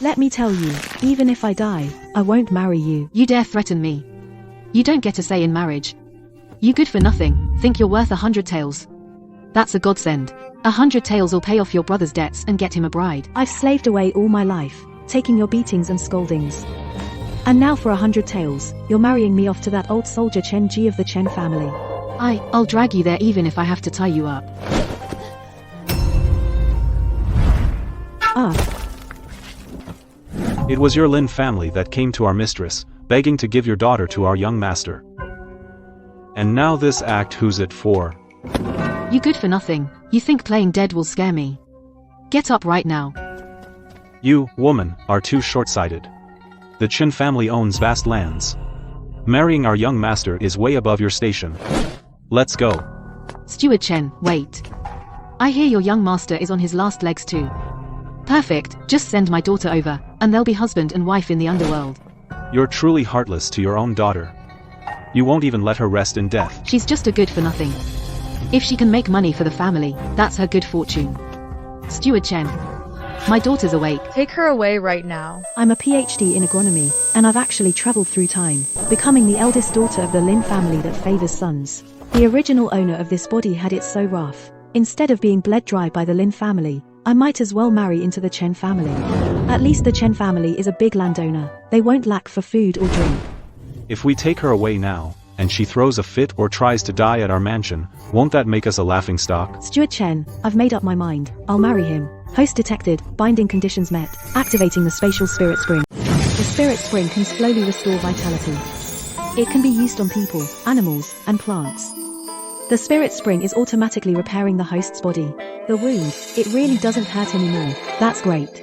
Let me tell you, even if I die, I won't marry you. You dare threaten me? You don't get a say in marriage. You good for nothing, think you're worth 100 taels. That's a godsend. 100 taels will pay off your brother's debts and get him a bride. I've slaved away all my life, taking your beatings and scoldings. And now for 100 taels, you're marrying me off to that old soldier Chen Ji of the Chen family. I'll drag you there even if I have to tie you up. It was your Lin family that came to our mistress, begging to give your daughter to our young master. And now this act, who's it for? You good for nothing, you think playing dead will scare me? Get up right now. You, woman, are too short-sighted. The Chen family owns vast lands. Marrying our young master is way above your station. Let's go. Steward Chen, wait. I hear your young master is on his last legs too. Perfect, just send my daughter over, and they'll be husband and wife in the underworld. You're truly heartless to your own daughter. You won't even let her rest in death. She's just a good for nothing. If she can make money for the family, that's her good fortune. Steward Chen, my daughter's awake. Take her away right now. I'm a PhD in agronomy, and I've actually traveled through time, becoming the eldest daughter of the Lin family that favors sons. The original owner of this body had it so rough. Instead of being bled dry by the Lin family, I might as well marry into the Chen family. At least the Chen family is a big landowner. They won't lack for food or drink. If we take her away now, and she throws a fit or tries to die at our mansion, won't that make us a laughingstock? Steward Chen, I've made up my mind. I'll marry him. Host detected, binding conditions met, activating the spatial spirit spring. The spirit spring can slowly restore vitality. It can be used on people, animals, and plants. The spirit spring is automatically repairing the host's body. The wound, it really doesn't hurt anymore. That's great.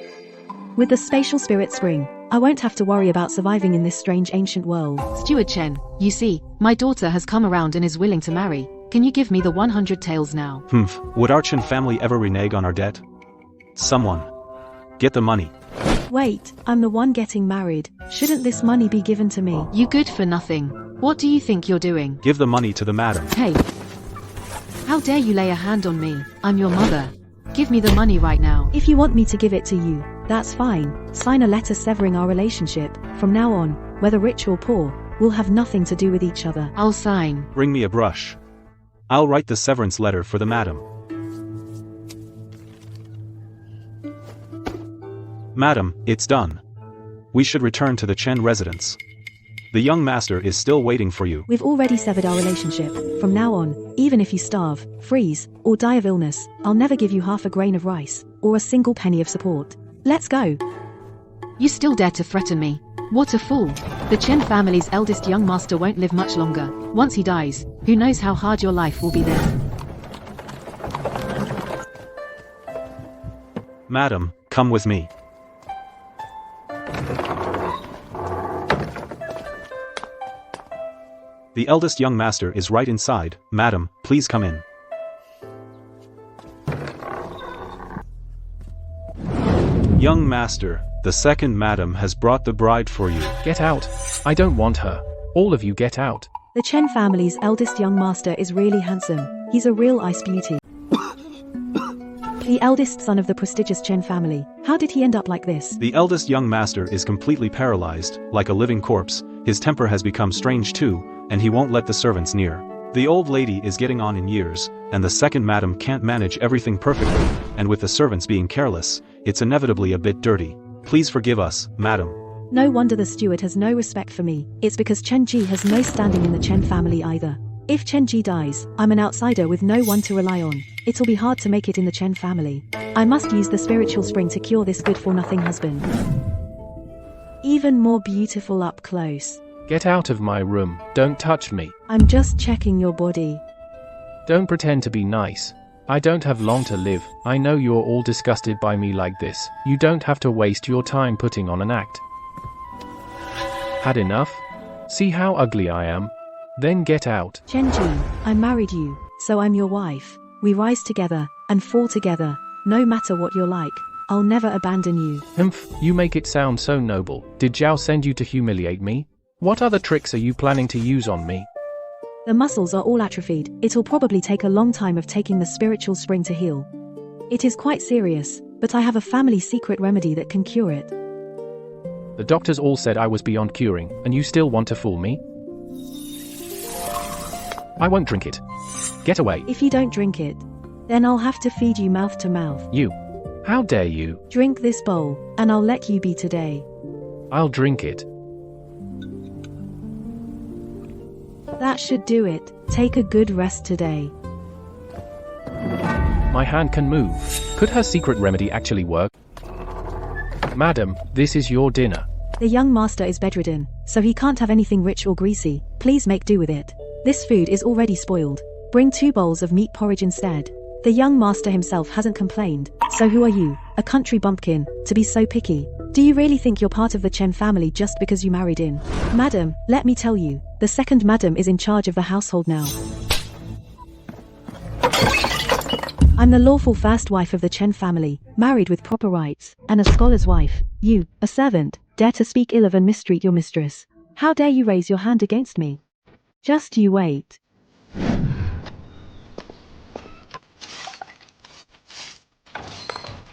With the spatial spirit spring, I won't have to worry about surviving in this strange ancient world. Steward Chen, you see, my daughter has come around and is willing to marry. Can you give me the 100 taels now? Would our Chen family ever renege on our debt? Someone. Get the money. Wait, I'm the one getting married. Shouldn't this money be given to me? You good for nothing. What do you think you're doing? Give the money to the madam. Hey! How dare you lay a hand on me? I'm your mother. Give me the money right now. If you want me to give it to you, that's fine. Sign a letter severing our relationship. From now on, whether rich or poor, we'll have nothing to do with each other. I'll sign. Bring me a brush. I'll write the severance letter for the madam. Madam, it's done. We should return to the Chen residence. The young master is still waiting for you. We've already severed our relationship. From now on, even if you starve, freeze, or die of illness, I'll never give you half a grain of rice, or a single penny of support. Let's go. You still dare to threaten me? What a fool. The Chen family's eldest young master won't live much longer. Once he dies, who knows how hard your life will be then. Madam, come with me. The eldest young master is right inside. Madam, please come in. Young master, the second madam has brought the bride for you. Get out. I don't want her. All of you get out. The Chen family's eldest young master is really handsome. He's a real ice beauty. The eldest son of the prestigious Chen family. How did he end up like this? The eldest young master is completely paralyzed, like a living corpse. His temper has become strange too, and he won't let the servants near. The old lady is getting on in years, and the second madam can't manage everything perfectly, and with the servants being careless, it's inevitably a bit dirty. Please forgive us, madam. No wonder the steward has no respect for me. It's because Chen Ji has no standing in the Chen family either. If Chen Ji dies, I'm an outsider with no one to rely on. It'll be hard to make it in the Chen family. I must use the spiritual spring to cure this good-for-nothing husband. Even more beautiful up close. Get out of my room. Don't touch me. I'm just checking your body. Don't pretend to be nice. I don't have long to live. I know you're all disgusted by me like this. You don't have to waste your time putting on an act. Had enough? See how ugly I am? Then get out. Chen Ji, I married you, so I'm your wife. We rise together, and fall together. No matter what you're like, I'll never abandon you. You make it sound so noble. Did Zhao send you to humiliate me? What other tricks are you planning to use on me? The muscles are all atrophied. It'll probably take a long time of taking the spiritual spring to heal. It is quite serious, but I have a family secret remedy that can cure it. The doctors all said I was beyond curing, and you still want to fool me? I won't drink it. Get away. If you don't drink it, then I'll have to feed you mouth to mouth. You. How dare you? Drink this bowl, and I'll let you be today. I'll drink it. That should do it. Take a good rest today. My hand can move. Could her secret remedy actually work? Madam, this is your dinner. The young master is bedridden, so he can't have anything rich or greasy. Please make do with it. This food is already spoiled. Bring 2 bowls of meat porridge instead. The young master himself hasn't complained, so who are you, a country bumpkin, to be so picky? Do you really think you're part of the Chen family just because you married in? Madam, let me tell you, the second madam is in charge of the household now. I'm the lawful first wife of the Chen family, married with proper rights, and a scholar's wife. You, a servant, dare to speak ill of and mistreat your mistress. How dare you raise your hand against me? Just you wait.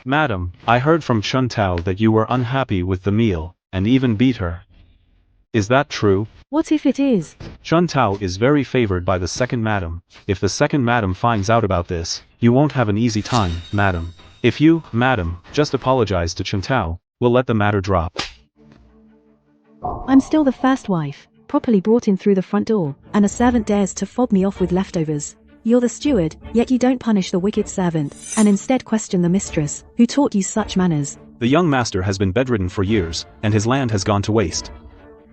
Madam, I heard from Chun Tao that you were unhappy with the meal, and even beat her. Is that true? What if it is? Chun Tao is very favored by the second madam. If the second madam finds out about this, you won't have an easy time, madam. If you, madam, just apologize to Chun Tao, we'll let the matter drop. I'm still the first wife, properly brought in through the front door, and a servant dares to fob me off with leftovers. You're the steward, yet you don't punish the wicked servant, and instead question the mistress, who taught you such manners. The young master has been bedridden for years, and his land has gone to waste.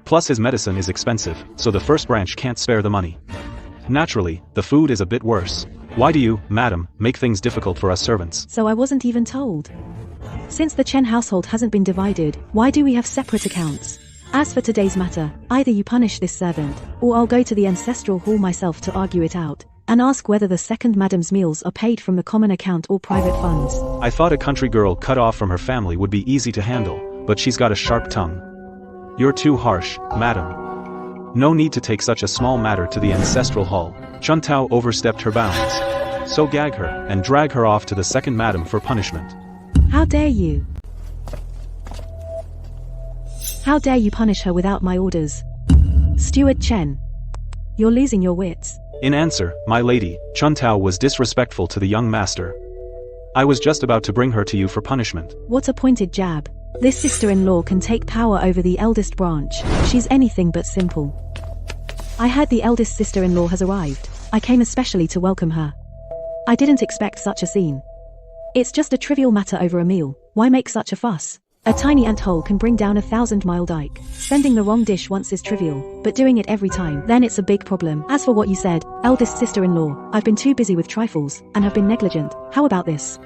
Plus his medicine is expensive, so the first branch can't spare the money. Naturally, the food is a bit worse. Why do you, madam, make things difficult for us servants? So I wasn't even told. Since the Chen household hasn't been divided, why do we have separate accounts? As for today's matter, either you punish this servant, or I'll go to the ancestral hall myself to argue it out, and ask whether the second madam's meals are paid from the common account or private funds. I thought a country girl cut off from her family would be easy to handle, but she's got a sharp tongue. You're too harsh, madam. No need to take such a small matter to the ancestral hall. Chun Tao overstepped her bounds. So gag her, and drag her off to the second madam for punishment. How dare you? How dare you punish her without my orders? Steward Chen. You're losing your wits. In answer, my lady, Chun Tao was disrespectful to the young master. I was just about to bring her to you for punishment. What a pointed jab. This sister-in-law can take power over the eldest branch. She's anything but simple. I heard the eldest sister-in-law has arrived. I came especially to welcome her. I didn't expect such a scene. It's just a trivial matter over a meal. Why make such a fuss? A tiny anthole can bring down a 1,000-mile dike. Sending the wrong dish once is trivial, but doing it every time, then it's a big problem. As for what you said, eldest sister-in-law, I've been too busy with trifles, and have been negligent. How about this?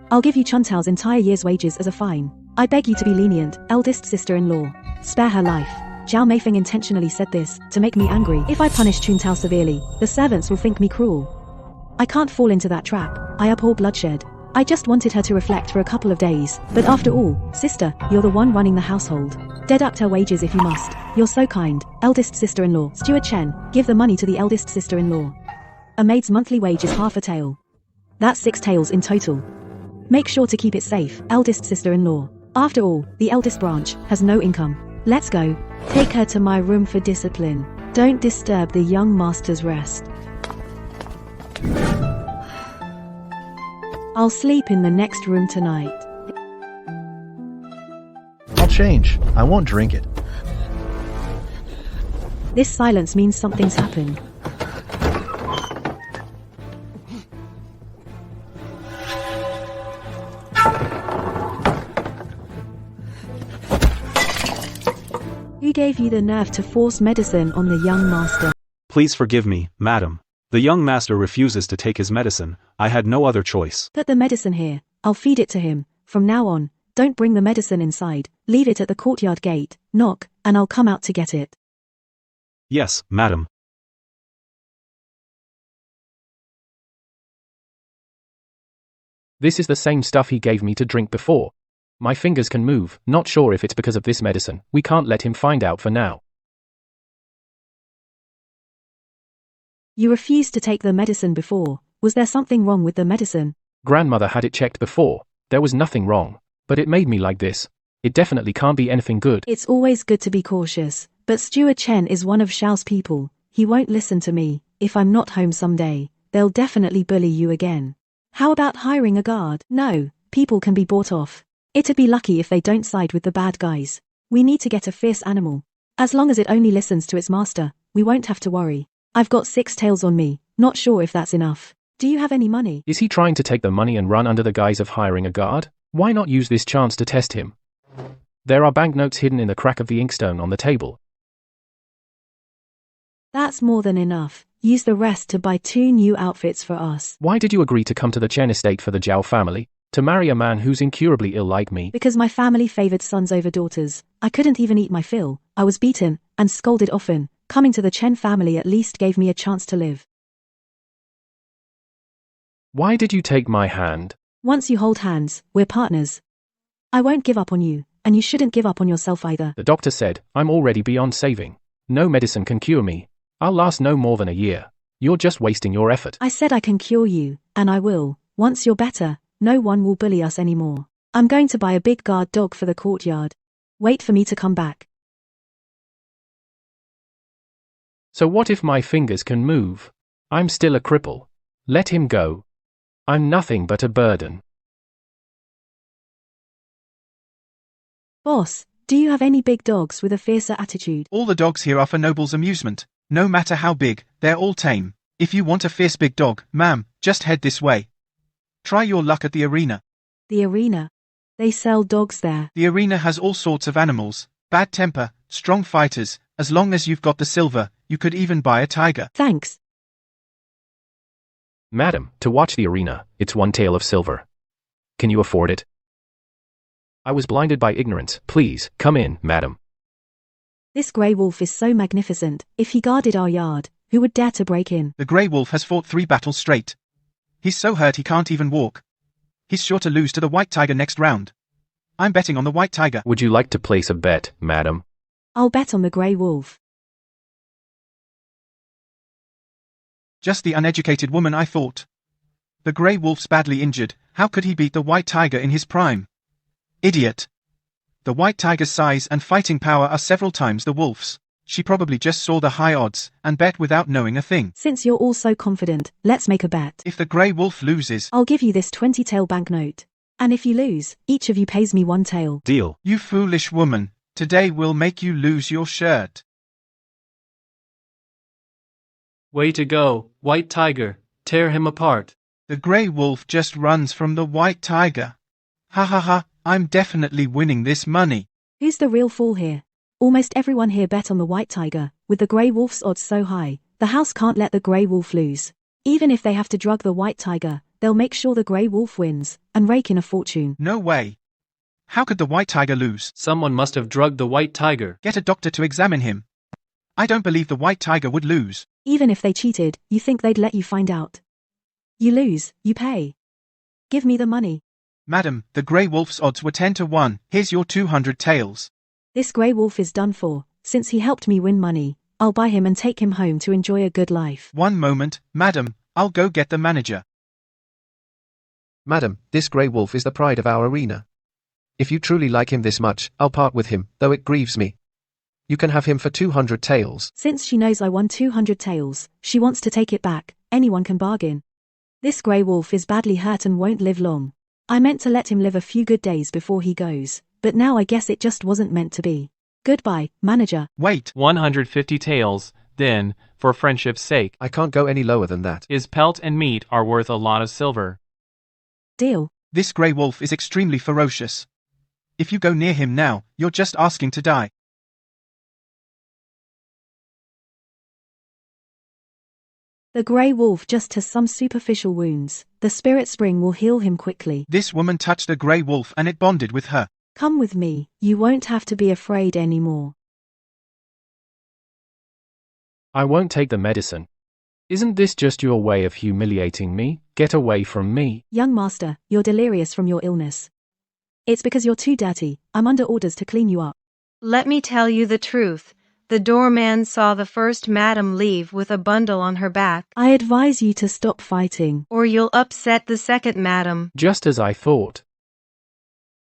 I'll give you Chun Tao's entire year's wages as a fine. I beg you to be lenient, eldest sister-in-law. Spare her life. Zhao Meifeng intentionally said this, to make me angry. If I punish Chun Tao severely, the servants will think me cruel. I can't fall into that trap. I abhor bloodshed. I just wanted her to reflect for a couple of days, but after all, sister, you're the one running the household. Deduct her wages if you must. You're so kind, eldest sister-in-law. Steward Chen, give the money to the eldest sister-in-law. A maid's monthly wage is half a tael. That's 6 taels in total. Make sure to keep it safe, eldest sister-in-law. After all, the eldest branch has no income. Let's go. Take her to my room for discipline. Don't disturb the young master's rest. I'll sleep in the next room tonight. I'll change. I won't drink it. This silence means something's happened. Who gave you the nerve to force medicine on the young master? Please forgive me, madam. The young master refuses to take his medicine. I had no other choice. Put the medicine here. I'll feed it to him. From now on, don't bring the medicine inside. Leave it at the courtyard gate. Knock, and I'll come out to get it. Yes, madam. This is the same stuff he gave me to drink before. My fingers can move, not sure if it's because of this medicine. We can't let him find out for now. You refused to take the medicine before. Was there something wrong with the medicine? Grandmother had it checked before. There was nothing wrong. But it made me like this. It definitely can't be anything good. It's always good to be cautious, but Steward Chen is one of Xiao's people. He won't listen to me. If I'm not home someday, they'll definitely bully you again. How about hiring a guard? No, people can be bought off. It'd be lucky if they don't side with the bad guys. We need to get a fierce animal. As long as it only listens to its master, we won't have to worry. I've got 6 tails on me, not sure if that's enough. Do you have any money? Is he trying to take the money and run under the guise of hiring a guard? Why not use this chance to test him? There are banknotes hidden in the crack of the inkstone on the table. That's more than enough. Use the rest to buy 2 new outfits for us. Why did you agree to come to the Chen estate for the Zhao family? To marry a man who's incurably ill like me? Because my family favored sons over daughters. I couldn't even eat my fill. I was beaten and scolded often. Coming to the Chen family at least gave me a chance to live. Why did you take my hand? Once you hold hands, we're partners. I won't give up on you, and you shouldn't give up on yourself either. The doctor said, I'm already beyond saving. No medicine can cure me. I'll last no more than a year. You're just wasting your effort. I said I can cure you, and I will. Once you're better, no one will bully us anymore. I'm going to buy a big guard dog for the courtyard. Wait for me to come back. So what if my fingers can move? I'm still a cripple. Let him go. I'm nothing but a burden. Boss, do you have any big dogs with a fiercer attitude? All the dogs here are for nobles' amusement. No matter how big, they're all tame. If you want a fierce big dog, ma'am, just head this way. Try your luck at the arena. The arena? They sell dogs there. The arena has all sorts of animals, bad temper, strong fighters. As long as you've got the silver, you could even buy a tiger. Thanks. Madam, to watch the arena, it's 1 tael of silver. Can you afford it? I was blinded by ignorance. Please, come in, madam. This grey wolf is so magnificent. If he guarded our yard, who would dare to break in? The grey wolf has fought 3 battles straight. He's so hurt he can't even walk. He's sure to lose to the white tiger next round. I'm betting on the white tiger. Would you like to place a bet, madam? I'll bet on the grey wolf. Just the uneducated woman I thought. The grey wolf's badly injured. How could he beat the white tiger in his prime? Idiot. The white tiger's size and fighting power are several times the wolf's. She probably just saw the high odds and bet without knowing a thing. Since you're all so confident, let's make a bet. If the grey wolf loses, I'll give you this 20 tael banknote. And if you lose, each of you pays me 1 tael. Deal. You foolish woman, today we'll make you lose your shirt. Way to go, white tiger. Tear him apart. The grey wolf just runs from the white tiger. Ha ha ha, I'm definitely winning this money. Who's the real fool here? Almost everyone here bet on the white tiger. With the grey wolf's odds so high, the house can't let the grey wolf lose. Even if they have to drug the white tiger, they'll make sure the grey wolf wins and rake in a fortune. No way. How could the white tiger lose? Someone must have drugged the white tiger. Get a doctor to examine him. I don't believe the white tiger would lose. Even if they cheated, you think they'd let you find out? You lose, you pay. Give me the money. Madam, the grey wolf's odds were 10 to 1. Here's your 200 taels. This grey wolf is done for. Since he helped me win money, I'll buy him and take him home to enjoy a good life. One moment, madam, I'll go get the manager. Madam, this grey wolf is the pride of our arena. If you truly like him this much, I'll part with him, though it grieves me. You can have him for 200 taels. Since she knows I won 200 taels, she wants to take it back. Anyone can bargain. This grey wolf is badly hurt and won't live long. I meant to let him live a few good days before he goes, but now I guess it just wasn't meant to be. Goodbye, manager. Wait. 150 taels, then, for friendship's sake. I can't go any lower than that. His pelt and meat are worth a lot of silver. Deal. This grey wolf is extremely ferocious. If you go near him now, you're just asking to die. The grey wolf just has some superficial wounds. The spirit spring will heal him quickly. This woman touched the grey wolf and it bonded with her. Come with me. You won't have to be afraid anymore. I won't take the medicine. Isn't this just your way of humiliating me? Get away from me. Young master, you're delirious from your illness. It's because you're too dirty. I'm under orders to clean you up. Let me tell you the truth. The doorman saw the first madam leave with a bundle on her back. I advise you to stop fighting. Or you'll upset the second madam. Just as I thought.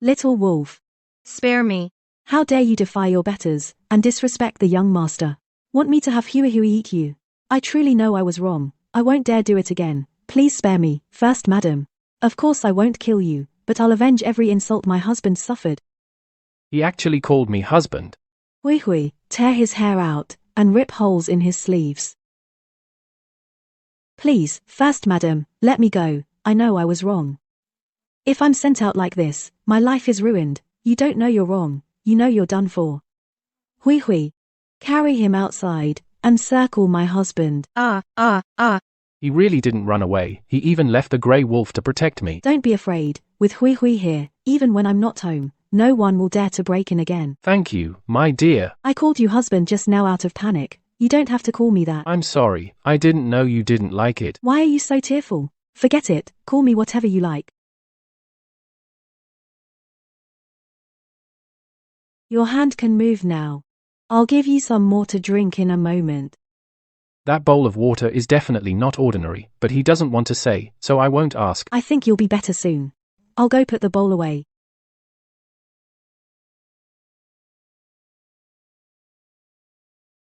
Little wolf. Spare me. How dare you defy your betters, and disrespect the young master? Want me to have Huey eat you? I truly know I was wrong. I won't dare do it again. Please spare me, first madam. Of course I won't kill you, but I'll avenge every insult my husband suffered. He actually called me husband. Hui, tear his hair out, and rip holes in his sleeves. Please, first madam, let me go. I know I was wrong. If I'm sent out like this, my life is ruined. You don't know you're wrong. You know you're done for. Hui, carry him outside, and circle my husband. He really didn't run away. He even left the grey wolf to protect me. Don't be afraid. With Hui here, even when I'm not home, no one will dare to break in again. Thank you, my dear. I called you husband just now out of panic. You don't have to call me that. I'm sorry. I didn't know you didn't like it. Why are you so tearful? Forget it. Call me whatever you like. Your hand can move now. I'll give you some more to drink in a moment. That bowl of water is definitely not ordinary, but he doesn't want to say, so I won't ask. I think you'll be better soon. I'll go put the bowl away.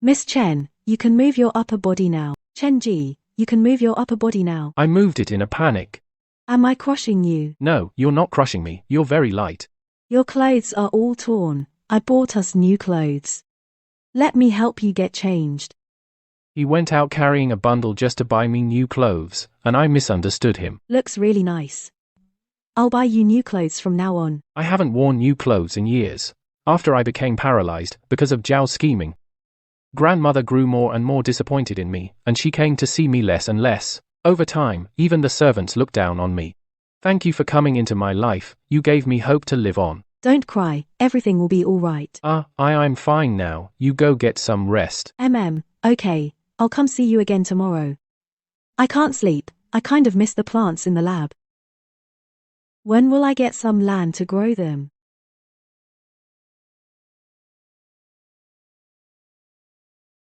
Miss Chen, you can move your upper body now. Chen Ji, you can move your upper body now. I moved it in a panic. Am I crushing you? No, you're not crushing me. You're very light. Your clothes are all torn. I bought us new clothes. Let me help you get changed. He went out carrying a bundle just to buy me new clothes, and I misunderstood him. Looks really nice. I'll buy you new clothes from now on. I haven't worn new clothes in years. After I became paralyzed, because of Zhao's scheming. Grandmother grew more and more disappointed in me, and she came to see me less and less. Over time, even the servants looked down on me. Thank you for coming into my life. You gave me hope to live on. Don't cry, everything will be all right. I'm fine now. You go get some rest. Okay, I'll come see you again tomorrow. I can't sleep, I kind of miss the plants in the lab. When will I get some land to grow them?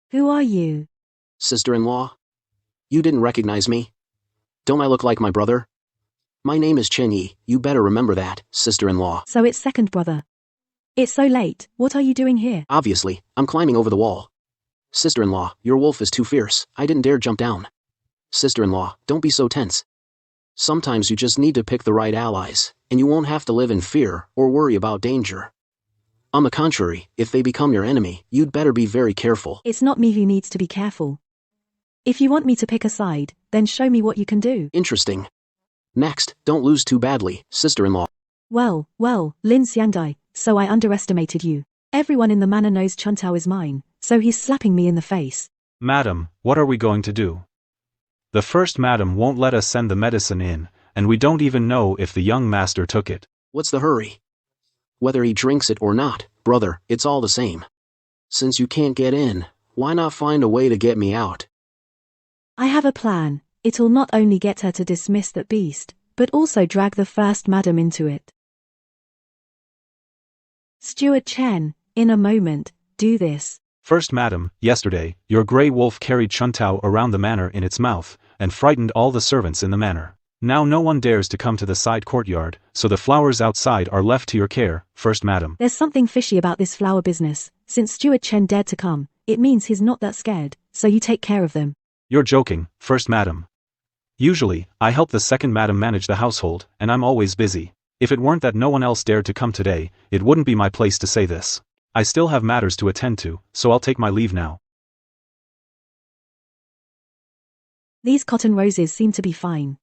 Who are you? Sister-in-law? You didn't recognize me? Don't I look like my brother? My name is Chen Yi, you better remember that, sister-in-law. So it's second brother. It's so late, what are you doing here? Obviously, I'm climbing over the wall. Sister-in-law, your wolf is too fierce, I didn't dare jump down. Sister-in-law, don't be so tense. Sometimes you just need to pick the right allies, and you won't have to live in fear or worry about danger. On the contrary, if they become your enemy, you'd better be very careful. It's not me who needs to be careful. If you want me to pick a side, then show me what you can do. Interesting. Next, don't lose too badly, sister-in-law. Well, Lin Xiandai, so I underestimated you. Everyone in the manor knows Chuntao is mine, so he's slapping me in the face. Madam, what are we going to do? The first madam won't let us send the medicine in, and we don't even know if the young master took it. What's the hurry? Whether he drinks it or not, brother, it's all the same. Since you can't get in, why not find a way to get me out? I have a plan. It'll not only get her to dismiss that beast, but also drag the first madam into it. Steward Chen, in a moment, do this. First madam, yesterday, your grey wolf carried Chuntao around the manor in its mouth, and frightened all the servants in the manor. Now no one dares to come to the side courtyard, so the flowers outside are left to your care, first madam. There's something fishy about this flower business. Since Steward Chen dared to come, it means he's not that scared, so you take care of them. You're joking, first madam. Usually, I help the second madam manage the household, and I'm always busy. If it weren't that no one else dared to come today, it wouldn't be my place to say this. I still have matters to attend to, so I'll take my leave now. These cotton roses seem to be fine.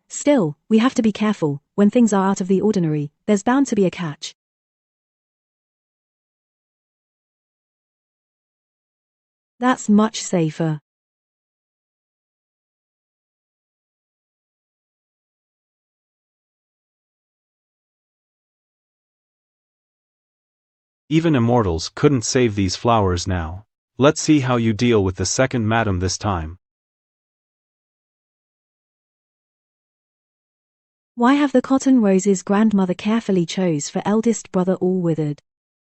Still, we have to be careful. When things are out of the ordinary, there's bound to be a catch. That's much safer. Even immortals couldn't save these flowers now. Let's see how you deal with the second madam this time. Why have the cotton roses grandmother carefully chose for eldest brother all withered?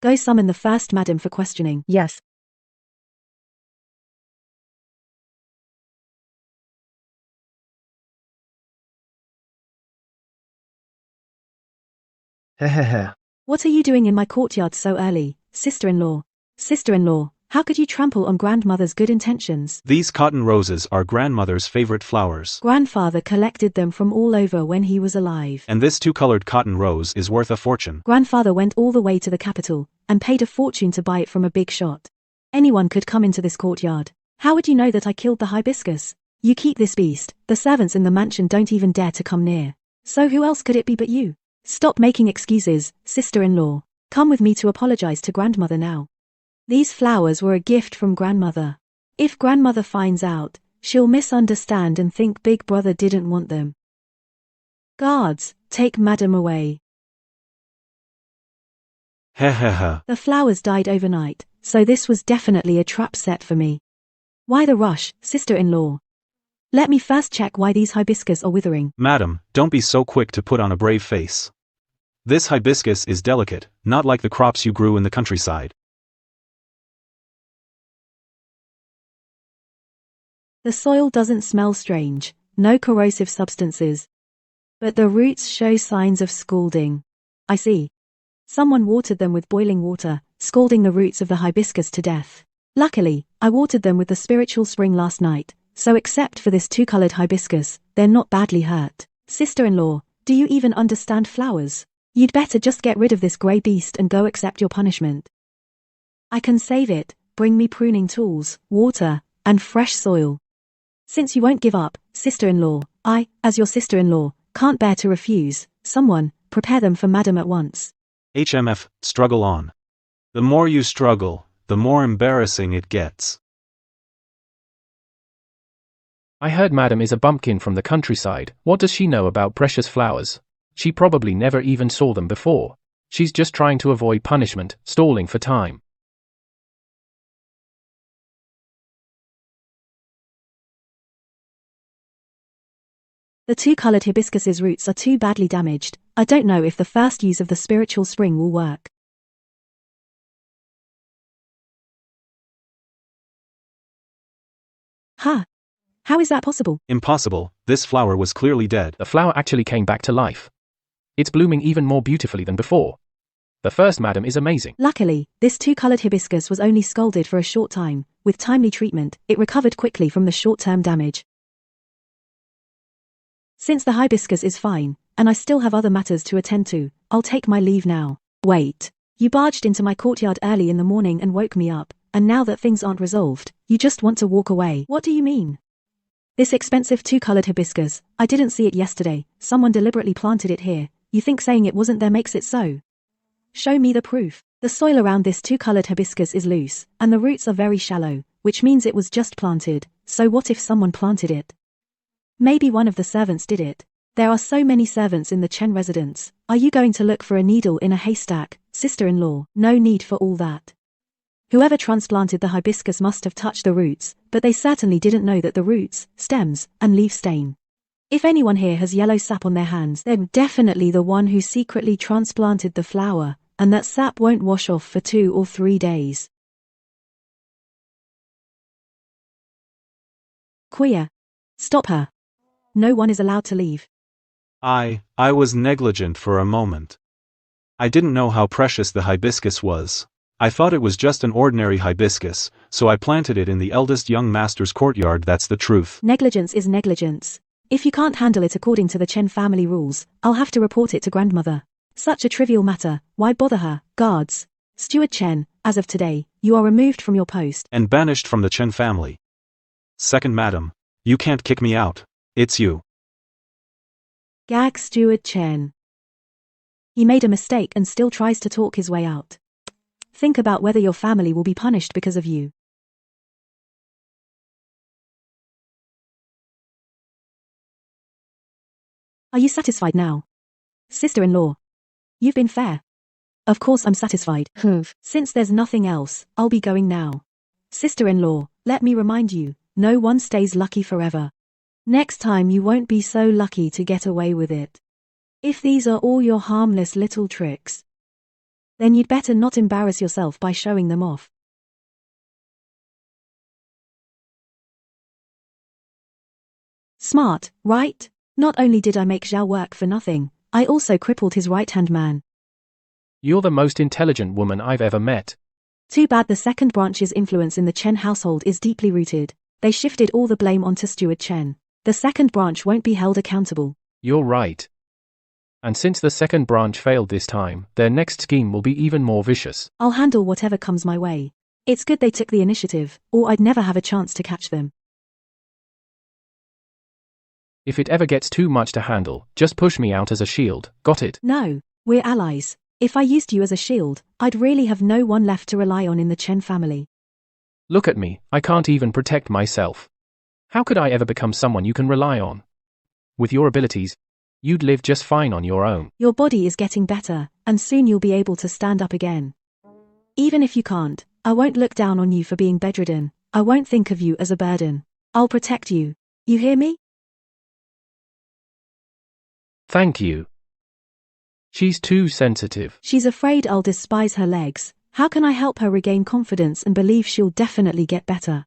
Go summon the first madam for questioning. Yes. Hehehe. What are you doing in my courtyard so early, sister-in-law? Sister-in-law, how could you trample on grandmother's good intentions? These cotton roses are grandmother's favorite flowers. Grandfather collected them from all over when he was alive. And this two-colored cotton rose is worth a fortune. Grandfather went all the way to the capital and paid a fortune to buy it from a big shot. Anyone could come into this courtyard. How would you know that I killed the hibiscus? You keep this beast. The servants in the mansion don't even dare to come near. So who else could it be but you? Stop making excuses, sister-in-law. Come with me to apologize to grandmother now. These flowers were a gift from grandmother. If grandmother finds out, she'll misunderstand and think big brother didn't want them. Guards, take madam away. Hehehe. The flowers died overnight, so this was definitely a trap set for me. Why the rush, sister-in-law? Let me first check why these hibiscus are withering. Madam, don't be so quick to put on a brave face. This hibiscus is delicate, not like the crops you grew in the countryside. The soil doesn't smell strange, no corrosive substances. But the roots show signs of scalding. I see. Someone watered them with boiling water, scalding the roots of the hibiscus to death. Luckily, I watered them with the spiritual spring last night, so except for this two-colored hibiscus, they're not badly hurt. Sister-in-law, do you even understand flowers? You'd better just get rid of this grey beast and go accept your punishment. I can save it. Bring me pruning tools, water, and fresh soil. Since you won't give up, sister-in-law, I, as your sister-in-law, can't bear to refuse. Someone, prepare them for madam at once. HMF, struggle on. The more you struggle, the more embarrassing it gets. I heard madam is a bumpkin from the countryside. What does she know about precious flowers? She probably never even saw them before. She's just trying to avoid punishment, stalling for time. The two-colored hibiscus's roots are too badly damaged. I don't know if the first use of the spiritual spring will work. Huh? How is that possible? Impossible, this flower was clearly dead. The flower actually came back to life. It's blooming even more beautifully than before. The first madam is amazing. Luckily, this two-colored hibiscus was only scalded for a short time. With timely treatment, it recovered quickly from the short-term damage. Since the hibiscus is fine, and I still have other matters to attend to, I'll take my leave now. Wait. You barged into my courtyard early in the morning and woke me up, and now that things aren't resolved, you just want to walk away. What do you mean? This expensive two-colored hibiscus, I didn't see it yesterday. Someone deliberately planted it here. You think saying it wasn't there makes it so? Show me the proof. The soil around this two-colored hibiscus is loose, and the roots are very shallow, which means it was just planted. So what if someone planted it? Maybe one of the servants did it. There are so many servants in the Chen residence. Are you going to look for a needle in a haystack, sister-in-law? No need for all that. Whoever transplanted the hibiscus must have touched the roots, but they certainly didn't know that the roots, stems, and leaf stain. If anyone here has yellow sap on their hands, they're definitely the one who secretly transplanted the flower, and that sap won't wash off for 2 or 3 days. Queer. Stop her. No one is allowed to leave. I was negligent for a moment. I didn't know how precious the hibiscus was. I thought it was just an ordinary hibiscus, so I planted it in the eldest young master's courtyard. That's the truth. Negligence is negligence. If you can't handle it according to the Chen family rules, I'll have to report it to grandmother. Such a trivial matter, why bother her? Guards. Steward Chen, as of today, you are removed from your post. And banished from the Chen family. Second madam, you can't kick me out. It's you. Gag Steward Chen. He made a mistake and still tries to talk his way out. Think about whether your family will be punished because of you. Are you satisfied now? Sister-in-law. You've been fair. Of course I'm satisfied. Since there's nothing else, I'll be going now. Sister-in-law, let me remind you, no one stays lucky forever. Next time you won't be so lucky to get away with it. If these are all your harmless little tricks, then you'd better not embarrass yourself by showing them off. Smart, right? Not only did I make Zhao work for nothing, I also crippled his right-hand man. You're the most intelligent woman I've ever met. Too bad the second branch's influence in the Chen household is deeply rooted. They shifted all the blame onto Steward Chen. The second branch won't be held accountable. You're right. And since the second branch failed this time, their next scheme will be even more vicious. I'll handle whatever comes my way. It's good they took the initiative, or I'd never have a chance to catch them. If it ever gets too much to handle, just push me out as a shield, got it? No, we're allies. If I used you as a shield, I'd really have no one left to rely on in the Chen family. Look at me, I can't even protect myself. How could I ever become someone you can rely on? With your abilities, you'd live just fine on your own. Your body is getting better, and soon you'll be able to stand up again. Even if you can't, I won't look down on you for being bedridden. I won't think of you as a burden. I'll protect you. You hear me? Thank you. She's too sensitive. She's afraid I'll despise her legs. How can I help her regain confidence and believe she'll definitely get better?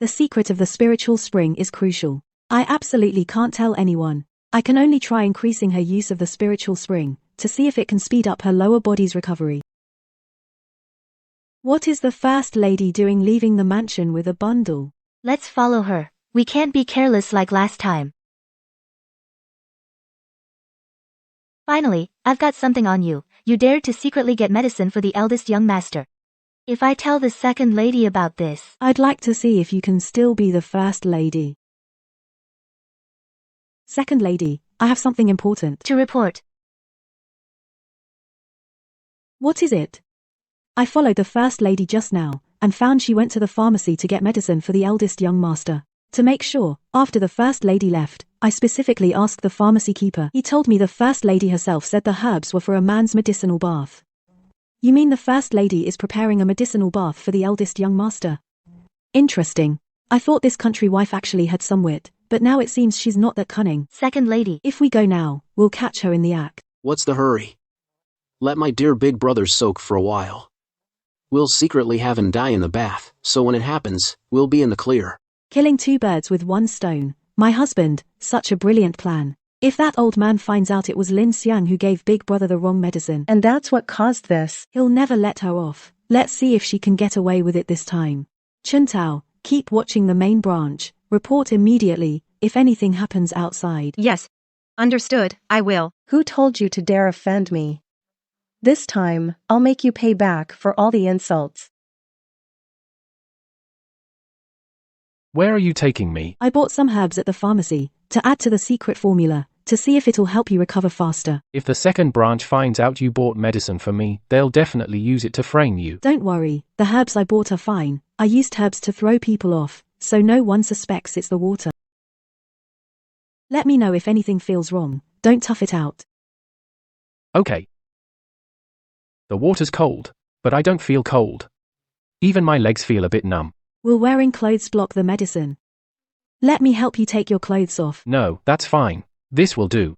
The secret of the spiritual spring is crucial. I absolutely can't tell anyone. I can only try increasing her use of the spiritual spring, to see if it can speed up her lower body's recovery. What is the First Lady doing leaving the mansion with a bundle? Let's follow her. We can't be careless like last time. Finally, I've got something on you. You dared to secretly get medicine for the eldest young master. If I tell the second lady about this, I'd like to see if you can still be the First Lady. Second Lady, I have something important to report. What is it? I followed the First Lady just now, and found she went to the pharmacy to get medicine for the eldest young master. To make sure, after the First Lady left, I specifically asked the pharmacy keeper. He told me the First Lady herself said the herbs were for a man's medicinal bath. You mean the First Lady is preparing a medicinal bath for the eldest young master? Interesting. I thought this country wife actually had some wit, but now it seems she's not that cunning. Second Lady. If we go now, we'll catch her in the act. What's the hurry? Let my dear big brothers soak for a while. We'll secretly have him die in the bath, so when it happens, we'll be in the clear. Killing two birds with one stone. My husband, such a brilliant plan. If that old man finds out it was Lin Xiang who gave Big Brother the wrong medicine, and that's what caused this, he'll never let her off. Let's see if she can get away with it this time. Chuntao, keep watching the main branch. Report immediately, if anything happens outside. Yes. Understood, I will. Who told you to dare offend me? This time, I'll make you pay back for all the insults. Where are you taking me? I bought some herbs at the pharmacy, to add to the secret formula, to see if it'll help you recover faster. If the second branch finds out you bought medicine for me, they'll definitely use it to frame you. Don't worry, the herbs I bought are fine. I used herbs to throw people off, so no one suspects it's the water. Let me know if anything feels wrong. Don't tough it out. Okay. The water's cold, but I don't feel cold. Even my legs feel a bit numb. Will wearing clothes block the medicine? Let me help you take your clothes off. No, that's fine. This will do.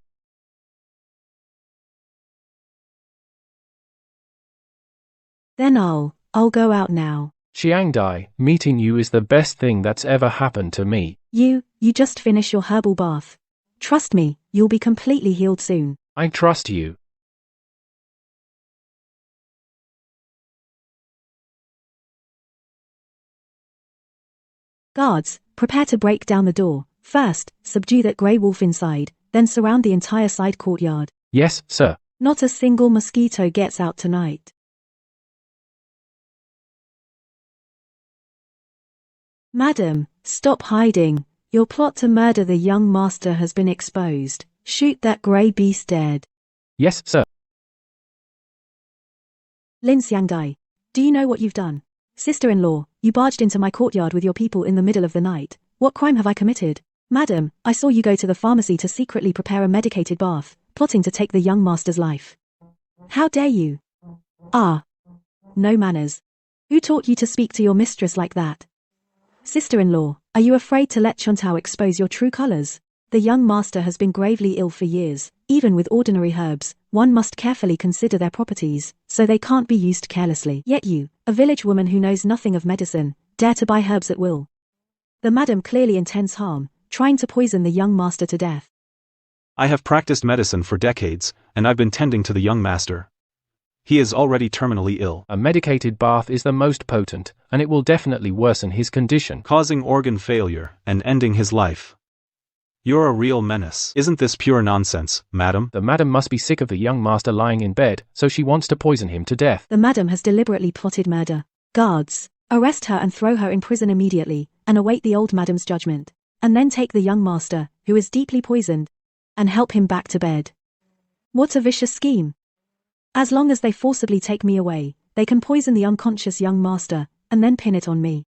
Then I'll go out now. Xiangdai, meeting you is the best thing that's ever happened to me. You just finish your herbal bath. Trust me, you'll be completely healed soon. I trust you. Guards, prepare to break down the door. First, subdue that grey wolf inside, then surround the entire side courtyard. Yes, sir. Not a single mosquito gets out tonight. Madam, stop hiding. Your plot to murder the young master has been exposed. Shoot that grey beast dead. Yes, sir. Lin Xiangdai, do you know what you've done? Sister-in-law, you barged into my courtyard with your people in the middle of the night. What crime have I committed? Madam, I saw you go to the pharmacy to secretly prepare a medicated bath, plotting to take the young master's life. How dare you? Ah. No manners. Who taught you to speak to your mistress like that? Sister-in-law, are you afraid to let Chuntao expose your true colors? The young master has been gravely ill for years. Even with ordinary herbs, one must carefully consider their properties, so they can't be used carelessly. Yet you, a village woman who knows nothing of medicine, dare to buy herbs at will. The madam clearly intends harm, trying to poison the young master to death. I have practiced medicine for decades, and I've been tending to the young master. He is already terminally ill, A medicated bath is the most potent, and it will definitely worsen his condition. causing organ failure and ending his life. You're a real menace. Isn't this pure nonsense, madam? The madam must be sick of the young master lying in bed, so she wants to poison him to death. The madam has deliberately plotted murder. Guards, arrest her and throw her in prison immediately, and await the old madam's judgment. And then take the young master, who is deeply poisoned, and help him back to bed. What a vicious scheme. As long as they forcibly take me away, they can poison the unconscious young master, and then pin it on me.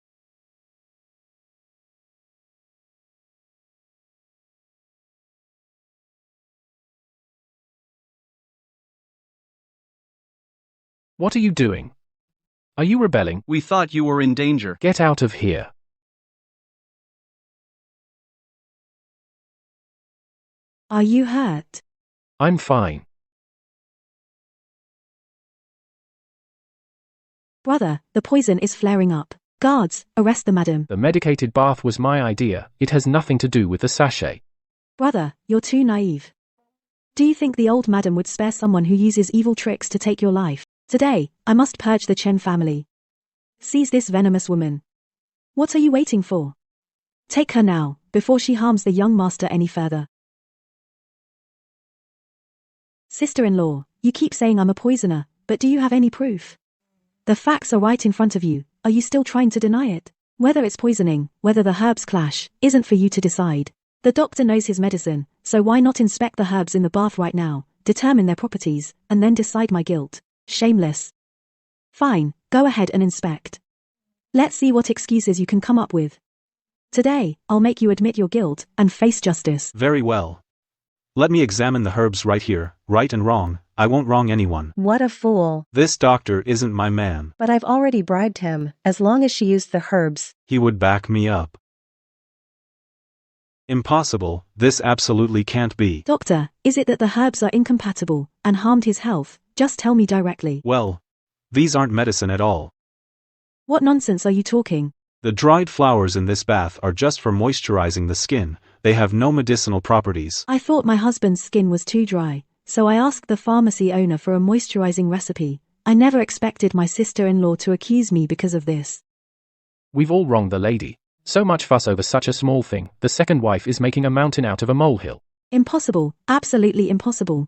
What are you doing? Are you rebelling? We thought you were in danger. Get out of here. Are you hurt? I'm fine. Brother, the poison is flaring up. Guards, arrest the madam. The medicated bath was my idea. It has nothing to do with the sachet. Brother, you're too naive. Do you think the old madam would spare someone who uses evil tricks to take your life? Today, I must purge the Chen family. Seize this venomous woman. What are you waiting for? Take her now, before she harms the young master any further. Sister-in-law, you keep saying I'm a poisoner, but do you have any proof? The facts are right in front of you. Are you still trying to deny it? Whether it's poisoning, whether the herbs clash, isn't for you to decide. The doctor knows his medicine, so why not inspect the herbs in the bath right now, determine their properties, and then decide my guilt? Shameless. Fine, go ahead and inspect. Let's see what excuses you can come up with. Today, I'll make you admit your guilt and face justice. Very well. Let me examine the herbs right here, right and wrong. I won't wrong anyone. What a fool. This doctor isn't my man. But I've already bribed him, as long as she used the herbs. He would back me up. Impossible, this absolutely can't be. Doctor, is it that the herbs are incompatible and harmed his health? Just tell me directly. Well, these aren't medicine at all. What nonsense are you talking? The dried flowers in this bath are just for moisturizing the skin. They have no medicinal properties. I thought my husband's skin was too dry, so I asked the pharmacy owner for a moisturizing recipe. I never expected my sister-in-law to accuse me because of this. We've all wronged the lady. So much fuss over such a small thing. The second wife is making a mountain out of a molehill. Impossible, absolutely impossible.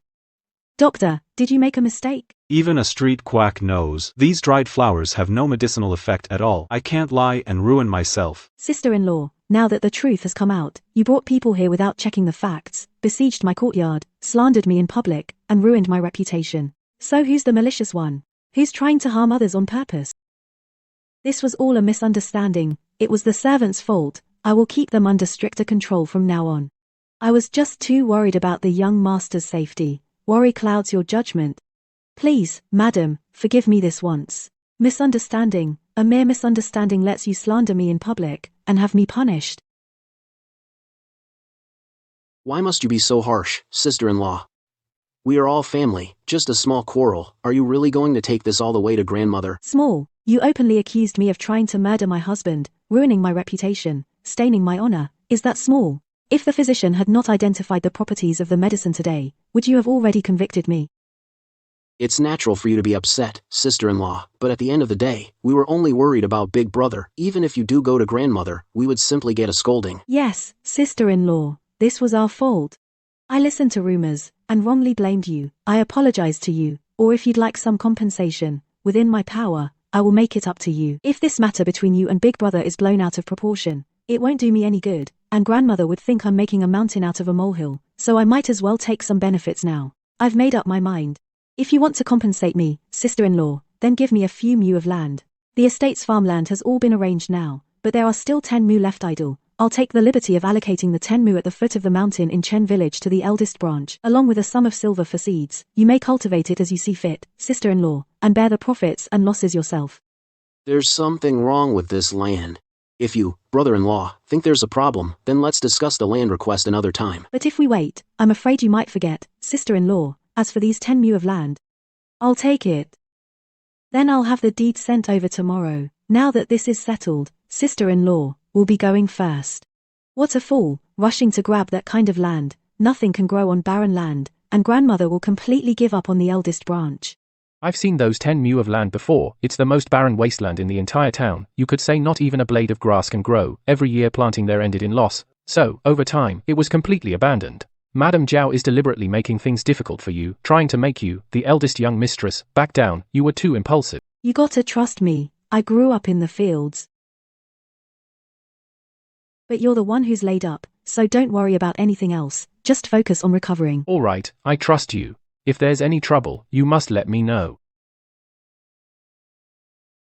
Doctor, did you make a mistake? Even a street quack knows these dried flowers have no medicinal effect at all. I can't lie and ruin myself. Sister-in-law, now that the truth has come out, you brought people here without checking the facts, besieged my courtyard, slandered me in public, and ruined my reputation. So who's the malicious one? Who's trying to harm others on purpose? This was all a misunderstanding. It was the servants' fault. I will keep them under stricter control from now on. I was just too worried about the young master's safety. Worry clouds your judgment. Please, madam, forgive me this once. Misunderstanding, a mere misunderstanding lets you slander me in public, and have me punished. Why must you be so harsh, sister-in-law? We are all family, just a small quarrel. Are you really going to take this all the way to grandmother? Small, you openly accused me of trying to murder my husband, ruining my reputation, staining my honor. Is that small? If the physician had not identified the properties of the medicine today, would you have already convicted me? It's natural for you to be upset, sister-in-law, but at the end of the day, we were only worried about Big Brother. Even if you do go to grandmother, we would simply get a scolding. Yes, sister-in-law, this was our fault. I listened to rumors, and wrongly blamed you. I apologize to you, or if you'd like some compensation, within my power, I will make it up to you. If this matter between you and Big Brother is blown out of proportion, it won't do me any good, and grandmother would think I'm making a mountain out of a molehill, so I might as well take some benefits now. I've made up my mind. If you want to compensate me, sister-in-law, then give me a few mu of land. The estate's farmland has all been arranged now, but there are still 10 mu left idle. I'll take the liberty of allocating the 10 mu at the foot of the mountain in Chen village to the eldest branch, along with a sum of silver for seeds. You may cultivate it as you see fit, sister-in-law, and bear the profits and losses yourself. There's something wrong with this land. If you, brother-in-law, think there's a problem, then let's discuss the land request another time. But if we wait, I'm afraid you might forget, sister-in-law, as for these 10 mu of land, I'll take it. Then I'll have the deed sent over tomorrow. Now that this is settled, sister-in-law will be going first. What a fool, rushing to grab that kind of land. Nothing can grow on barren land, and grandmother will completely give up on the eldest branch. I've seen those 10 mu of land before. It's the most barren wasteland in the entire town. You could say not even a blade of grass can grow. Every year planting there ended in loss. So, over time, it was completely abandoned. Madame Zhao is deliberately making things difficult for you, trying to make you, the eldest young mistress, back down. You were too impulsive. You gotta trust me. I grew up in the fields. But you're the one who's laid up, so don't worry about anything else. Just focus on recovering. All right, I trust you. If there's any trouble, you must let me know.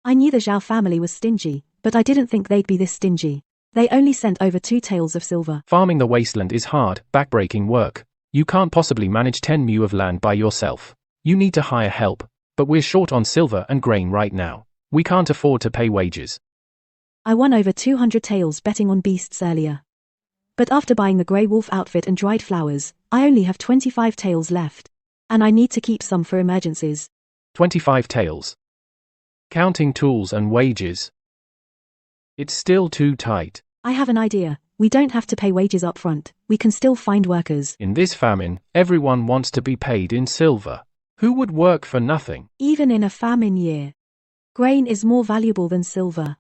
I knew the Zhao family was stingy, but I didn't think they'd be this stingy. They only sent over 2 taels of silver. Farming the wasteland is hard, backbreaking work. You can't possibly manage 10 mu of land by yourself. You need to hire help, but we're short on silver and grain right now. We can't afford to pay wages. I won over 200 taels betting on beasts earlier. But after buying the grey wolf outfit and dried flowers, I only have 25 taels left. And I need to keep some for emergencies. 25 taels. Counting tools and wages. It's still too tight. I have an idea. We don't have to pay wages up front. We can still find workers. In this famine, everyone wants to be paid in silver. Who would work for nothing? Even in a famine year. Grain is more valuable than silver.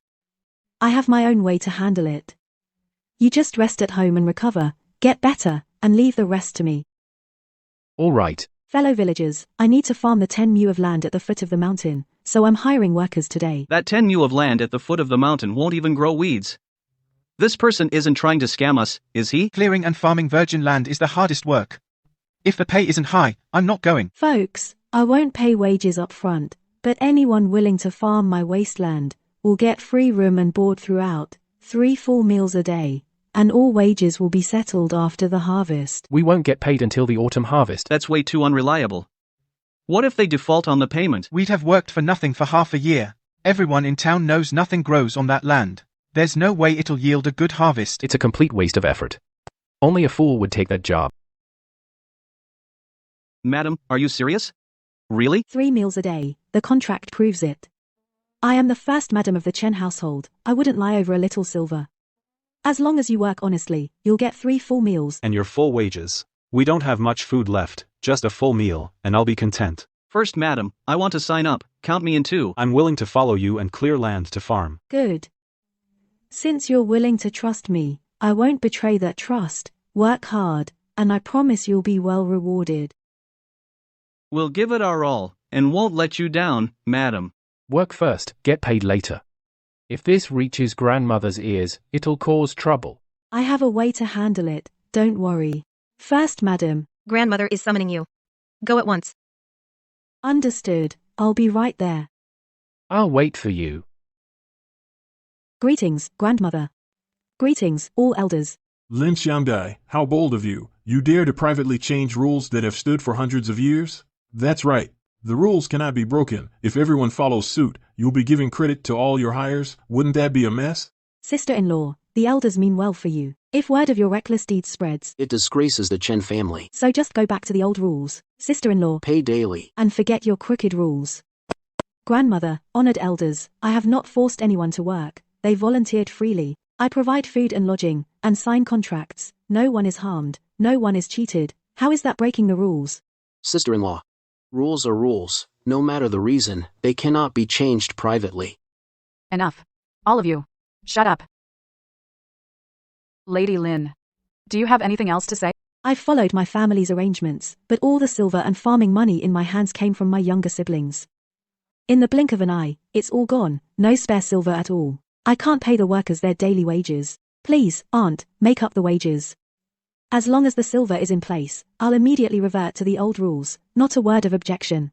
I have my own way to handle it. You just rest at home and recover, get better, and leave the rest to me. All right. Fellow villagers, I need to farm the 10 mu of land at the foot of the mountain, so I'm hiring workers today. That 10 mu of land at the foot of the mountain won't even grow weeds. This person isn't trying to scam us, is he? Clearing and farming virgin land is the hardest work. If the pay isn't high, I'm not going. Folks, I won't pay wages up front, but anyone willing to farm my wasteland will get free room and board throughout, 3 full meals a day, and all wages will be settled after the harvest. We won't get paid until the autumn harvest. That's way too unreliable. What if they default on the payment? We'd have worked for nothing for half a year. Everyone in town knows nothing grows on that land. There's no way it'll yield a good harvest. It's a complete waste of effort. Only a fool would take that job. Madam, are you serious? Really? 3 meals a day, the contract proves it. I am the first madam of the Chen household. I wouldn't lie over a little silver. As long as you work honestly, you'll get 3 full meals. And your full wages. We don't have much food left, just a full meal, and I'll be content. First madam, I want to sign up. Count me in too. I'm willing to follow you and clear land to farm. Good. Since you're willing to trust me, I won't betray that trust. Work hard, and I promise you'll be well rewarded. We'll give it our all, and won't let you down, madam. Work first, get paid later. If this reaches grandmother's ears, it'll cause trouble. I have a way to handle it, don't worry. First, madam. Grandmother is summoning you. Go at once. Understood, I'll be right there. I'll wait for you. Greetings, grandmother. Greetings, all elders. Lin Xiangdai, how bold of you. You dare to privately change rules that have stood for hundreds of years? That's right. The rules cannot be broken. If everyone follows suit, you'll be giving credit to all your hires. Wouldn't that be a mess? Sister-in-law, the elders mean well for you. If word of your reckless deeds spreads, It disgraces the Chen family. so just go back to the old rules, sister-in-law, Pay daily. and forget your crooked rules. Grandmother, honored elders, I have not forced anyone to work. They volunteered freely. I provide food and lodging, and sign contracts. No one is harmed. No one is cheated. How is that breaking the rules? Sister-in-law. Rules are rules. No matter the reason, they cannot be changed privately. Enough. All of you. Shut up. Lady Lin. Do you have anything else to say? I followed my family's arrangements, but all the silver and farming money in my hands came from my younger siblings. In the blink of an eye, it's all gone, no spare silver at all. I can't pay the workers their daily wages. Please, aunt, make up the wages. As long as the silver is in place, I'll immediately revert to the old rules, not a word of objection.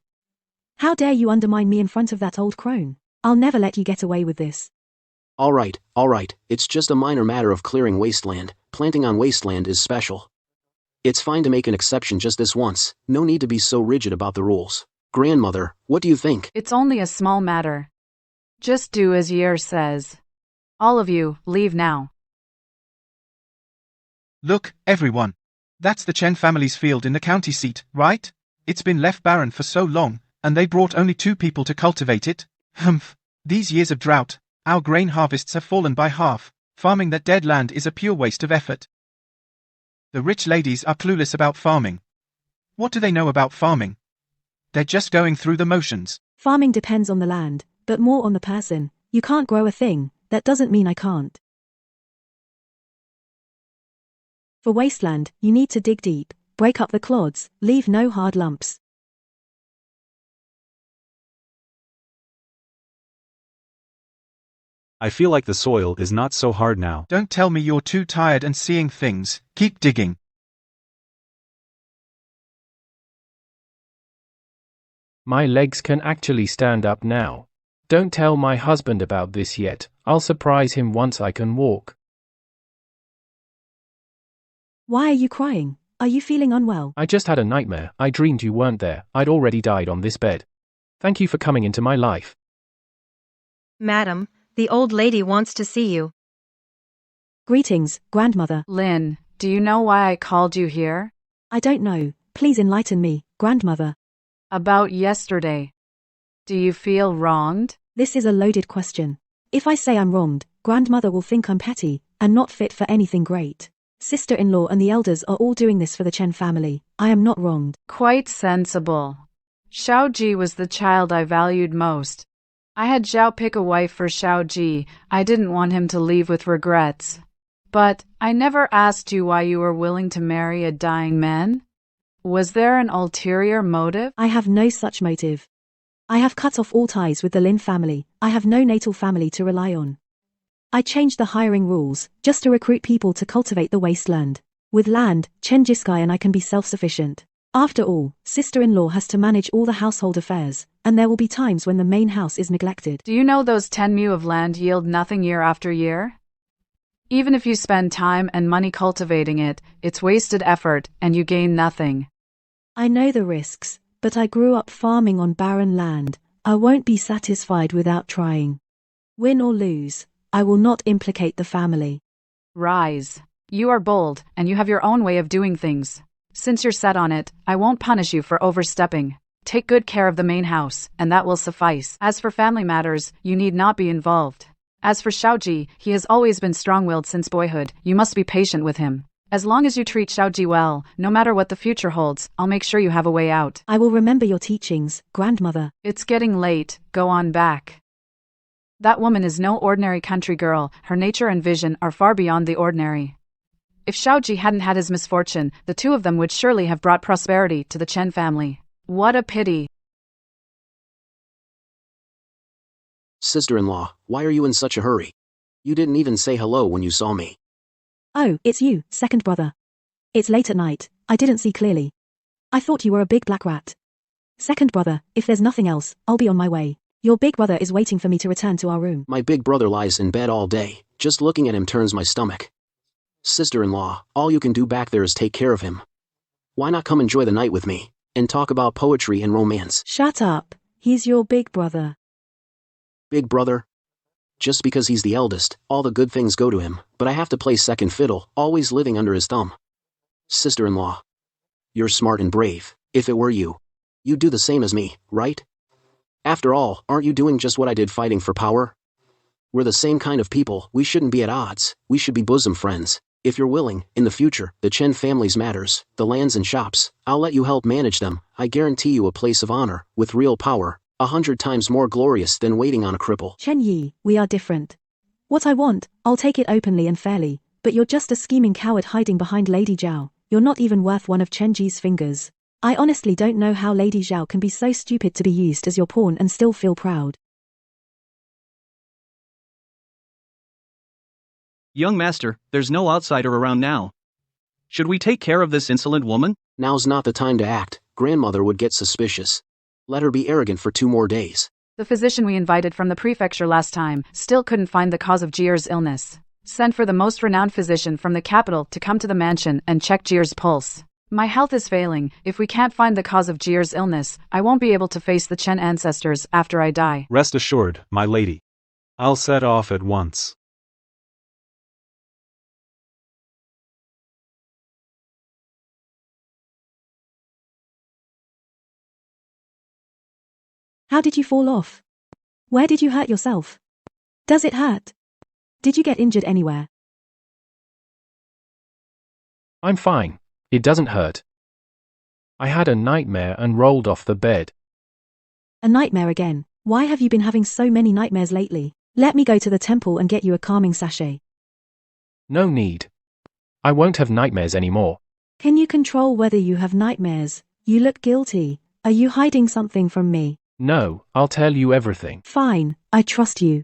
How dare you undermine me in front of that old crone? I'll never let you get away with this. All right, it's just a minor matter of clearing wasteland. Planting on wasteland is special. It's fine to make an exception just this once. No need to be so rigid about the rules. Grandmother, what do you think? It's only a small matter. Just do as Yer says. All of you, leave now. Look, everyone. That's the Chen family's field in the county seat, right? It's been left barren for so long, and they brought only 2 people to cultivate it. Humph. These years of drought, our grain harvests have fallen by half. Farming that dead land is a pure waste of effort. The rich ladies are clueless about farming. What do they know about farming? They're just going through the motions. Farming depends on the land, but more on the person. You can't grow a thing, that doesn't mean I can't. For wasteland, you need to dig deep, break up the clods, leave no hard lumps. I feel like the soil is not so hard now. Don't tell me you're too tired and seeing things. Keep digging. My legs can actually stand up now. Don't tell my husband about this yet. I'll surprise him once I can walk. Why are you crying? Are you feeling unwell? I just had a nightmare. I dreamed you weren't there. I'd already died on this bed. Thank you for coming into my life. Madam, the old lady wants to see you. Greetings, grandmother. Lynn, do you know why I called you here? I don't know. Please enlighten me, grandmother. About yesterday. Do you feel wronged? This is a loaded question. If I say I'm wronged, grandmother will think I'm petty and not fit for anything great. Sister-in-law and the elders are all doing this for the Chen family. I am not wronged. Quite sensible. Xiaoji was the child I valued most. I had Zhao pick a wife for Xiaoji. I didn't want him to leave with regrets. But I never asked you why you were willing to marry a dying man. Was there an ulterior motive? I have no such motive. I have cut off all ties with the Lin family. I have no natal family to rely on. I changed the hiring rules, just to recruit people to cultivate the wasteland. With land, Chen Jiskai and I can be self-sufficient. After all, sister-in-law has to manage all the household affairs, and there will be times when the main house is neglected. Do you know those 10 mu of land yield nothing year after year? Even if you spend time and money cultivating it, it's wasted effort, and you gain nothing. I know the risks, but I grew up farming on barren land. I won't be satisfied without trying. Win or lose, I will not implicate the family. Rise. You are bold, and you have your own way of doing things. Since you're set on it, I won't punish you for overstepping. Take good care of the main house, and that will suffice. As for family matters, you need not be involved. As for Xiaoji, he has always been strong-willed since boyhood. You must be patient with him. As long as you treat Xiaoji well, no matter what the future holds, I'll make sure you have a way out. I will remember your teachings, grandmother. It's getting late. Go on back. That woman is no ordinary country girl. Her nature and vision are far beyond the ordinary. If Xiaoji hadn't had his misfortune, the two of them would surely have brought prosperity to the Chen family. What a pity. Sister-in-law, why are you in such a hurry? You didn't even say hello when you saw me. Oh, it's you, second brother. It's late at night. I didn't see clearly. I thought you were a big black rat. Second brother, if there's nothing else, I'll be on my way. Your big brother is waiting for me to return to our room. My big brother lies in bed all day. Just looking at him turns my stomach. Sister-in-law, all you can do back there is take care of him. Why not come enjoy the night with me, and talk about poetry and romance? Shut up. He's your big brother. Big brother? Just because he's the eldest, all the good things go to him, but I have to play second fiddle, always living under his thumb. Sister-in-law, you're smart and brave. If it were you, you'd do the same as me, right? After all, aren't you doing just what I did fighting for power? We're the same kind of people. We shouldn't be at odds. We should be bosom friends. If you're willing, in the future, the Chen family's matters, the lands and shops, I'll let you help manage them. I guarantee you a place of honor, with real power, 100 times more glorious than waiting on a cripple. Chen Yi, we are different. What I want, I'll take it openly and fairly, but you're just a scheming coward hiding behind Lady Zhao. You're not even worth one of Chen Ji's fingers. I honestly don't know how Lady Zhao can be so stupid to be used as your pawn and still feel proud. Young master, there's no outsider around now. Should we take care of this insolent woman? Now's not the time to act. Grandmother would get suspicious. Let her be arrogant for 2 more days. The physician we invited from the prefecture last time still couldn't find the cause of Jier's illness. Send for the most renowned physician from the capital to come to the mansion and check Jier's pulse. My health is failing. If we can't find the cause of Jier's illness, I won't be able to face the Chen ancestors after I die. Rest assured, my lady. I'll set off at once. How did you fall off? Where did you hurt yourself? Does it hurt? Did you get injured anywhere? I'm fine. It doesn't hurt. I had a nightmare and rolled off the bed. A nightmare again. Why have you been having so many nightmares lately? Let me go to the temple and get you a calming sachet. No need. I won't have nightmares anymore. Can you control whether you have nightmares? You look guilty. Are you hiding something from me? No, I'll tell you everything. Fine, I trust you.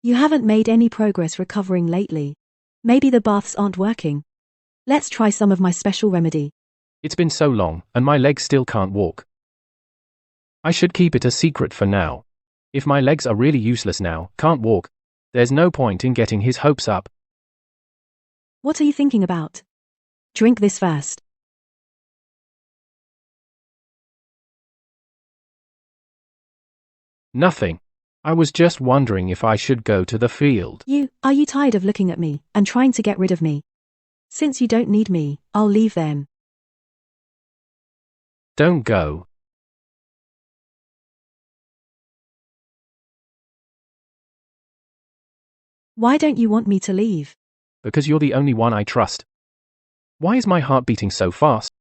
You haven't made any progress recovering lately. Maybe the baths aren't working. Let's try some of my special remedy. It's been so long, and my legs still can't walk. I should keep it a secret for now. If my legs are really useless now, can't walk, there's no point in getting his hopes up. What are you thinking about? Drink this first. Nothing. I was just wondering if I should go to the field. Are you tired of looking at me and trying to get rid of me? Since you don't need me, I'll leave then. Don't go. Why don't you want me to leave? Because you're the only one I trust. Why is my heart beating so fast?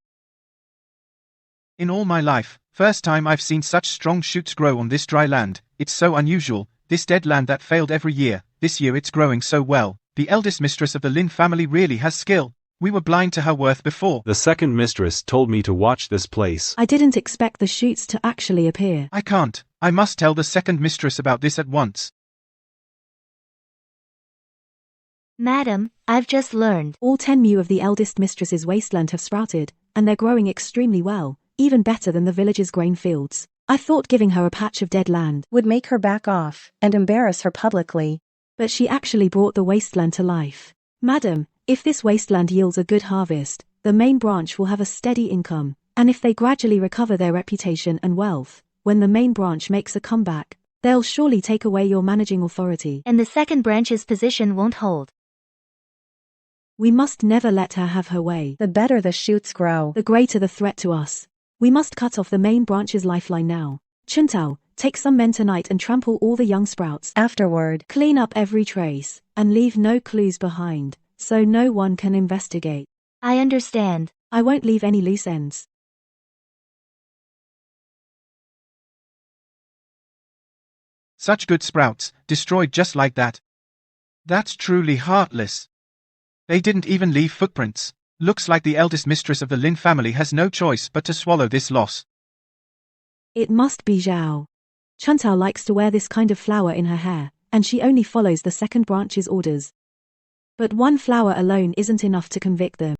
In all my life, first time I've seen such strong shoots grow on this dry land. It's so unusual, this dead land that failed every year. This year it's growing so well. The eldest mistress of the Lin family really has skill. We were blind to her worth before. The second mistress told me to watch this place. I didn't expect the shoots to actually appear. I can't. I must tell the second mistress about this at once. Madam, I've just learned. All 10 mu of the eldest mistress's wasteland have sprouted, and they're growing extremely well, even better than the village's grain fields. I thought giving her a patch of dead land would make her back off and embarrass her publicly. But she actually brought the wasteland to life. Madam, if this wasteland yields a good harvest, the main branch will have a steady income, and if they gradually recover their reputation and wealth, when the main branch makes a comeback, they'll surely take away your managing authority. And the second branch's position won't hold. We must never let her have her way. The better the shoots grow, the greater the threat to us. We must cut off the main branch's lifeline now. Chuntao, take some men tonight and trample all the young sprouts. Afterward, clean up every trace, and leave no clues behind, so no one can investigate. I understand. I won't leave any loose ends. Such good sprouts, destroyed just like that. That's truly heartless. They didn't even leave footprints. Looks like the eldest mistress of the Lin family has no choice but to swallow this loss. It must be Zhao. Chuntao likes to wear this kind of flower in her hair, and she only follows the second branch's orders. But one flower alone isn't enough to convict them.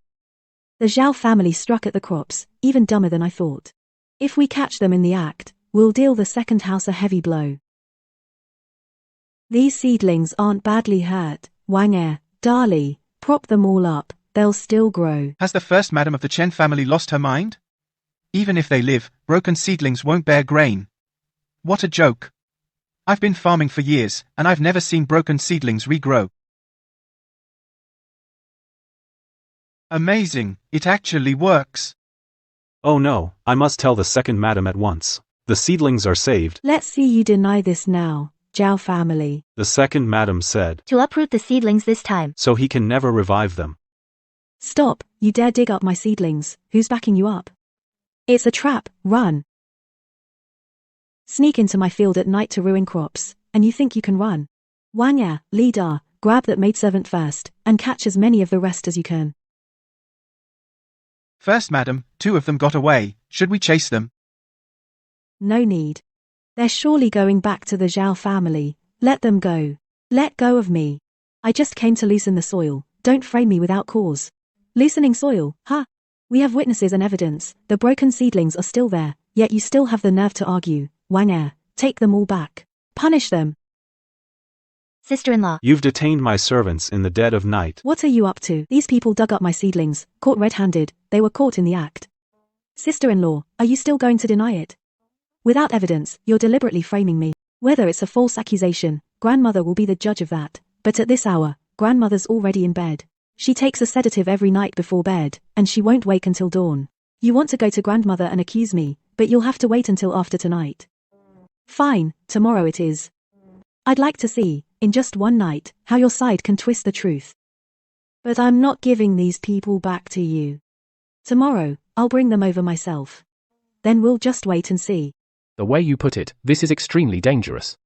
The Zhao family struck at the crops, even dumber than I thought. If we catch them in the act, we'll deal the second house a heavy blow. These seedlings aren't badly hurt, Wang Dali. Prop them all up, they'll still grow. Has the first madam of the Chen family lost her mind? Even if they live, broken seedlings won't bear grain. What a joke. I've been farming for years, and I've never seen broken seedlings regrow. Amazing, it actually works. Oh no, I must tell the second madam at once. The seedlings are saved. Let's see you deny this now, Zhao family. The second madam said. To uproot the seedlings this time. So he can never revive them. Stop, you dare dig up my seedlings, who's backing you up? It's a trap, run. Sneak into my field at night to ruin crops, and you think you can run? Wang leader, grab that maidservant first, and catch as many of the rest as you can. First madam, 2 of them got away, should we chase them? No need. They're surely going back to the Zhao family. Let them go. Let go of me. I just came to loosen the soil, don't frame me without cause. Loosening soil, huh? We have witnesses and evidence, the broken seedlings are still there, yet you still have the nerve to argue. Wang take them all back. Punish them. Sister-in-law. You've detained my servants in the dead of night. What are you up to? These people dug up my seedlings, caught red-handed, they were caught in the act. Sister-in-law, are you still going to deny it? Without evidence, you're deliberately framing me. Whether it's a false accusation, grandmother will be the judge of that, but at this hour, grandmother's already in bed. She takes a sedative every night before bed, and she won't wake until dawn. You want to go to grandmother and accuse me, but you'll have to wait until after tonight. Fine, tomorrow it is. I'd like to see, in just one night, how your side can twist the truth. But I'm not giving these people back to you. Tomorrow, I'll bring them over myself. Then we'll just wait and see. The way you put it, this is extremely dangerous.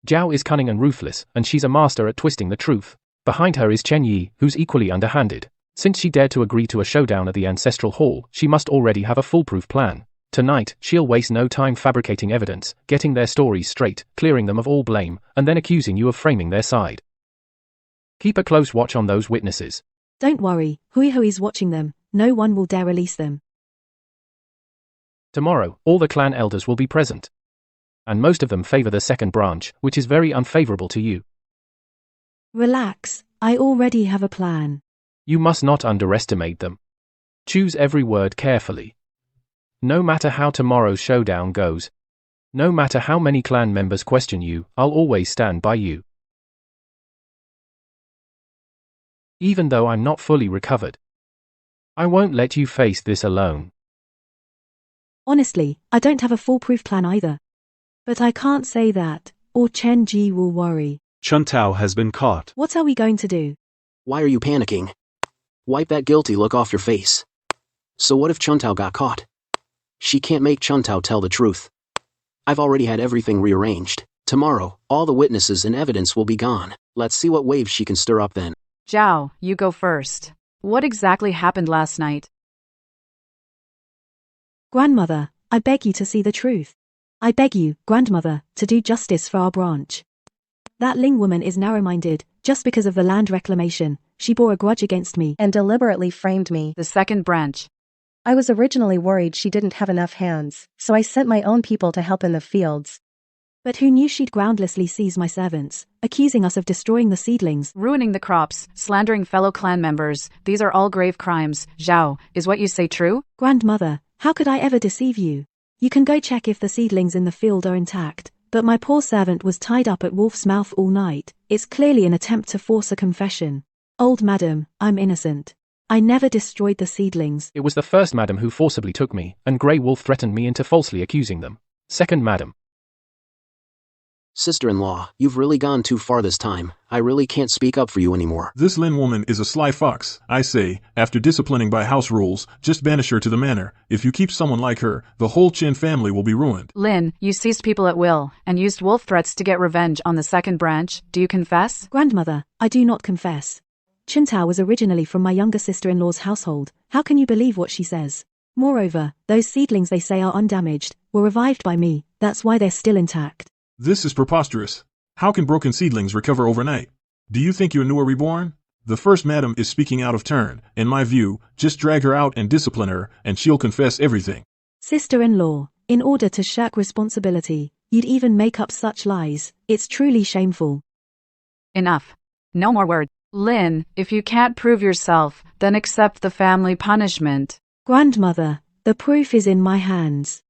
Zhao is cunning and ruthless, and she's a master at twisting the truth. Behind her is Chen Yi, who's equally underhanded. Since she dared to agree to a showdown at the Ancestral Hall, she must already have a foolproof plan. Tonight, she'll waste no time fabricating evidence, getting their stories straight, clearing them of all blame, and then accusing you of framing their side. Keep a close watch on those witnesses. Don't worry, Hui Hui's watching them. No one will dare release them. Tomorrow, all the clan elders will be present. And most of them favor the second branch, which is very unfavorable to you. Relax, I already have a plan. You must not underestimate them. Choose every word carefully. No matter how tomorrow's showdown goes, no matter how many clan members question you, I'll always stand by you. Even though I'm not fully recovered, I won't let you face this alone. Honestly, I don't have a foolproof plan either. But I can't say that, or Chen Ji will worry. Chun Tao has been caught. What are we going to do? Why are you panicking? Wipe that guilty look off your face. So what if Chun Tao got caught? She can't make Chun Tao tell the truth. I've already had everything rearranged. Tomorrow, all the witnesses and evidence will be gone. Let's see what waves she can stir up then. Zhao, you go first. What exactly happened last night? Grandmother, I beg you to see the truth. I beg you, grandmother, to do justice for our branch. That Ling woman is narrow-minded. Just because of the land reclamation, she bore a grudge against me and deliberately framed me. The second branch. I was originally worried she didn't have enough hands, so I sent my own people to help in the fields. But who knew she'd groundlessly seize my servants, accusing us of destroying the seedlings, ruining the crops, slandering fellow clan members. These are all grave crimes. Zhao, is what you say true? Grandmother, how could I ever deceive you? You can go check if the seedlings in the field are intact. But my poor servant was tied up at Wolf's Mouth all night. It's clearly an attempt to force a confession. Old madam, I'm innocent. I never destroyed the seedlings. It was the first madam who forcibly took me, and Grey Wolf threatened me into falsely accusing them. Second madam. Sister-in-law, you've really gone too far this time. I really can't speak up for you anymore. This Lin woman is a sly fox. I say, after disciplining by house rules, just banish her to the manor. If you keep someone like her, the whole Chen family will be ruined. Lin, you seized people at will, and used wolf threats to get revenge on the second branch. Do you confess? Grandmother, I do not confess. Chun Tao was originally from my younger sister-in-law's household. How can you believe what she says? Moreover, those seedlings they say are undamaged, were revived by me. That's why they're still intact. This is preposterous. How can broken seedlings recover overnight? Do you think your new are reborn? The first madam is speaking out of turn. In my view, just drag her out and discipline her, and she'll confess everything. Sister-in-law, in order to shirk responsibility, you'd even make up such lies. It's truly shameful. Enough. No more words. Lin, if you can't prove yourself, then accept the family punishment. Grandmother, the proof is in my hands.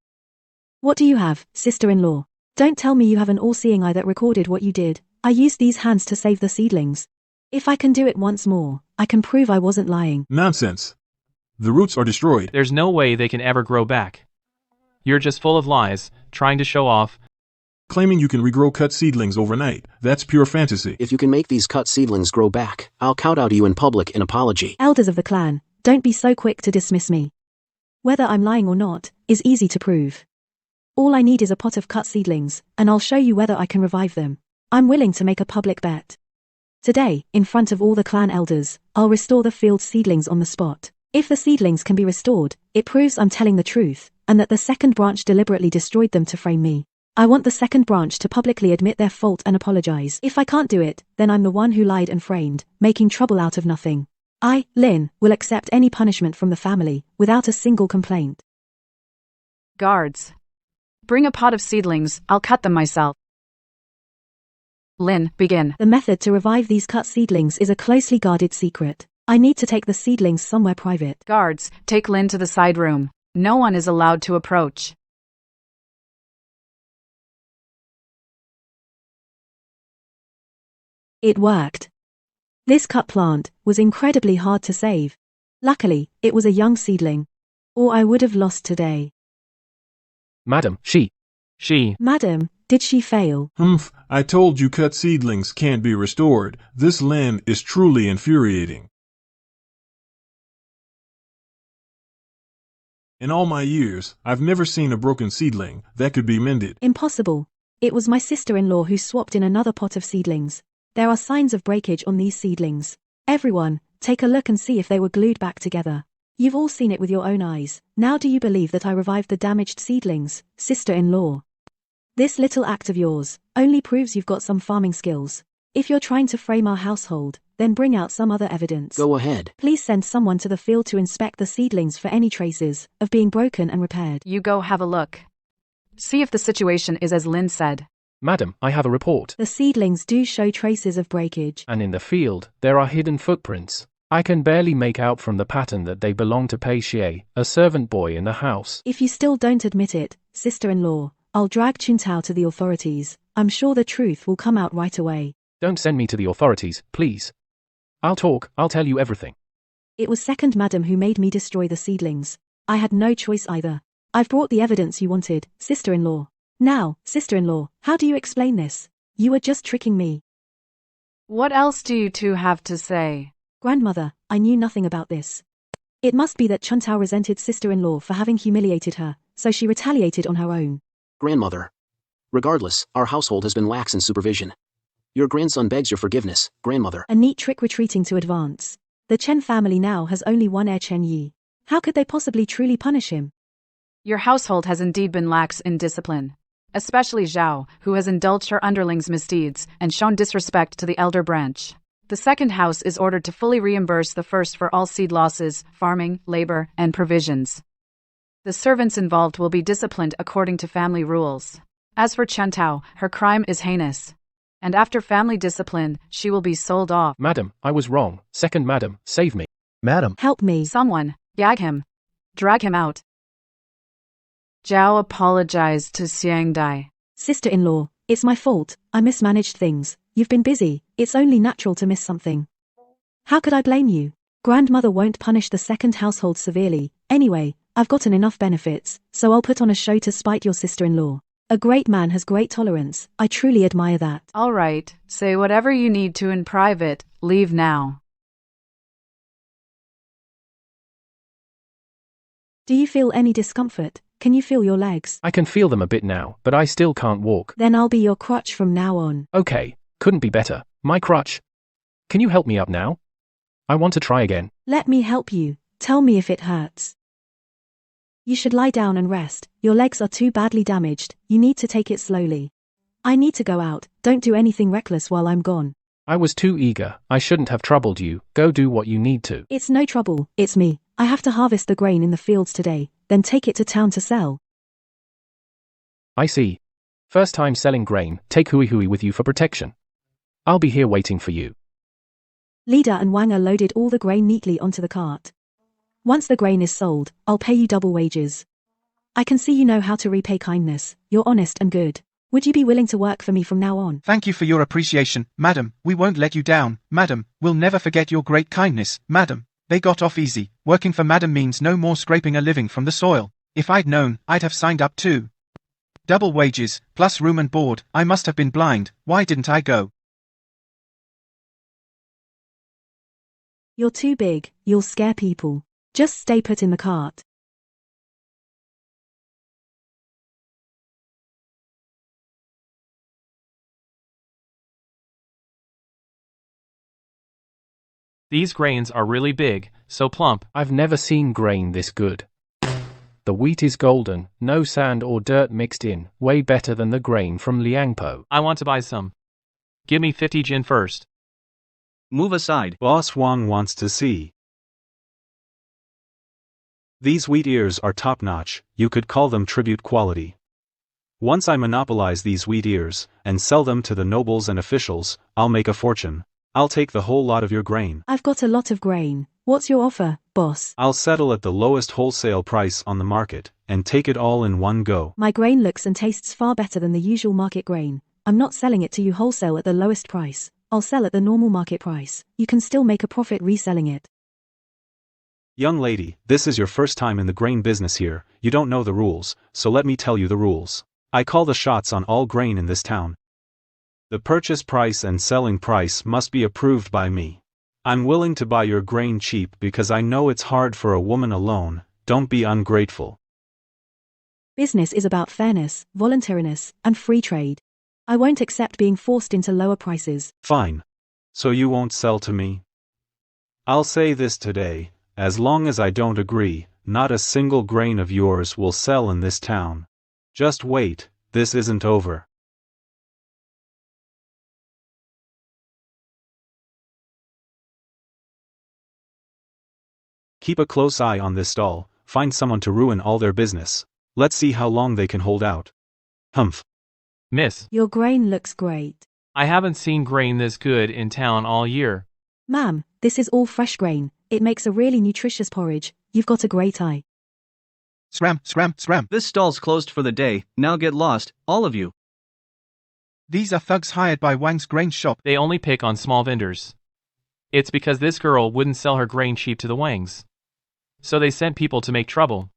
What do you have, sister-in-law? Don't tell me you have an all-seeing eye that recorded what you did. I used these hands to save the seedlings. If I can do it once more, I can prove I wasn't lying. Nonsense. The roots are destroyed. There's no way they can ever grow back. You're just full of lies, trying to show off. Claiming you can regrow cut seedlings overnight, that's pure fantasy. If you can make these cut seedlings grow back, I'll kowtow to you in public in apology. Elders of the clan, don't be so quick to dismiss me. Whether I'm lying or not, is easy to prove. All I need is a pot of cut seedlings, and I'll show you whether I can revive them. I'm willing to make a public bet. Today, in front of all the clan elders, I'll restore the field seedlings on the spot. If the seedlings can be restored, it proves I'm telling the truth, and that the second branch deliberately destroyed them to frame me. I want the second branch to publicly admit their fault and apologize. If I can't do it, then I'm the one who lied and framed, making trouble out of nothing. I, Lin, will accept any punishment from the family, without a single complaint. Guards. Bring a pot of seedlings, I'll cut them myself. Lin, begin. The method to revive these cut seedlings is a closely guarded secret. I need to take the seedlings somewhere private. Guards, take Lin to the side room. No one is allowed to approach. It worked. This cut plant was incredibly hard to save. Luckily, it was a young seedling. Or I would have lost today. Madam, she. Madam, did she fail? Humph, I told you cut seedlings can't be restored. This Lin is truly infuriating. In all my years, I've never seen a broken seedling that could be mended. Impossible. It was my sister-in-law who swapped in another pot of seedlings. There are signs of breakage on these seedlings. Everyone, take a look and see if they were glued back together. You've all seen it with your own eyes. Now do you believe that I revived the damaged seedlings, sister-in-law? This little act of yours only proves you've got some farming skills. If you're trying to frame our household, then bring out some other evidence. Go ahead. Please send someone to the field to inspect the seedlings for any traces of being broken and repaired. You go have a look. See if the situation is as Lynn said. Madam, I have a report. The seedlings do show traces of breakage. And in the field, there are hidden footprints. I can barely make out from the pattern that they belong to Pei Xie, a servant boy in the house. If you still don't admit it, sister-in-law, I'll drag Chuntao to the authorities. I'm sure the truth will come out right away. Don't send me to the authorities, please. I'll tell you everything. It was second madam who made me destroy the seedlings. I had no choice either. I've brought the evidence you wanted, sister-in-law. Now, sister-in-law, how do you explain this? You were just tricking me. What else do you two have to say? Grandmother, I knew nothing about this. It must be that Chuntao resented sister-in-law for having humiliated her, so she retaliated on her own. Grandmother. Regardless, our household has been lax in supervision. Your grandson begs your forgiveness, grandmother. A neat trick retreating to advance. The Chen family now has only one heir, Chen Yi. How could they possibly truly punish him? Your household has indeed been lax in discipline. Especially Zhao, who has indulged her underlings' misdeeds and shown disrespect to the elder branch. The second house is ordered to fully reimburse the first for all seed losses, farming, labor, and provisions. The servants involved will be disciplined according to family rules. As for Chuntao, her crime is heinous. And after family discipline, she will be sold off. Madam, I was wrong. Second madam, save me. Madam. Help me. Someone, gag him. Drag him out. Zhao apologized to Xiangdai. Sister-in-law, it's my fault. I mismanaged things. You've been busy. It's only natural to miss something. How could I blame you? Grandmother won't punish the second household severely. Anyway, I've gotten enough benefits, so I'll put on a show to spite your sister-in-law. A great man has great tolerance. I truly admire that. All right, say whatever you need to in private. Leave now. Do you feel any discomfort? Can you feel your legs? I can feel them a bit now, but I still can't walk. Then I'll be your crutch from now on. Okay, couldn't be better. My crutch. Can you help me up now? I want to try again. Let me help you. Tell me if it hurts. You should lie down and rest. Your legs are too badly damaged. You need to take it slowly. I need to go out. Don't do anything reckless while I'm gone. I was too eager. I shouldn't have troubled you. Go do what you need to. It's no trouble. It's me. I have to harvest the grain in the fields today, then take it to town to sell. I see. First time selling grain, take Hui Hui with you for protection. I'll be here waiting for you. Leader and Wanger loaded all the grain neatly onto the cart. Once the grain is sold, I'll pay you double wages. I can see you know how to repay kindness. You're honest and good. Would you be willing to work for me from now on? Thank you for your appreciation, madam. We won't let you down, madam. We'll never forget your great kindness, madam. They got off easy. Working for madam means no more scraping a living from the soil. If I'd known, I'd have signed up too. Double wages, plus room and board. I must have been blind. Why didn't I go? You're too big. You'll scare people. Just stay put in the cart. These grains are really big, so plump. I've never seen grain this good. The wheat is golden, no sand or dirt mixed in, way better than the grain from Liangpo. I want to buy some. Give me 50 jin first. Move aside. Boss Wang wants to see. These wheat ears are top-notch, you could call them tribute quality. Once I monopolize these wheat ears, and sell them to the nobles and officials, I'll make a fortune. I'll take the whole lot of your grain. I've got a lot of grain. What's your offer, boss? I'll settle at the lowest wholesale price on the market, and take it all in one go. My grain looks and tastes far better than the usual market grain. I'm not selling it to you wholesale at the lowest price. I'll sell at the normal market price. You can still make a profit reselling it. Young lady, this is your first time in the grain business here. You don't know the rules, so let me tell you the rules. I call the shots on all grain in this town. The purchase price and selling price must be approved by me. I'm willing to buy your grain cheap because I know it's hard for a woman alone, Don't be ungrateful. Business is about fairness, voluntariness, and free trade. I won't accept being forced into lower prices. Fine. So you won't sell to me? I'll say this today, as long as I don't agree, not a single grain of yours will sell in this town. Just wait, this isn't over. Keep a close eye on this stall, find someone to ruin all their business. Let's see how long they can hold out. Humph. Miss, Your grain looks great. I haven't seen grain this good in town all year. Ma'am, this is all fresh grain. It makes a really nutritious porridge. You've got a great eye. Scram, scram, scram. This stall's closed for the day, now get lost, all of you. These are thugs hired by Wang's grain shop. They only pick on small vendors. It's because this girl wouldn't sell her grain cheap to the Wangs. So they sent people to make trouble.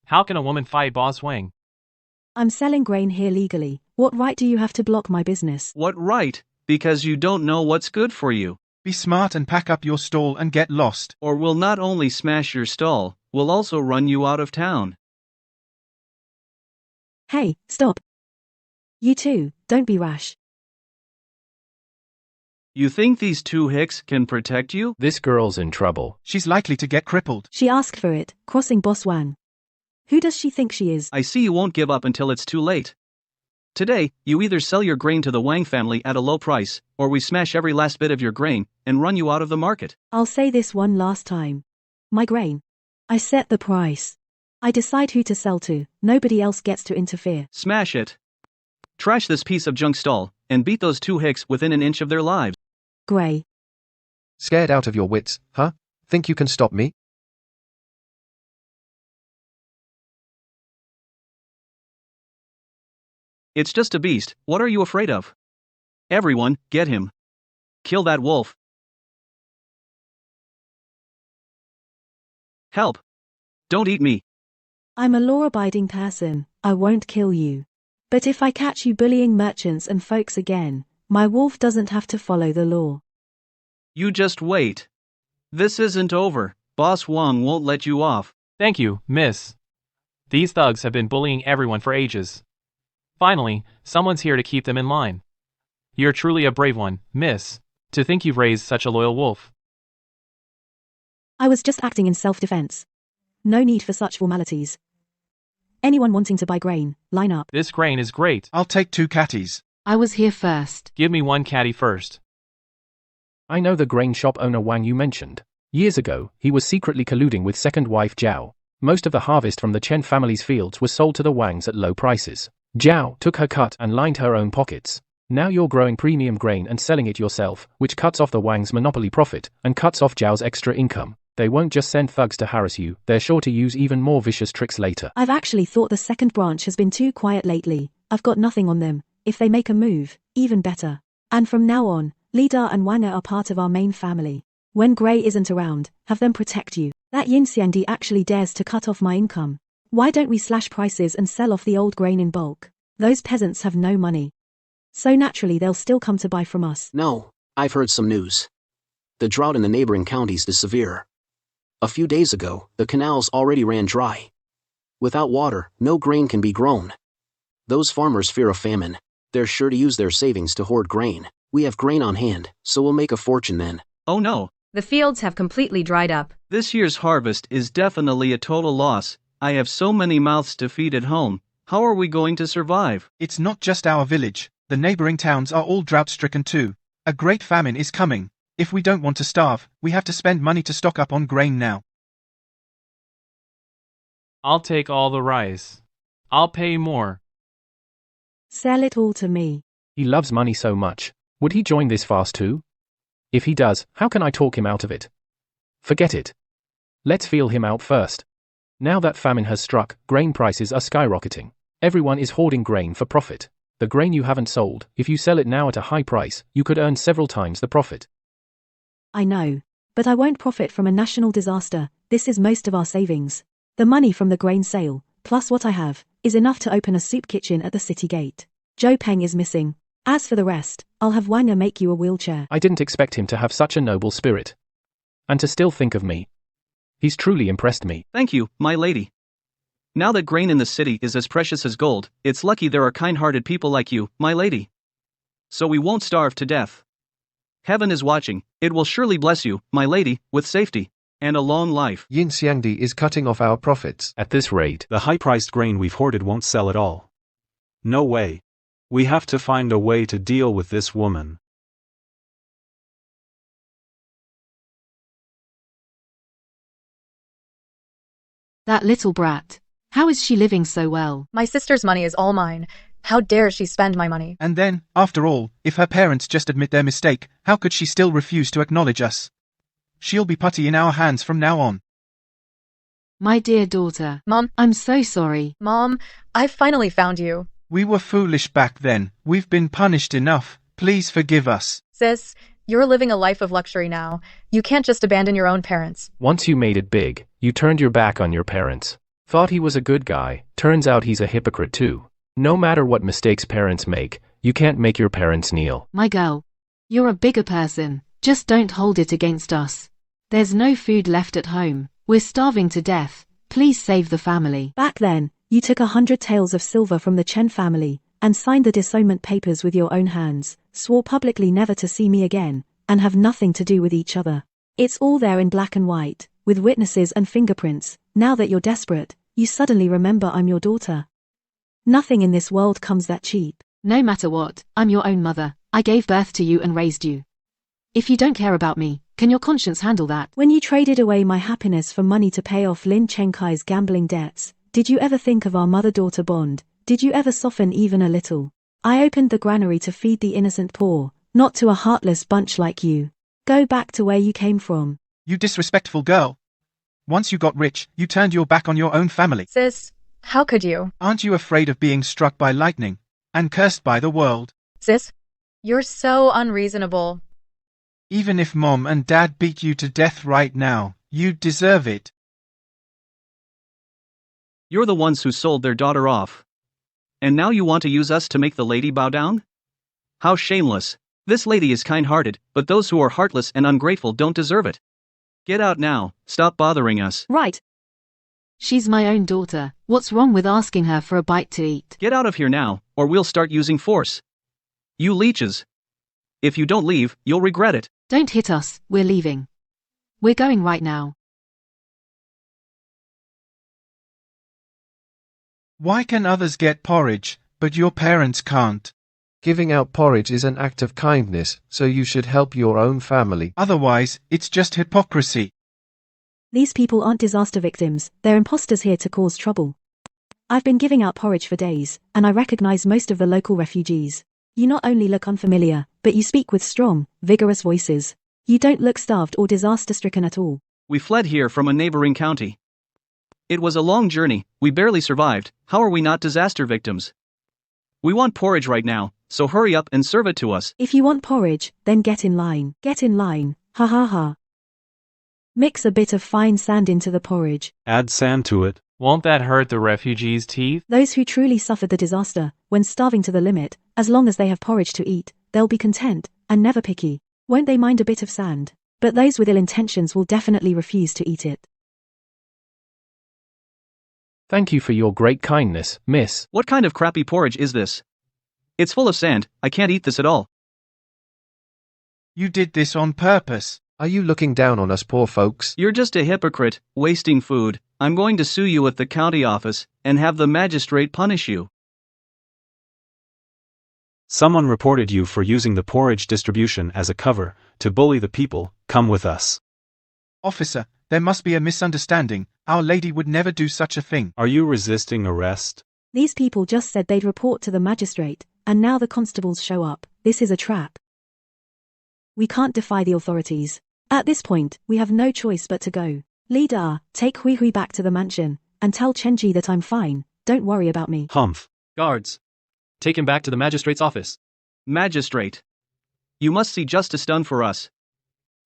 How can a woman fight Boss Wang? I'm selling grain here legally. What right do you have to block my business? What right? Because you don't know what's good for you. Be smart and pack up your stall and get lost. Or we'll not only smash your stall, we'll also run you out of town. Hey, stop. You too, don't be rash. You think these two hicks can protect you? This girl's in trouble. She's likely to get crippled. She asked for it, crossing Boss Wang. Who does she think she is? I see you won't give up until it's too late. Today, you either sell your grain to the Wang family at a low price, or we smash every last bit of your grain and run you out of the market. I'll say this one last time. My grain. I set the price. I decide who to sell to, nobody else gets to interfere. Smash it. Trash this piece of junk stall, and beat those two hicks within an inch of their lives. Gray. Scared out of your wits, huh? Think you can stop me? It's just a beast, what are you afraid of? Everyone, get him. Kill that wolf. Help. Don't eat me. I'm a law-abiding person, I won't kill you. But if I catch you bullying merchants and folks again, my wolf doesn't have to follow the law. You just wait. This isn't over. Boss Wang won't let you off. Thank you, miss. These thugs have been bullying everyone for ages. Finally, someone's here to keep them in line. You're truly a brave one, miss, to think you've raised such a loyal wolf. I was just acting in self-defense. No need for such formalities. Anyone wanting to buy grain, line up. This grain is great. I'll take 2 catties. I was here first. Give me 1 caddy first. I know the grain shop owner Wang you mentioned. Years ago, he was secretly colluding with second wife Zhao. Most of the harvest from the Chen family's fields was sold to the Wangs at low prices. Zhao took her cut and lined her own pockets. Now you're growing premium grain and selling it yourself, which cuts off the Wang's monopoly profit and cuts off Zhao's extra income. They won't just send thugs to harass you, they're sure to use even more vicious tricks later. I've actually thought the second branch has been too quiet lately. I've got nothing on them. If they make a move, even better. And from now on, Lida and Wanga are part of our main family. When Gray isn't around, have them protect you. That Yinxiangdi actually dares to cut off my income. Why don't we slash prices and sell off the old grain in bulk? Those peasants have no money. So naturally they'll still come to buy from us. No, I've heard some news. The drought in the neighboring counties is severe. A few days ago, the canals already ran dry. Without water, no grain can be grown. Those farmers fear a famine. They're sure to use their savings to hoard grain. We have grain on hand, so we'll make a fortune then. Oh no. The fields have completely dried up. This year's harvest is definitely a total loss. I have so many mouths to feed at home. How are we going to survive? It's not just our village. The neighboring towns are all drought-stricken too. A great famine is coming. If we don't want to starve, we have to spend money to stock up on grain now. I'll take all the rice. I'll pay more. Sell it all to me. He loves money so much. Would he join this fast too? If he does, how can I talk him out of it? Forget it. Let's feel him out first. Now that famine has struck, grain prices are skyrocketing. Everyone is hoarding grain for profit. The grain you haven't sold, if you sell it now at a high price, you could earn several times the profit. I know. But I won't profit from a national disaster. This is most of our savings. The money from the grain sale, plus what I have, is enough to open a soup kitchen at the city gate. Zhou Peng is missing. As for the rest, I'll have Wanga make you a wheelchair. I didn't expect him to have such a noble spirit. And to still think of me. He's truly impressed me. Thank you, my lady. Now that grain in the city is as precious as gold, it's lucky there are kind-hearted people like you, my lady. So we won't starve to death. Heaven is watching, it will surely bless you, my lady, with safety and a long life. Yin Xiangdi is cutting off our profits. At this rate, The high-priced grain we've hoarded won't sell at all. No way. We have to find a way to deal with this woman. That little brat. How is she living so well? My sister's money is all mine. How dare she spend my money? And then, after all, if her parents just admit their mistake, how could she still refuse to acknowledge us? She'll be putty in our hands from now on. My dear daughter. Mom. I'm so sorry. Mom, I finally found you. We were foolish back then. We've been punished enough. Please forgive us. Sis, you're living a life of luxury now. You can't just abandon your own parents. once you made it big, you turned your back on your parents. Thought he was a good guy, turns out he's a hypocrite too. No matter what mistakes parents make, you can't make your parents kneel. My girl. You're a bigger person. Just don't hold it against us. There's no food left at home. We're starving to death. Please save the family. Back then, you took 100 taels of silver from the Chen family, and signed the disownment papers with your own hands, swore publicly never to see me again, and have nothing to do with each other. It's all there in black and white, with witnesses and fingerprints. Now that you're desperate, you suddenly remember I'm your daughter. Nothing in this world comes that cheap. No matter what, I'm your own mother. I gave birth to you and raised you. If you don't care about me, can your conscience handle that? When you traded away my happiness for money to pay off Lin Chenkai's gambling debts, did you ever think of our mother-daughter bond? Did you ever soften even a little? I opened the granary to feed the innocent poor, not to a heartless bunch like you. Go back to where you came from. You disrespectful girl. Once you got rich, you turned your back on your own family. Sis, how could you? Aren't you afraid of being struck by lightning and cursed by the world? Sis, you're so unreasonable. Even if Mom and Dad beat you to death right now, you'd deserve it. You're the ones who sold their daughter off. And now you want to use us to make the lady bow down? How shameless. This lady is kind-hearted, but those who are heartless and ungrateful don't deserve it. Get out now, stop bothering us. Right. She's my own daughter. What's wrong with asking her for a bite to eat? Get out of here now, or we'll start using force. You leeches. If you don't leave, you'll regret it. Don't hit us, we're leaving. We're going right now. Why can others get porridge, but your parents can't? Giving out porridge is an act of kindness, so you should help your own family. Otherwise, it's just hypocrisy. These people aren't disaster victims, they're imposters here to cause trouble. I've been giving out porridge for days, and I recognize most of the local refugees. You not only look unfamiliar, but you speak with strong, vigorous voices. You don't look starved or disaster-stricken at all. We fled here from a neighboring county. It was a long journey, we barely survived. How are we not disaster victims? We want porridge right now, so hurry up and serve it to us. If you want porridge, then get in line. Get in line, ha ha ha. Mix a bit of fine sand into the porridge. Add sand to it. Won't that hurt the refugees' teeth? Those who truly suffered the disaster, when starving to the limit, as long as they have porridge to eat, they'll be content, and never picky. Won't they mind a bit of sand? But those with ill intentions will definitely refuse to eat it. Thank you for your great kindness, miss. What kind of crappy porridge is this? It's full of sand, I can't eat this at all. You did this on purpose. Are you looking down on us poor folks? You're just a hypocrite, wasting food. I'm going to sue you at the county office, and have the magistrate punish you. Someone reported you for using the porridge distribution as a cover to bully the people. Come with us. Officer, there must be a misunderstanding. Our lady would never do such a thing. Are you resisting arrest? These people just said they'd report to the magistrate, and now the constables show up. This is a trap. We can't defy the authorities. At this point, we have no choice but to go. Leader, take Hui Hui back to the mansion, and tell Chenji that I'm fine. Don't worry about me. Humph. Guards. Take him back to the magistrate's office. Magistrate. You must see justice done for us.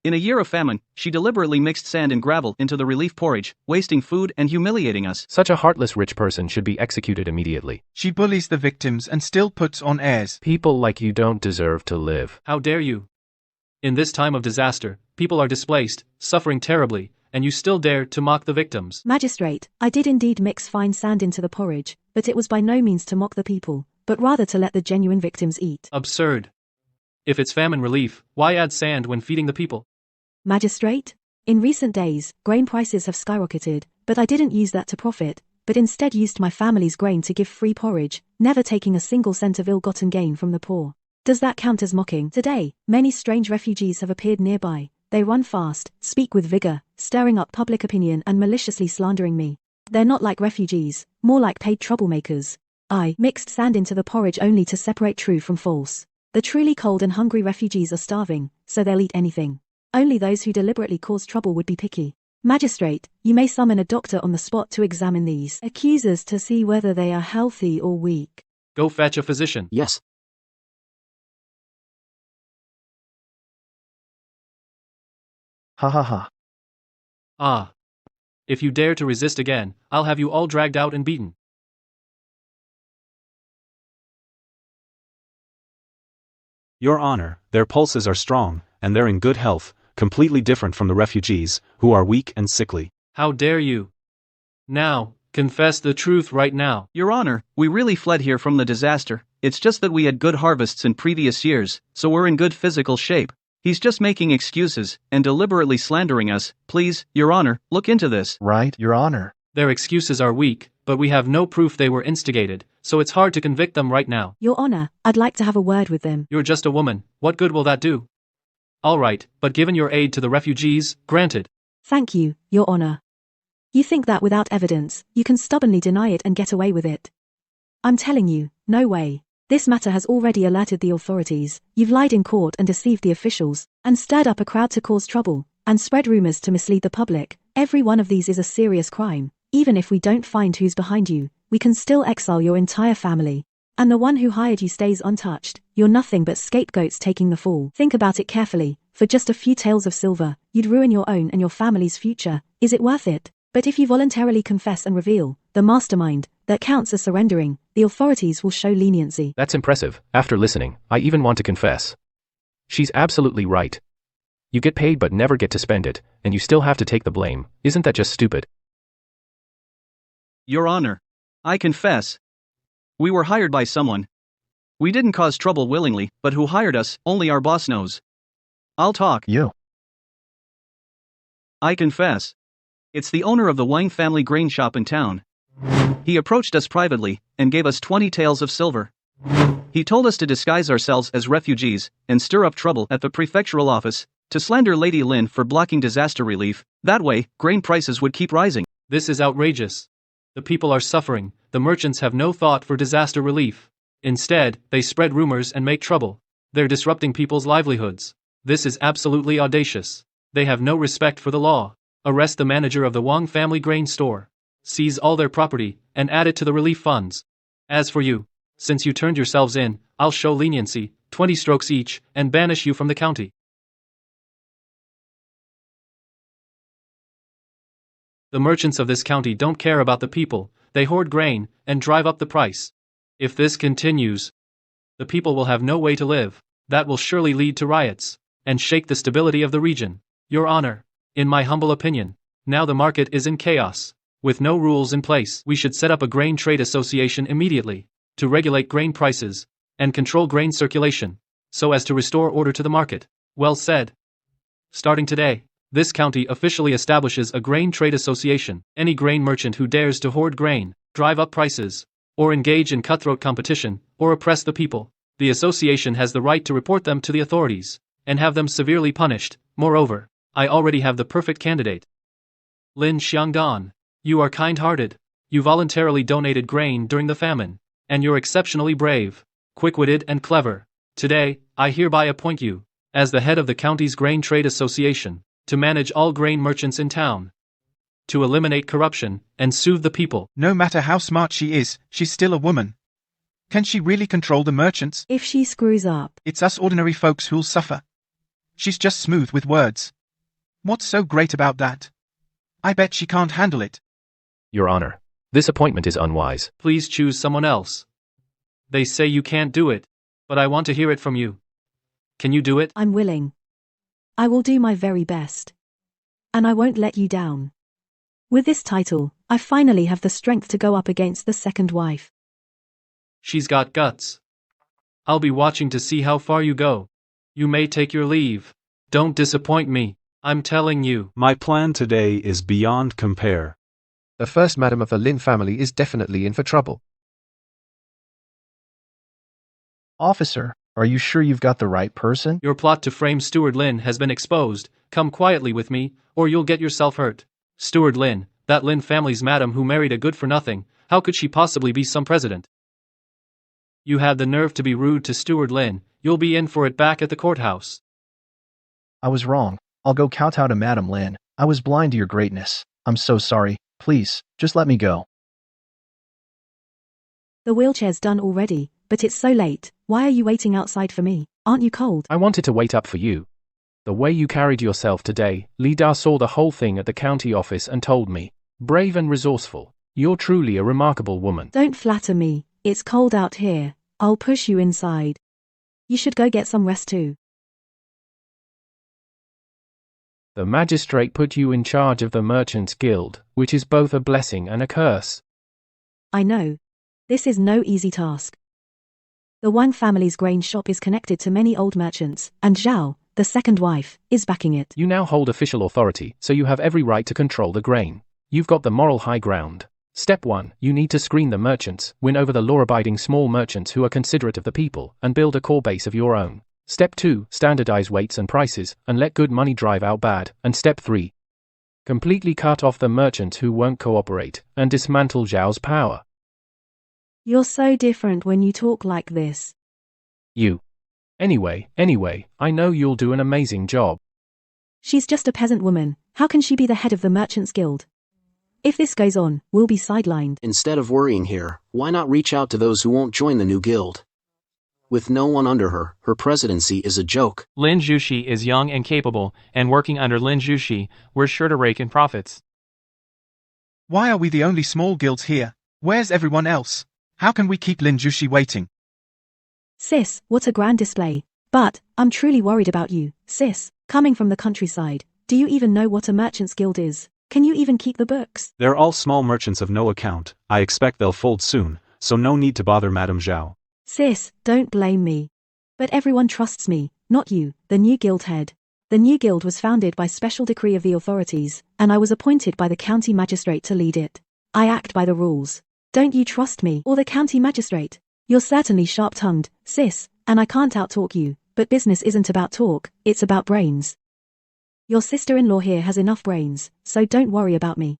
In a year of famine, she deliberately mixed sand and gravel into the relief porridge, wasting food and humiliating us. Such a heartless rich person should be executed immediately. She bullies the victims and still puts on airs. People like you don't deserve to live. How dare you? In this time of disaster, people are displaced, suffering terribly, and you still dare to mock the victims. Magistrate, I did indeed mix fine sand into the porridge, but it was by no means to mock the people, but rather to let the genuine victims eat. Absurd. If it's famine relief, why add sand when feeding the people? Magistrate? In recent days, grain prices have skyrocketed, but I didn't use that to profit, but instead used my family's grain to give free porridge, never taking a single cent of ill-gotten gain from the poor. Does that count as mocking? Today, many strange refugees have appeared nearby. They run fast, speak with vigor, stirring up public opinion and maliciously slandering me. They're not like refugees, more like paid troublemakers. I mixed sand into the porridge only to separate true from false. The truly cold and hungry refugees are starving, so they'll eat anything. Only those who deliberately cause trouble would be picky. Magistrate, you may summon a doctor on the spot to examine these accusers to see whether they are healthy or weak. Go fetch a physician. Yes. Ha ha ha. Ah. If you dare to resist again, I'll have you all dragged out and beaten. Your Honor, their pulses are strong, and they're in good health, completely different from the refugees, who are weak and sickly. How dare you? Now, confess the truth right now. Your Honor, we really fled here from the disaster. It's just that we had good harvests in previous years, so we're in good physical shape. He's just making excuses and deliberately slandering us. Please, Your Honor, look into this. Right, Your Honor. Their excuses are weak, but we have no proof they were instigated, so it's hard to convict them right now. Your Honor, I'd like to have a word with them. You're just a woman. What good will that do? All right, but given your aid to the refugees, granted. Thank you, Your Honor. You think that without evidence, you can stubbornly deny it and get away with it? I'm telling you, no way. This matter has already alerted the authorities. You've lied in court and deceived the officials, and stirred up a crowd to cause trouble, and spread rumors to mislead the public. Every one of these is a serious crime. Even if we don't find who's behind you, we can still exile your entire family. And the one who hired you stays untouched. You're nothing but scapegoats taking the fall. Think about it carefully. For just a few taels of silver, you'd ruin your own and your family's future. Is it worth it? But if you voluntarily confess and reveal the mastermind that counts as surrendering, the authorities will show leniency. That's impressive. After listening, I even want to confess. She's absolutely right. You get paid but never get to spend it, and you still have to take the blame. Isn't that just stupid? Your Honor, I confess. We were hired by someone. We didn't cause trouble willingly, but who hired us, only our boss knows. I'll talk. You. I confess. It's the owner of the Wang family grain shop in town. He approached us privately and gave us 20 taels of silver. He told us to disguise ourselves as refugees and stir up trouble at the prefectural office, to slander Lady Lin for blocking disaster relief. That way, grain prices would keep rising. This is outrageous. The people are suffering. The merchants have no thought for disaster relief. Instead, they spread rumors and make trouble. They're disrupting people's livelihoods. This is absolutely audacious. They have no respect for the law. Arrest the manager of the Wang family grain store. Seize all their property, and add it to the relief funds. As for you, since you turned yourselves in, I'll show leniency, 20 strokes each, and banish you from the county. The merchants of this county don't care about the people. They hoard grain, and drive up the price. If this continues, the people will have no way to live. That will surely lead to riots, and shake the stability of the region. Your Honor, in my humble opinion, now the market is in chaos. With no rules in place, we should set up a grain trade association immediately, to regulate grain prices, and control grain circulation, so as to restore order to the market. Well said. Starting today, this county officially establishes a grain trade association. Any grain merchant who dares to hoard grain, drive up prices, or engage in cutthroat competition, or oppress the people, the association has the right to report them to the authorities, and have them severely punished. Moreover, I already have the perfect candidate. Lin Xiangdan. You are kind-hearted. You voluntarily donated grain during the famine, and you're exceptionally brave, quick-witted and clever. Today, I hereby appoint you, as the head of the county's grain trade association, to manage all grain merchants in town, to eliminate corruption, and soothe the people. No matter how smart she is, she's still a woman. Can she really control the merchants? If she screws up, It's us ordinary folks who'll suffer. She's just smooth with words. What's so great about that? I bet she can't handle it. Your Honor, this appointment is unwise. Please choose someone else. They say you can't do it, but I want to hear it from you. Can you do it? I'm willing. I will do my very best. And I won't let you down. With this title, I finally have the strength to go up against the second wife. She's got guts. I'll be watching to see how far you go. You may take your leave. Don't disappoint me, I'm telling you. My plan today is beyond compare. The first madam of the Lin family is definitely in for trouble. Officer, are you sure you've got the right person? Your plot to frame Steward Lin has been exposed. Come quietly with me, or you'll get yourself hurt. Steward Lin, that Lin family's madam who married a good-for-nothing, how could she possibly be some president? You had the nerve to be rude to Steward Lin. You'll be in for it back at the courthouse. I was wrong. I'll go kowtow to Madam Lin. I was blind to your greatness. I'm so sorry. Please, just let me go. The wheelchair's done already, but it's so late. Why are you waiting outside for me? Aren't you cold? I wanted to wait up for you. The way you carried yourself today, Li Da saw the whole thing at the county office and told me. Brave and resourceful. You're truly a remarkable woman. Don't flatter me. It's cold out here. I'll push you inside. You should go get some rest too. The magistrate put you in charge of the Merchants Guild, which is both a blessing and a curse. I know. This is no easy task. The Wang family's grain shop is connected to many old merchants, and Zhao, the second wife, is backing it. You now hold official authority, so you have every right to control the grain. You've got the moral high ground. Step 1, you need to screen the merchants, win over the law-abiding small merchants who are considerate of the people, and build a core base of your own. Step 2, standardize weights and prices, and let good money drive out bad. And Step 3, completely cut off the merchants who won't cooperate, and dismantle Zhao's power. You're so different when you talk like this. Anyway, I know you'll do an amazing job. She's just a peasant woman. How can she be the head of the Merchants Guild? If this goes on, we'll be sidelined. Instead of worrying here, why not reach out to those who won't join the new guild? With no one under her, her presidency is a joke. Lin Zhuxi is young and capable, and working under Lin Zhuxi, we're sure to rake in profits. Why are we the only small guilds here? Where's everyone else? How can we keep Lin Zhuxi waiting? Sis, what a grand display. But, I'm truly worried about you, sis. Coming from the countryside, do you even know what a Merchants Guild is? Can you even keep the books? They're all small merchants of no account. I expect they'll fold soon, so no need to bother Madame Zhao. Sis, don't blame me. But everyone trusts me, not you, the new guild head. The new guild was founded by special decree of the authorities, and I was appointed by the county magistrate to lead it. I act by the rules. Don't you trust me or the county magistrate? You're certainly sharp-tongued, sis, and I can't out-talk you, but business isn't about talk, it's about brains. Your sister-in-law here has enough brains, so don't worry about me.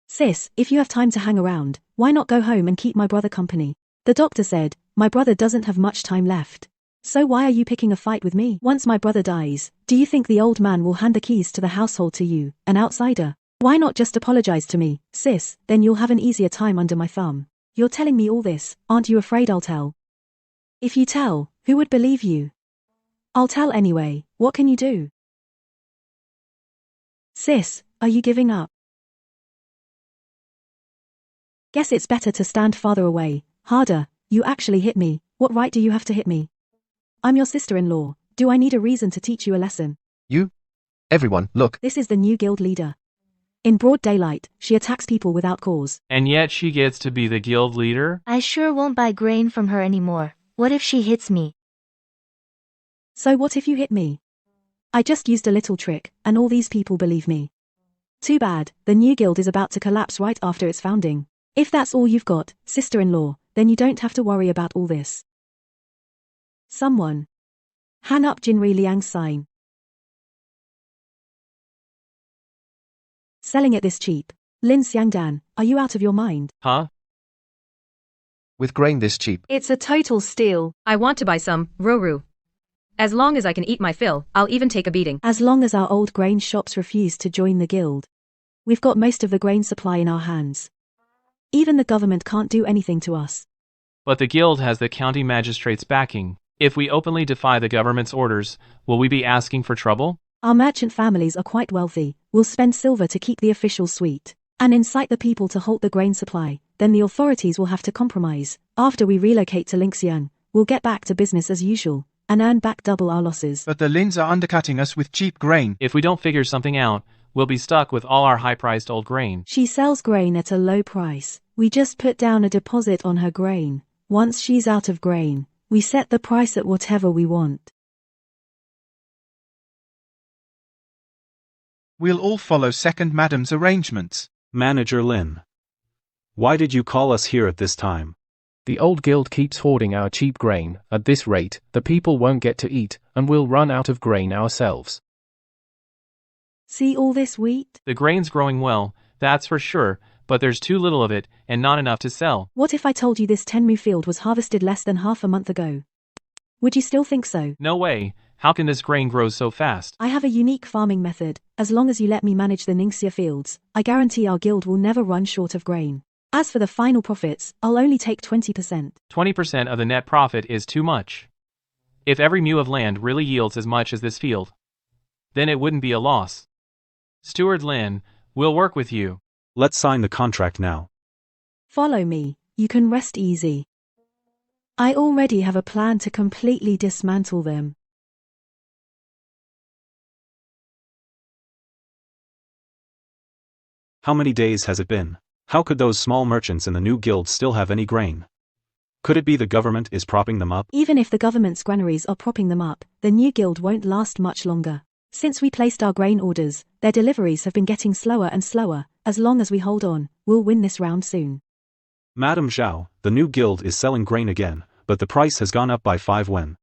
Sis, if you have time to hang around, why not go home and keep my brother company? The doctor said, my brother doesn't have much time left. So why are you picking a fight with me? Once my brother dies, do you think the old man will hand the keys to the household to you, an outsider? Why not just apologize to me, sis, then you'll have an easier time under my thumb. You're telling me all this, aren't you afraid I'll tell? If you tell, who would believe you? I'll tell anyway, what can you do? Sis, are you giving up? Guess it's better to stand farther away, harder. You actually hit me. What right do you have to hit me? I'm your sister-in-law. Do I need a reason to teach you a lesson? Everyone, look. This is the new guild leader. In broad daylight, she attacks people without cause. And yet she gets to be the guild leader? I sure won't buy grain from her anymore. What if she hits me? So what if you hit me? I just used a little trick, and all these people believe me. Too bad, the new guild is about to collapse right after its founding. If that's all you've got, sister-in-law, then you don't have to worry about all this. Someone. Hang up Jinri Liang's sign. Selling it this cheap. Lin Xiangdan, are you out of your mind? Huh? With grain this cheap. It's a total steal. I want to buy some, Roru. As long as I can eat my fill, I'll even take a beating. As long as our old grain shops refuse to join the guild. We've got most of the grain supply in our hands. Even the government can't do anything to us. But the guild has the county magistrate's backing. If we openly defy the government's orders, will we be asking for trouble? Our merchant families are quite wealthy. We'll spend silver to keep the officials sweet, and incite the people to halt the grain supply. Then the authorities will have to compromise. After we relocate to Linxian, we'll get back to business as usual. and earn back double our losses. But the Lins are undercutting us with cheap grain. If we don't figure something out, we'll be stuck with all our high-priced old grain. She sells grain at a low price. We just put down a deposit on her grain. Once she's out of grain, we set the price at whatever we want. We'll all follow second madam's arrangements. Manager Lin. Why did you call us here at this time? The old guild keeps hoarding our cheap grain. At this rate, the people won't get to eat, and we'll run out of grain ourselves. See all this wheat? The grain's growing well, that's for sure, but there's too little of it, and not enough to sell. What if I told you this 10 field was harvested less than half a month ago? Would you still think so? No way. How can this grain grow so fast? I have a unique farming method. As long as you let me manage the Ningxia fields, I guarantee our guild will never run short of grain. As for the final profits, I'll only take 20%. 20% of the net profit is too much. If every mu of land really yields as much as this field, then it wouldn't be a loss. Steward Lin, we'll work with you. Let's sign the contract now. Follow me, you can rest easy. I already have a plan to completely dismantle them. How many days has it been? How could those small merchants in the new guild still have any grain? Could it be the government is propping them up? Even if the government's granaries are propping them up, the new guild won't last much longer. Since we placed our grain orders, their deliveries have been getting slower and slower. As long as we hold on, we'll win this round soon. Madam Zhao, the new guild is selling grain again, but the price has gone up by 5 yuan.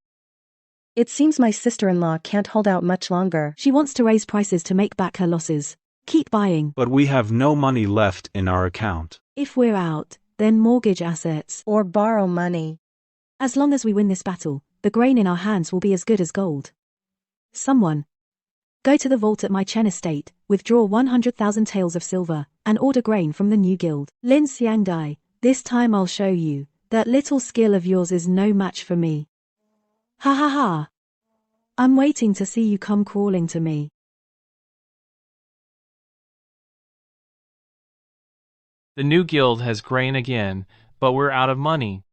It seems my sister-in-law can't hold out much longer. She wants to raise prices to make back her losses. Keep buying. But we have no money left in our account. If we're out, then mortgage assets. Or borrow money. As long as we win this battle, the grain in our hands will be as good as gold. Someone. Go to the vault at my Chen estate, withdraw 100,000 taels of silver, and order grain from the new guild. Lin Xiangdai, this time I'll show you. That little skill of yours is no match for me. Ha ha ha. I'm waiting to see you come crawling to me. The new guild has grain again, but we're out of money.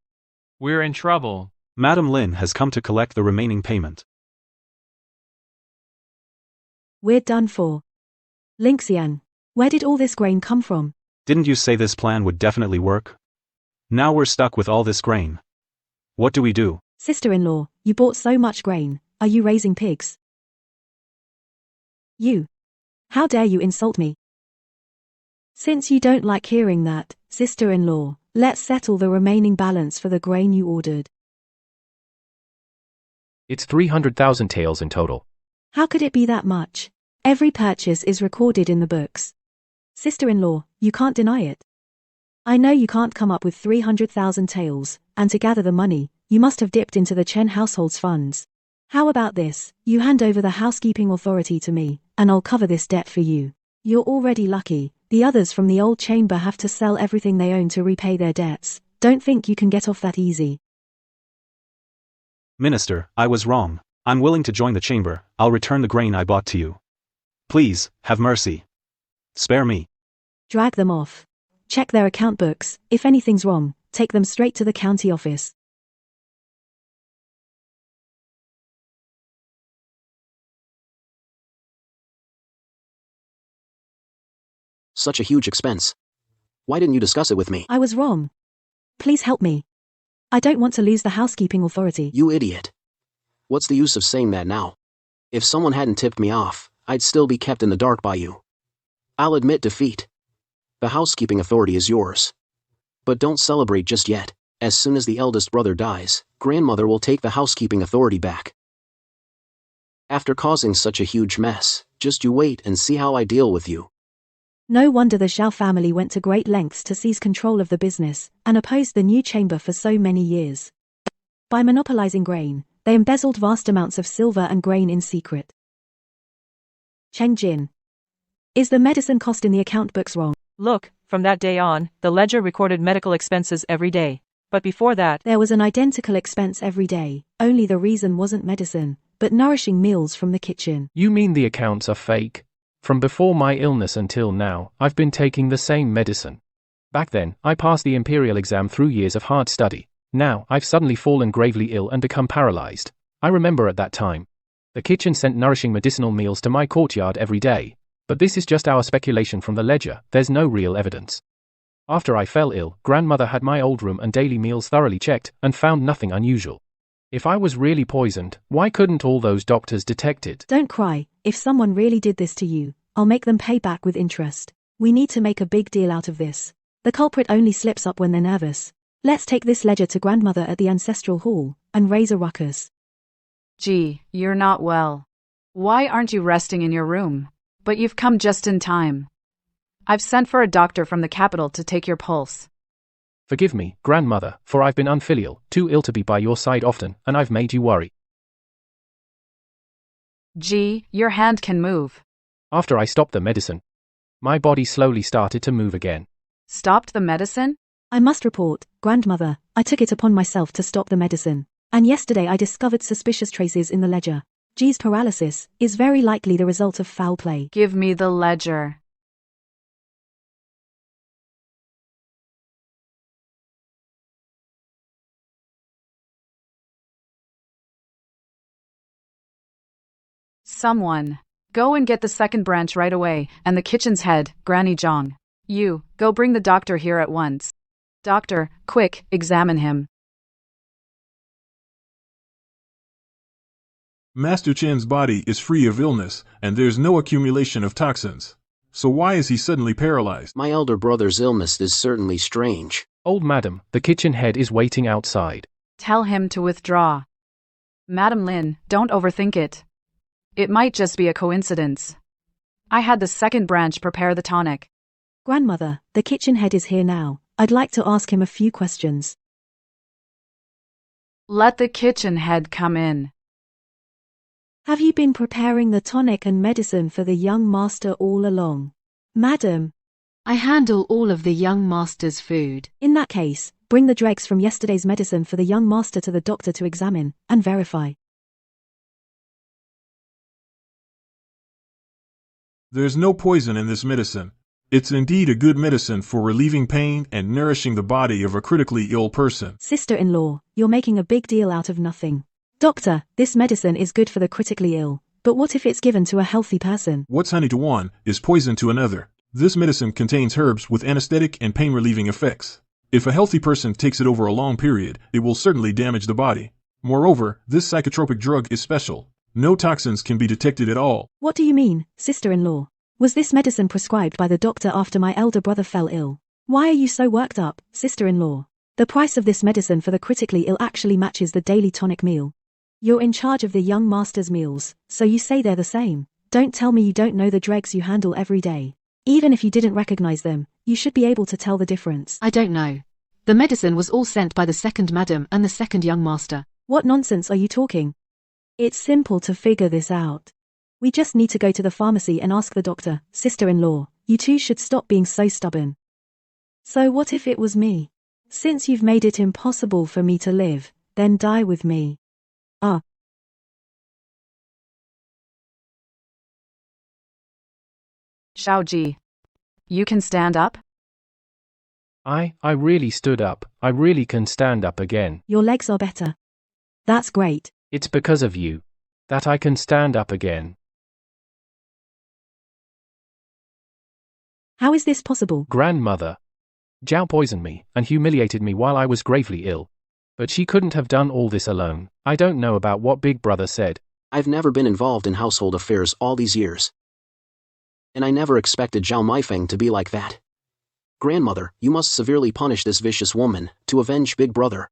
We're in trouble. Madam Lin has come to collect the remaining payment. We're done for. Lingxian, where did all this grain come from? Didn't you say this plan would definitely work? Now we're stuck with all this grain. What do we do? Sister-in-law, you bought so much grain. Are you raising pigs? You. How dare you insult me? Since you don't like hearing that, sister-in-law, let's settle the remaining balance for the grain you ordered. It's 300,000 taels in total. How could it be that much? Every purchase is recorded in the books. Sister-in-law, you can't deny it. I know you can't come up with 300,000 taels, and to gather the money, you must have dipped into the Chen household's funds. How about this? You hand over the housekeeping authority to me, and I'll cover this debt for you. You're already lucky. The others from the old chamber have to sell everything they own to repay their debts. Don't think you can get off that easy. Minister, I was wrong. I'm willing to join the chamber. I'll return the grain I bought to you. Please, have mercy. Spare me. Drag them off. Check their account books. If anything's wrong, take them straight to the county office. Such a huge expense. Why didn't you discuss it with me? I was wrong. Please help me. I don't want to lose the housekeeping authority. You idiot. What's the use of saying that now? If someone hadn't tipped me off, I'd still be kept in the dark by you. I'll admit defeat. The housekeeping authority is yours. But don't celebrate just yet. As soon as the eldest brother dies, grandmother will take the housekeeping authority back. After causing such a huge mess, just you wait and see how I deal with you. No wonder the Zhao family went to great lengths to seize control of the business, and opposed the new chamber for so many years. By monopolizing grain, they embezzled vast amounts of silver and grain in secret. Cheng Jin. Is the medicine cost in the account books wrong? Look, from that day on, the ledger recorded medical expenses every day. But before that, there was an identical expense every day, only the reason wasn't medicine, but nourishing meals from the kitchen. You mean the accounts are fake? From before my illness until now, I've been taking the same medicine. Back then, I passed the imperial exam through years of hard study. Now, I've suddenly fallen gravely ill and become paralyzed. I remember at that time. The kitchen sent nourishing medicinal meals to my courtyard every day, but this is just our speculation from the ledger, there's no real evidence. After I fell ill, grandmother had my old room and daily meals thoroughly checked and found nothing unusual. If I was really poisoned, why couldn't all those doctors detect it? Don't cry. If someone really did this to you, I'll make them pay back with interest. We need to make a big deal out of this. The culprit only slips up when they're nervous. Let's take this ledger to grandmother at the ancestral hall and raise a ruckus. Gee, you're not well. Why aren't you resting in your room? But you've come just in time. I've sent for a doctor from the capital to take your pulse. Forgive me, grandmother, for I've been unfilial, too ill to be by your side often, and I've made you worry. Gee, your hand can move. After I stopped the medicine, my body slowly started to move again. Stopped the medicine? I must report, grandmother, I took it upon myself to stop the medicine. And yesterday I discovered suspicious traces in the ledger. G's paralysis is very likely the result of foul play. Give me the ledger. Someone. Go and get the second branch right away, and the kitchen's head, Granny Zhang. You, go bring the doctor here at once. Doctor, quick, examine him. Master Chen's body is free of illness, and there's no accumulation of toxins. So why is he suddenly paralyzed? My elder brother's illness is certainly strange. Old madam, the kitchen head is waiting outside. Tell him to withdraw. Madam Lin, don't overthink it. It might just be a coincidence. I had the second branch prepare the tonic. Grandmother, the kitchen head is here now. I'd like to ask him a few questions. Let the kitchen head come in. Have you been preparing the tonic and medicine for the young master all along? Madam, I handle all of the young master's food. in that case, bring the dregs from yesterday's medicine for the young master to the doctor to examine and verify. There's no poison in this medicine. It's indeed a good medicine for relieving pain and nourishing the body of a critically ill person. Sister-in-law, you're making a big deal out of nothing. Doctor, this medicine is good for the critically ill, but what if it's given to a healthy person? What's honey to one is poison to another. This medicine contains herbs with anesthetic and pain-relieving effects. If a healthy person takes it over a long period, it will certainly damage the body. Moreover, this psychotropic drug is special. No toxins can be detected at all. What do you mean, sister-in-law? Was this medicine prescribed by the doctor after my elder brother fell ill? Why are you so worked up, sister-in-law? The price of this medicine for the critically ill actually matches the daily tonic meal. You're in charge of the young master's meals, so you say they're the same. Don't tell me you don't know the dregs you handle every day. Even if you didn't recognize them, you should be able to tell the difference. I don't know. The medicine was all sent by the second madam and the second young master. What nonsense are you talking? It's simple to figure this out. We just need to go to the pharmacy and ask the doctor. Sister-in-law, you two should stop being so stubborn. So what if it was me? Since you've made it impossible for me to live, then die with me. Xiaoji. You can stand up? I really stood up. I really can stand up again. Your legs are better. That's great. It's because of you that I can stand up again. How is this possible? Grandmother. Zhao poisoned me and humiliated me while I was gravely ill. But she couldn't have done all this alone. I don't know about what Big Brother said. I've never been involved in household affairs all these years. And I never expected Zhao Meifeng to be like that. Grandmother, you must severely punish this vicious woman to avenge Big Brother.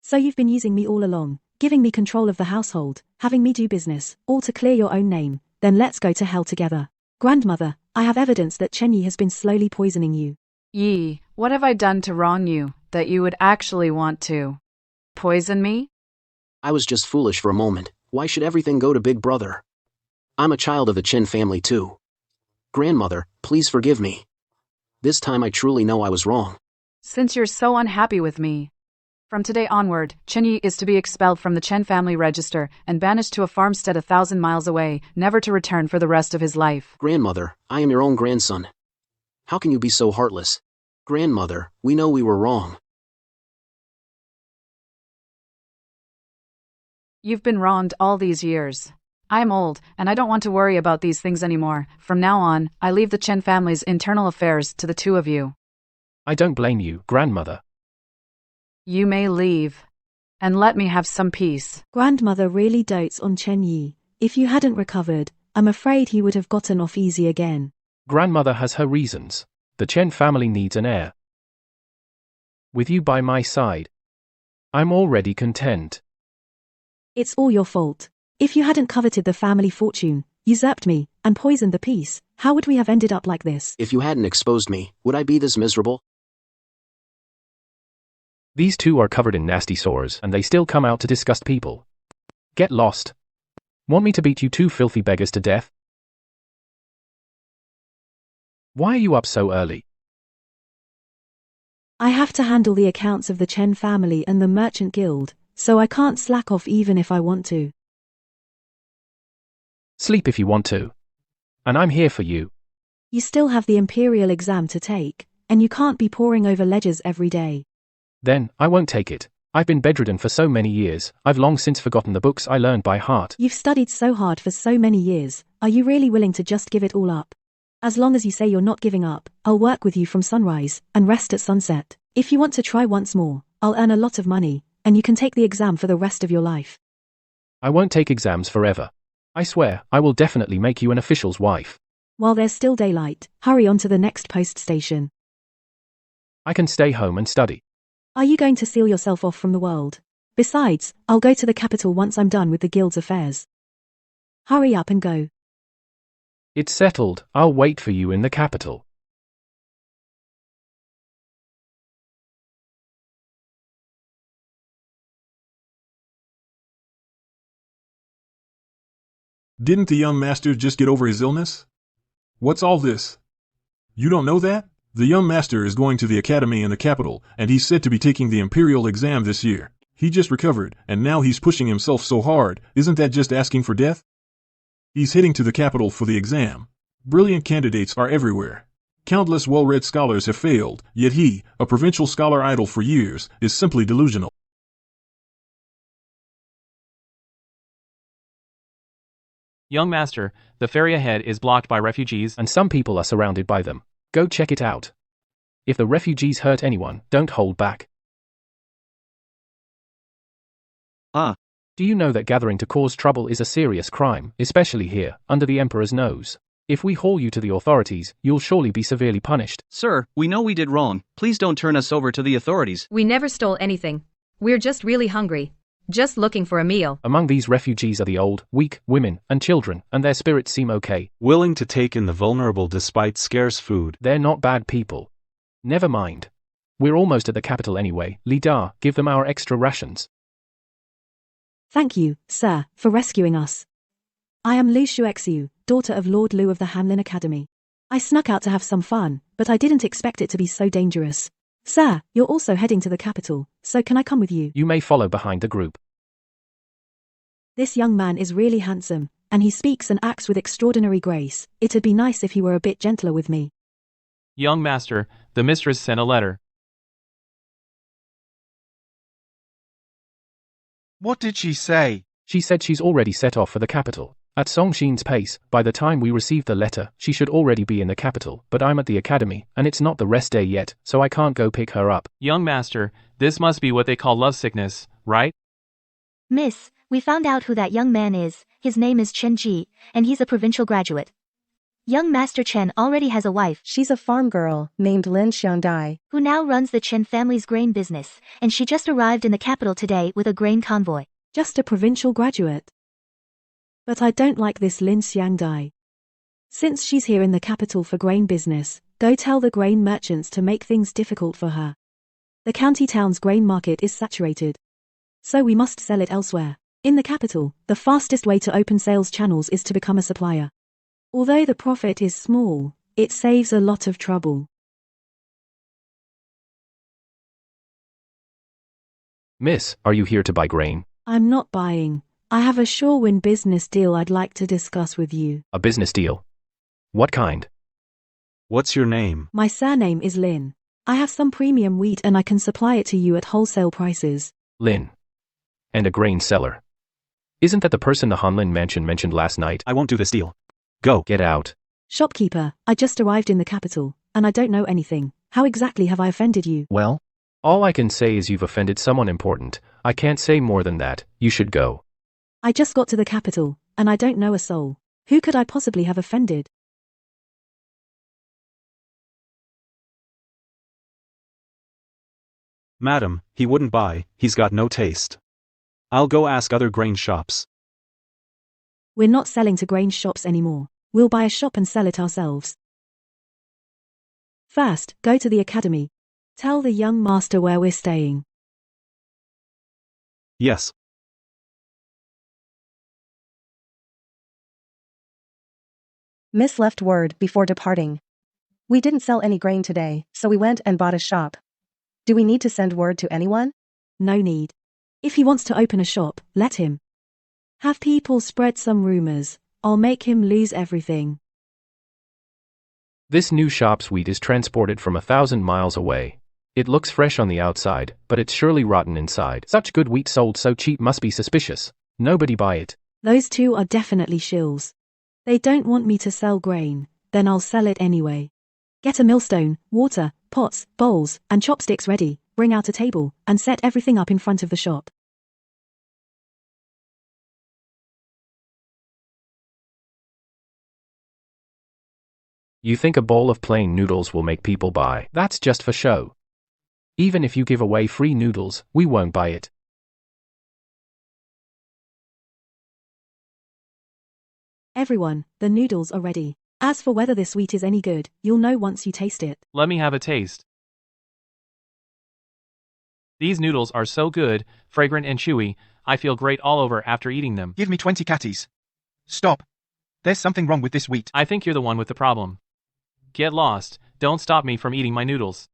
So you've been using me all along, giving me control of the household, having me do business, all to clear your own name. Then let's go to hell together. Grandmother, I have evidence that Chen Yi has been slowly poisoning you. Yi, what have I done to wrong you, that you would actually want to poison me? I was just foolish for a moment. Why should everything go to Big Brother? I'm a child of the Chen family too. Grandmother, please forgive me. This time I truly know I was wrong. Since you're so unhappy with me, from today onward, Chen Yi is to be expelled from the Chen family register and banished to a farmstead 1,000 miles away, never to return for the rest of his life. Grandmother, I am your own grandson. How can you be so heartless? Grandmother, we know we were wrong. You've been wronged all these years. I'm old, and I don't want to worry about these things anymore. From now on, I leave the Chen family's internal affairs to the two of you. I don't blame you, grandmother. You may leave. And let me have some peace. Grandmother really dotes on Chen Yi. If you hadn't recovered, I'm afraid he would have gotten off easy again. Grandmother has her reasons. The Chen family needs an heir. With you by my side, I'm already content. It's all your fault. If you hadn't coveted the family fortune, usurped me, and poisoned the peace, how would we have ended up like this? If you hadn't exposed me, would I be this miserable? These two are covered in nasty sores, and they still come out to disgust people. Get lost. Want me to beat you two filthy beggars to death? Why are you up so early? I have to handle the accounts of the Chen family and the Merchant Guild, so I can't slack off even if I want to. Sleep if you want to. And I'm here for you. You still have the Imperial exam to take, and you can't be poring over ledgers every day. Then, I won't take it. I've been bedridden for so many years, I've long since forgotten the books I learned by heart. You've studied so hard for so many years, are you really willing to just give it all up? As long as you say you're not giving up, I'll work with you from sunrise, and rest at sunset. If you want to try once more, I'll earn a lot of money, and you can take the exam for the rest of your life. I won't take exams forever. I swear, I will definitely make you an official's wife. While there's still daylight, hurry on to the next post station. I can stay home and study. Are you going to seal yourself off from the world? Besides, I'll go to the capital once I'm done with the guild's affairs. Hurry up and go. It's settled, I'll wait for you in the capital. Didn't the young master just get over his illness? What's all this? You don't know that? The young master is going to the academy in the capital, and he's said to be taking the imperial exam this year. He just recovered, and now he's pushing himself so hard. Isn't that just asking for death? He's heading to the capital for the exam. Brilliant candidates are everywhere. Countless well-read scholars have failed, yet he, a provincial scholar idle for years, is simply delusional. Young master, the ferry ahead is blocked by refugees, and some people are surrounded by them. Go check it out. If the refugees hurt anyone, don't hold back. Do you know that gathering to cause trouble is a serious crime, especially here, under the Emperor's nose? If we haul you to the authorities, you'll surely be severely punished. Sir, we know we did wrong. Please don't turn us over to the authorities. We never stole anything. We're just really hungry. Just looking for a meal. Among these refugees are the old, weak, women, and children, and their spirits seem okay. Willing to take in the vulnerable despite scarce food. They're not bad people. Never mind. We're almost at the capital anyway. Lidar, give them our extra rations. Thank you, sir, for rescuing us. I am Lu Shuexiu, daughter of Lord Lu of the Hanlin Academy. I snuck out to have some fun, but I didn't expect it to be so dangerous. Sir, you're also heading to the capital, so can I come with you? You may follow behind the group. This young man is really handsome, and he speaks and acts with extraordinary grace. It'd be nice if he were a bit gentler with me. Young master, the mistress sent a letter. What did she say? She said she's already set off for the capital. At Songxin's pace, by the time we receive the letter, she should already be in the capital, but I'm at the academy, and it's not the rest day yet, so I can't go pick her up. Young master, this must be what they call love sickness, right? Miss, we found out who that young man is. His name is Chen Ji, and he's a provincial graduate. Young Master Chen already has a wife. She's a farm girl named Lin Xiangdai, who now runs the Chen family's grain business, and she just arrived in the capital today with a grain convoy. Just a provincial graduate. But I don't like this Lin Xiangdai. Since she's here in the capital for grain business, go tell the grain merchants to make things difficult for her. The county town's grain market is saturated. So we must sell it elsewhere. In the capital, the fastest way to open sales channels is to become a supplier. Although the profit is small, it saves a lot of trouble. Miss, are you here to buy grain? I'm not buying. I have a sure-win business deal I'd like to discuss with you. A business deal? What kind? What's your name? My surname is Lin. I have some premium wheat and I can supply it to you at wholesale prices. Lin. And a grain seller. Isn't that the person the Hanlin mansion mentioned last night? I won't do this deal. Go. Get out. Shopkeeper, I just arrived in the capital, and I don't know anything. How exactly have I offended you? Well, all I can say is you've offended someone important. I can't say more than that. You should go. I just got to the capital, and I don't know a soul. Who could I possibly have offended? Madam, he wouldn't buy, he's got no taste. I'll go ask other grain shops. We're not selling to grain shops anymore. We'll buy a shop and sell it ourselves. First, go to the academy. Tell the young master where we're staying. Yes. Miss left word before departing. We didn't sell any grain today, so we went and bought a shop. Do we need to send word to anyone? No need. If he wants to open a shop, let him. Have people spread some rumors. I'll make him lose everything. This new shop's wheat is transported from 1,000 miles away. It looks fresh on the outside, but it's surely rotten inside. Such good wheat sold so cheap must be suspicious. Nobody buy it. Those two are definitely shills. They don't want me to sell grain, then I'll sell it anyway. Get a millstone, water, pots, bowls, and chopsticks ready, bring out a table, and set everything up in front of the shop. You think a bowl of plain noodles will make people buy? That's just for show. Even if you give away free noodles, we won't buy it. Everyone, the noodles are ready. As for whether this wheat is any good, you'll know once you taste it. Let me have a taste. These noodles are so good, fragrant and chewy, I feel great all over after eating them. Give me 20 catties. Stop. There's something wrong with this wheat. I think you're the one with the problem. Get lost, don't stop me from eating my noodles.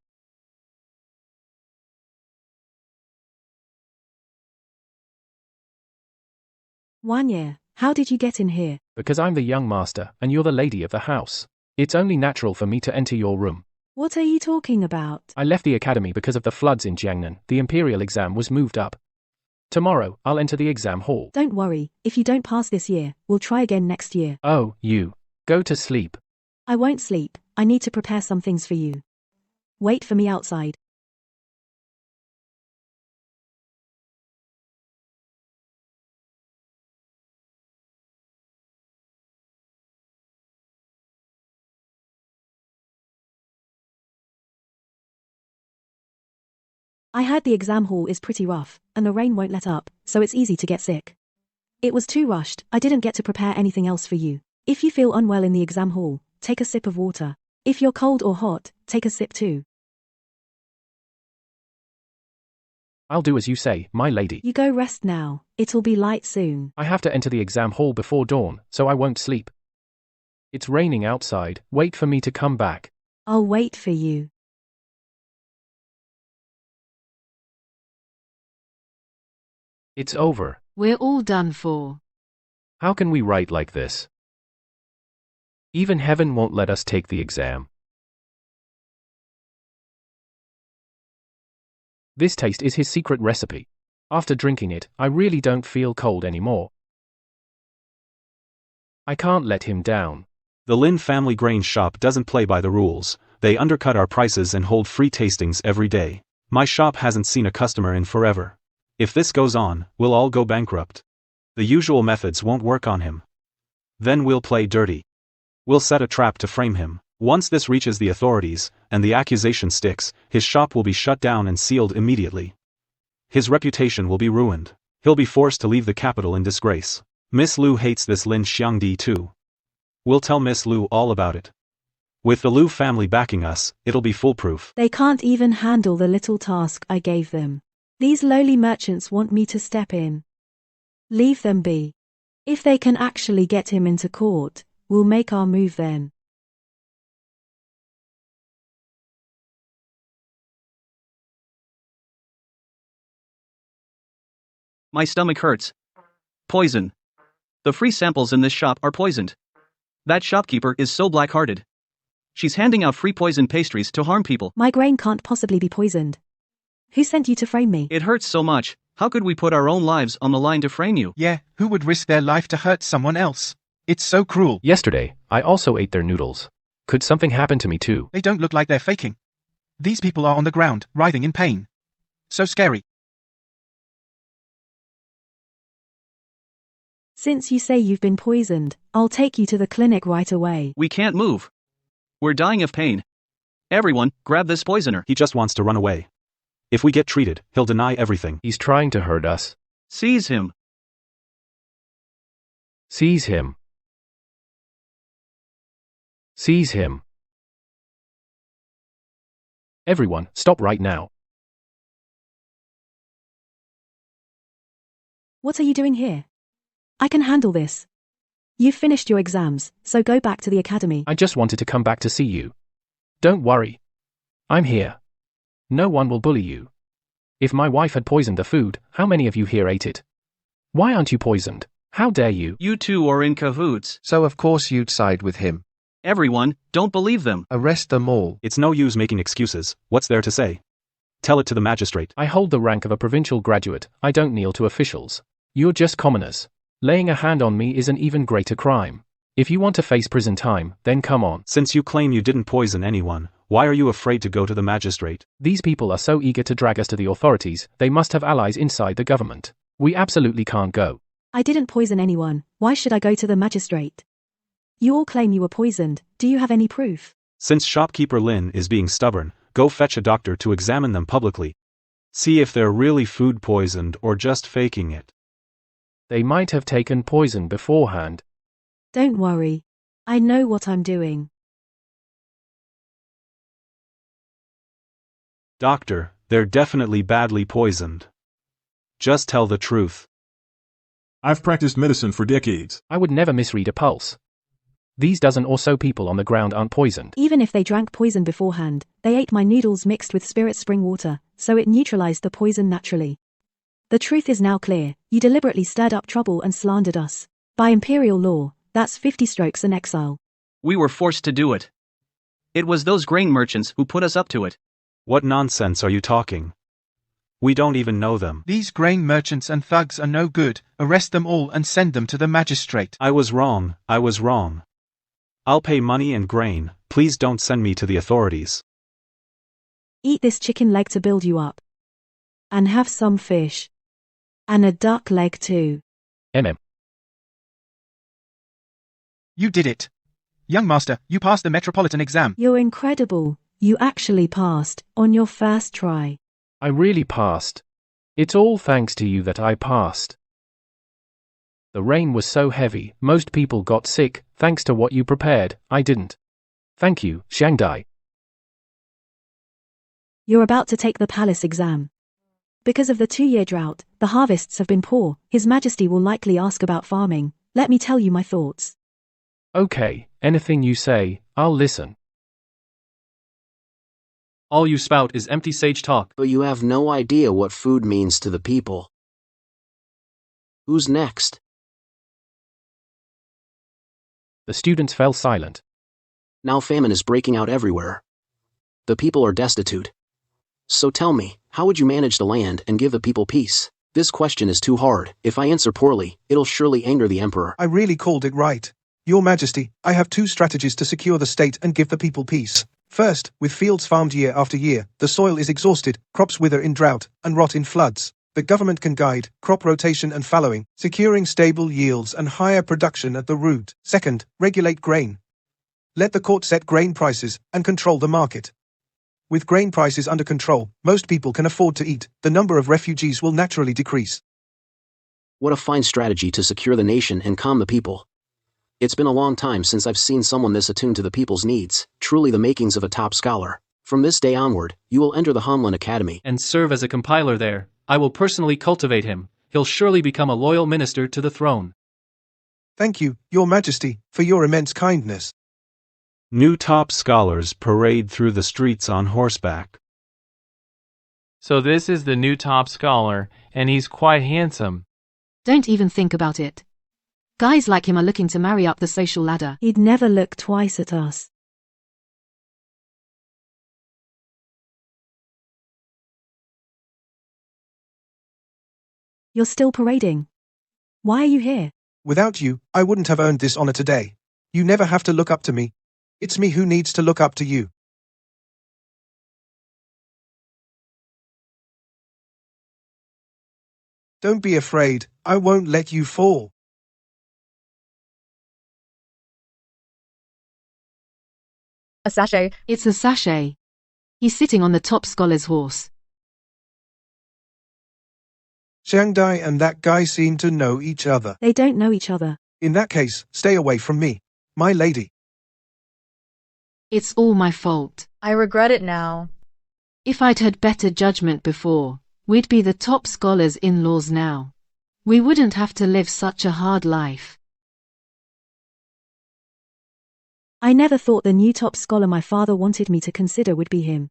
Wanya, how did you get in here? Because I'm the young master, and you're the lady of the house. It's only natural for me to enter your room. What are you talking about? I left the academy because of the floods in Jiangnan. The imperial exam was moved up. Tomorrow, I'll enter the exam hall. Don't worry, if you don't pass this year, we'll try again next year. Oh, you. Go to sleep. I won't sleep, I need to prepare some things for you. Wait for me outside. I heard the exam hall is pretty rough, and the rain won't let up, so it's easy to get sick. It was too rushed, I didn't get to prepare anything else for you. If you feel unwell in the exam hall, take a sip of water. If you're cold or hot, take a sip too. I'll do as you say, my lady. You go rest now, it'll be light soon. I have to enter the exam hall before dawn, so I won't sleep. It's raining outside, wait for me to come back. I'll wait for you. It's over. We're all done for. How can we write like this? Even heaven won't let us take the exam. This taste is his secret recipe. After drinking it, I really don't feel cold anymore. I can't let him down. The Lin family grain shop doesn't play by the rules. They undercut our prices and hold free tastings every day. My shop hasn't seen a customer in forever. If this goes on, we'll all go bankrupt. The usual methods won't work on him. Then we'll play dirty. We'll set a trap to frame him. Once this reaches the authorities, and the accusation sticks, his shop will be shut down and sealed immediately. His reputation will be ruined. He'll be forced to leave the capital in disgrace. Miss Liu hates this Lin Xiangdi too. We'll tell Miss Liu all about it. With the Liu family backing us, it'll be foolproof. They can't even handle the little task I gave them. These lowly merchants want me to step in. Leave them be. If they can actually get him into court, we'll make our move then. My stomach hurts. Poison. The free samples in this shop are poisoned. That shopkeeper is so black-hearted. She's handing out free poison pastries to harm people. My grain can't possibly be poisoned. Who sent you to frame me? It hurts so much, How could we put our own lives on the line to frame you? Yeah, who would risk their life to hurt someone else? It's so cruel. Yesterday, I also ate their noodles. Could something happen to me too? They don't look like they're faking. These people are on the ground, writhing in pain. So scary. Since you say you've been poisoned, I'll take you to the clinic right away. We can't move. We're dying of pain. Everyone, grab this poisoner. He just wants to run away. If we get treated, he'll deny everything. He's trying to hurt us. Seize him. Seize him. Seize him. Everyone, stop right now. What are you doing here? I can handle this. You've finished your exams, so go back to the academy. I just wanted to come back to see you. Don't worry. I'm here. No one will bully you. If my wife had poisoned the food, how many of you here ate it? Why aren't you poisoned? How dare you? You two are in cahoots. So of course you'd side with him. Everyone, don't believe them. Arrest them all. It's no use making excuses. What's there to say? Tell it to the magistrate. I hold the rank of a provincial graduate. I don't kneel to officials. You're just commoners. Laying a hand on me is an even greater crime. If you want to face prison time, then come on. Since you claim you didn't poison anyone, why are you afraid to go to the magistrate? These people are so eager to drag us to the authorities, they must have allies inside the government. We absolutely can't go. I didn't poison anyone. Why should I go to the magistrate? You all claim you were poisoned. Do you have any proof? Since shopkeeper Lin is being stubborn, go fetch a doctor to examine them publicly. See if they're really food poisoned or just faking it. They might have taken poison beforehand. Don't worry. I know what I'm doing. Doctor, they're definitely badly poisoned. Just tell the truth. I've practiced medicine for decades. I would never misread a pulse. These dozen or so people on the ground aren't poisoned. Even if they drank poison beforehand, they ate my noodles mixed with spirit spring water, so it neutralized the poison naturally. The truth is now clear. You deliberately stirred up trouble and slandered us. By imperial law, that's 50 strokes and exile. We were forced to do it. It was those grain merchants who put us up to it. What nonsense are you talking? We don't even know them. These grain merchants and thugs are no good. Arrest them all and send them to the magistrate. I was wrong. I'll pay money and grain. Please don't send me to the authorities. Eat this chicken leg to build you up. And have some fish. And a duck leg too. You did it. Young master, you passed the metropolitan exam. You're incredible. You actually passed, on your first try. I really passed. It's all thanks to you that I passed. The rain was so heavy, most people got sick. Thanks to what you prepared, I didn't. Thank you, Shanghai. You're about to take the palace exam. Because of the 2-year drought, the harvests have been poor. His Majesty will likely ask about farming. Let me tell you my thoughts. Okay, anything you say, I'll listen. All you spout is empty sage talk. But you have no idea what food means to the people. Who's next? The students fell silent. Now famine is breaking out everywhere. The people are destitute. So tell me, how would you manage the land and give the people peace? This question is too hard. If I answer poorly, it'll surely anger the emperor. I really called it right. Your Majesty, I have 2 strategies to secure the state and give the people peace. First, with fields farmed year after year, the soil is exhausted, crops wither in drought, and rot in floods. The government can guide crop rotation and fallowing, securing stable yields and higher production at the root. Second, regulate grain. Let the court set grain prices and control the market. With grain prices under control, most people can afford to eat. The number of refugees will naturally decrease. What a fine strategy to secure the nation and calm the people. It's been a long time since I've seen someone this attuned to the people's needs, truly the makings of a top scholar. From this day onward, you will enter the Hanlin Academy. And serve as a compiler there. I will personally cultivate him. He'll surely become a loyal minister to the throne. Thank you, Your Majesty, for your immense kindness. New top scholars parade through the streets on horseback. So this is the new top scholar, and he's quite handsome. Don't even think about it. Guys like him are looking to marry up the social ladder. He'd never look twice at us. You're still parading. Why are you here? Without you, I wouldn't have earned this honor today. You never have to look up to me. It's me who needs to look up to you. Don't be afraid, I won't let you fall. A sachet. It's a sachet. He's sitting on the top scholar's horse. Xiangdai and that guy seem to know each other. They don't know each other. In that case, stay away from me, my lady. It's all my fault. I regret it now. If I'd had better judgment before, we'd be the top scholars' in-laws now. We wouldn't have to live such a hard life. I never thought the new top scholar my father wanted me to consider would be him.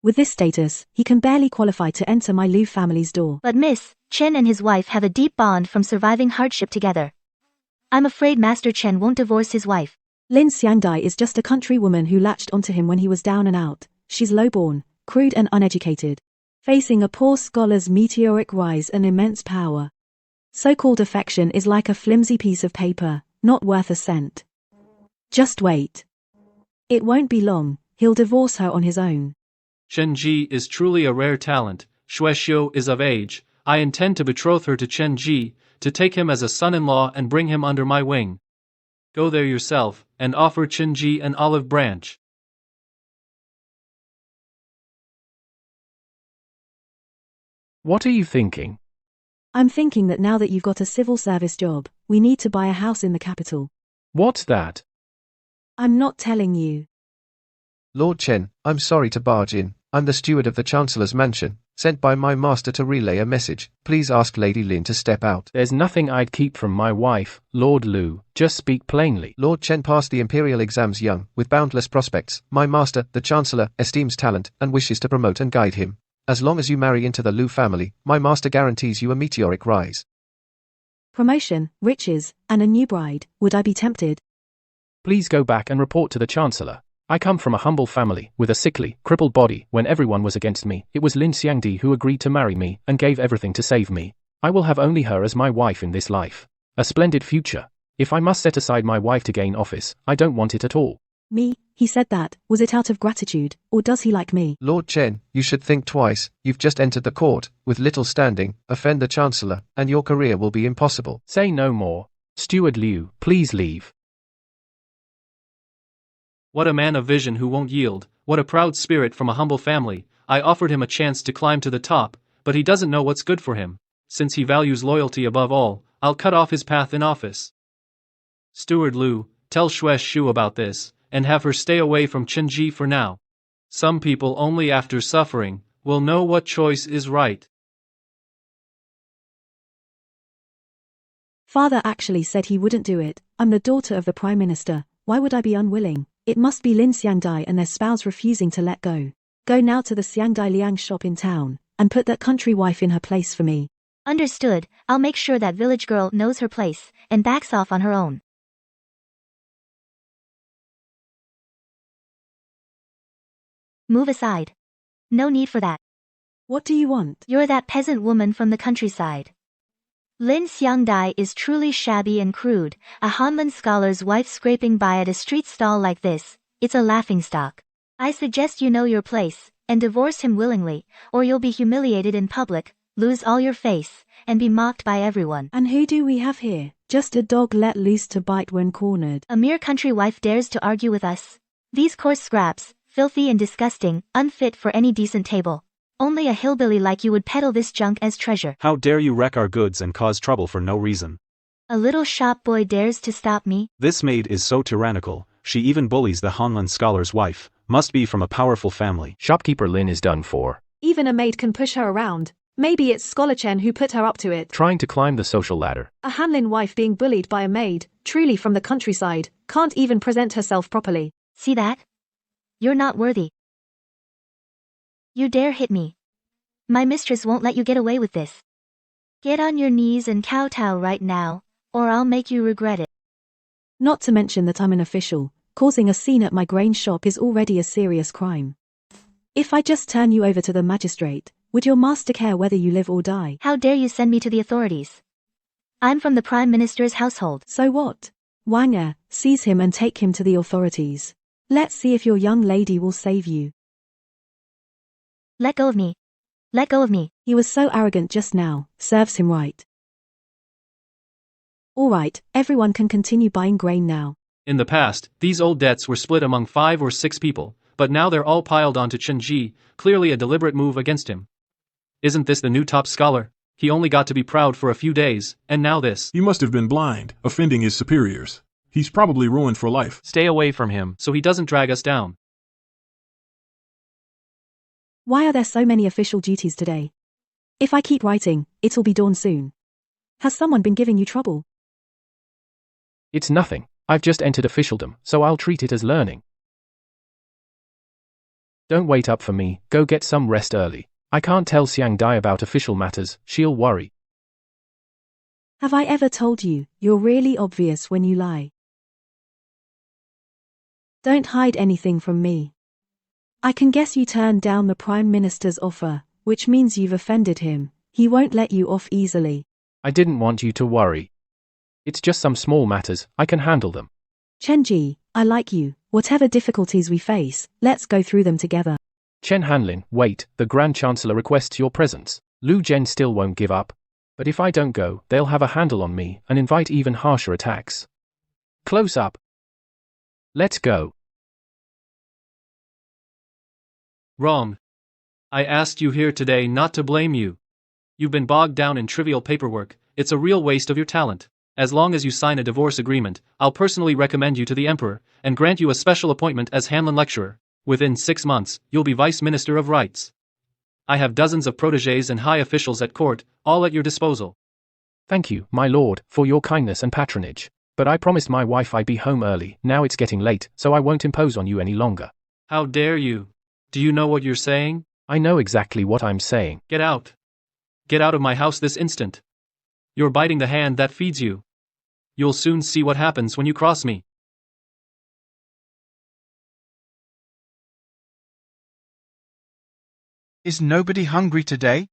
With this status, he can barely qualify to enter my Liu family's door. But Miss, Chen and his wife have a deep bond from surviving hardship together. I'm afraid Master Chen won't divorce his wife. Lin Xiangdai is just a country woman who latched onto him when he was down and out. She's low-born, crude and uneducated, facing a poor scholar's meteoric rise and immense power. So-called affection is like a flimsy piece of paper, not worth a cent. Just wait. It won't be long, he'll divorce her on his own. Chen Ji is truly a rare talent. Xue Xiu is of age. I intend to betroth her to Chen Ji, to take him as a son-in-law and bring him under my wing. Go there yourself, and offer Chen Ji an olive branch. What are you thinking? I'm thinking that now that you've got a civil service job, we need to buy a house in the capital. What's that? I'm not telling you. Lord Chen, I'm sorry to barge in. I'm the steward of the Chancellor's mansion, sent by my master to relay a message. Please ask Lady Lin to step out. There's nothing I'd keep from my wife, Lord Lu. Just speak plainly. Lord Chen passed the imperial exams young, with boundless prospects. My master, the Chancellor, esteems talent and wishes to promote and guide him. As long as you marry into the Lu family, my master guarantees you a meteoric rise. Promotion, riches, and a new bride. Would I be tempted? Please go back and report to the Chancellor. I come from a humble family, with a sickly, crippled body. When everyone was against me, it was Lin Xiangdi who agreed to marry me, and gave everything to save me. I will have only her as my wife in this life. A splendid future. If I must set aside my wife to gain office, I don't want it at all. Me? He said that. Was it out of gratitude, or does he like me? Lord Chen, you should think twice. You've just entered the court, with little standing, offend the Chancellor, and your career will be impossible. Say no more. Steward Liu, please leave. What a man of vision who won't yield, what a proud spirit from a humble family. I offered him a chance to climb to the top, but he doesn't know what's good for him. Since he values loyalty above all, I'll cut off his path in office. Steward Liu, tell Xue Xiu about this, and have her stay away from Chen Ji for now. Some people only after suffering will know what choice is right. Father actually said he wouldn't do it. I'm the daughter of the Prime Minister. Why would I be unwilling? It must be Lin Xiangdai and their spouse refusing to let go. Go now to the Xiangdai Liang shop in town, and put that country wife in her place for me. Understood. I'll make sure that village girl knows her place, and backs off on her own. Move aside. No need for that. What do you want? You're that peasant woman from the countryside. Lin Xiangdai is truly shabby and crude, a Hanlin scholar's wife scraping by at a street stall like this. It's a laughingstock. I suggest you know your place, and divorce him willingly, or you'll be humiliated in public, lose all your face, and be mocked by everyone. And who do we have here? Just a dog let loose to bite when cornered. A mere country wife dares to argue with us. These coarse scraps, filthy and disgusting, unfit for any decent table. Only a hillbilly like you would peddle this junk as treasure. How dare you wreck our goods and cause trouble for no reason? A little shop boy dares to stop me? This maid is so tyrannical, she even bullies the Hanlin scholar's wife, must be from a powerful family. Shopkeeper Lin is done for. Even a maid can push her around. Maybe it's Scholar Chen who put her up to it. Trying to climb the social ladder. A Hanlin wife being bullied by a maid, truly from the countryside, can't even present herself properly. See that? You're not worthy. You dare hit me. My mistress won't let you get away with this. Get on your knees and kowtow right now, or I'll make you regret it. Not to mention that I'm an official. Causing a scene at my grain shop is already a serious crime. If I just turn you over to the magistrate, Would your master care whether you live or die? How dare you send me to the authorities? I'm from the Prime Minister's household. So what? Wang seize him and take him to the authorities. Let's see if your young lady will save you. Let go of me. Let go of me. He was so arrogant just now, serves him right. Alright, everyone can continue buying grain now. In the past, these old debts were split among 5 or 6 people, but now they're all piled onto Chen Ji, clearly a deliberate move against him. Isn't this the new top scholar? He only got to be proud for a few days, and now this. He must have been blind, offending his superiors. He's probably ruined for life. Stay away from him, so he doesn't drag us down. Why are there so many official duties today? If I keep writing, it'll be dawn soon. Has someone been giving you trouble? It's nothing. I've just entered officialdom, so I'll treat it as learning. Don't wait up for me, go get some rest early. I can't tell Xiang Dai about official matters, she'll worry. Have I ever told you, you're really obvious when you lie? Don't hide anything from me. I can guess you turned down the Prime Minister's offer, which means you've offended him. He won't let you off easily. I didn't want you to worry. It's just some small matters, I can handle them. Chen Ji, I like you. Whatever difficulties we face, let's go through them together. Chen Hanlin, wait, the Grand Chancellor requests your presence. Lu Zhen still won't give up. But if I don't go, they'll have a handle on me and invite even harsher attacks. Close up. Let's go. Wrong. I asked you here today not to blame you. You've been bogged down in trivial paperwork, it's a real waste of your talent. As long as you sign a divorce agreement, I'll personally recommend you to the Emperor, and grant you a special appointment as Hanlin Lecturer. Within 6 months, you'll be Vice Minister of Rights. I have dozens of protégés and high officials at court, all at your disposal. Thank you, my lord, for your kindness and patronage. But I promised my wife I'd be home early, now it's getting late, so I won't impose on you any longer. How dare you? Do you know what you're saying? I know exactly what I'm saying. Get out. Get out of my house this instant. You're biting the hand that feeds you. You'll soon see what happens when you cross me. Is nobody hungry today?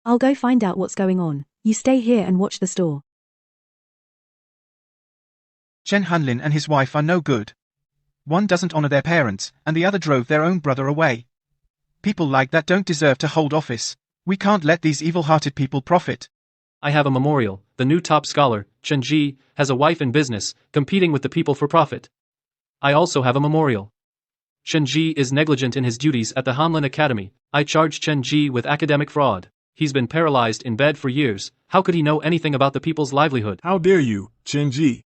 I'll go find out what's going on. You stay here and watch the store. Chen Hanlin and his wife are no good. One doesn't honor their parents, and the other drove their own brother away. People like that don't deserve to hold office. We can't let these evil-hearted people profit. I have a memorial. The new top scholar, Chen Ji, has a wife in business, competing with the people for profit. I also have a memorial. Chen Ji is negligent in his duties at the Hanlin Academy. I charge Chen Ji with academic fraud. He's been paralyzed in bed for years. How could he know anything about the people's livelihood? How dare you, Chen Ji?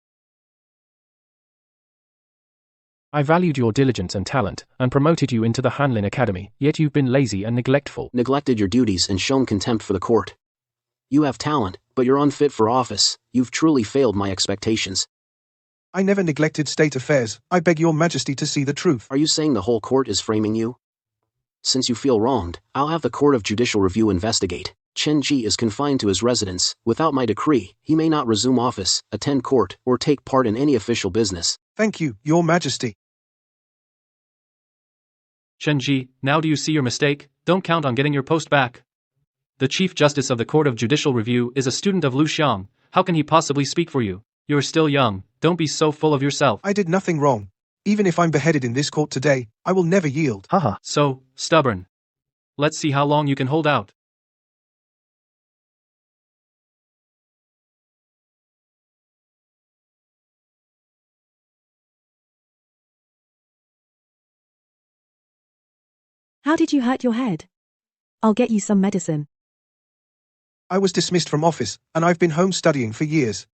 I valued your diligence and talent, and promoted you into the Hanlin Academy, yet you've been lazy and neglectful. Neglected your duties and shown contempt for the court. You have talent, but you're unfit for office. You've truly failed my expectations. I never neglected state affairs. I beg your majesty to see the truth. Are you saying the whole court is framing you? Since you feel wronged, I'll have the Court of Judicial Review investigate. Chen Ji is confined to his residence. Without my decree, he may not resume office, attend court, or take part in any official business. Thank you, your majesty. Chen Ji, now do you see your mistake? Don't count on getting your post back. The Chief Justice of the Court of Judicial Review is a student of Lu Xiang. How can he possibly speak for you? You're still young, don't be so full of yourself. I did nothing wrong. Even if I'm beheaded in this court today, I will never yield. Haha. So, stubborn. Let's see how long you can hold out. How did you hurt your head? I'll get you some medicine. I was dismissed from office, and I've been home studying for years.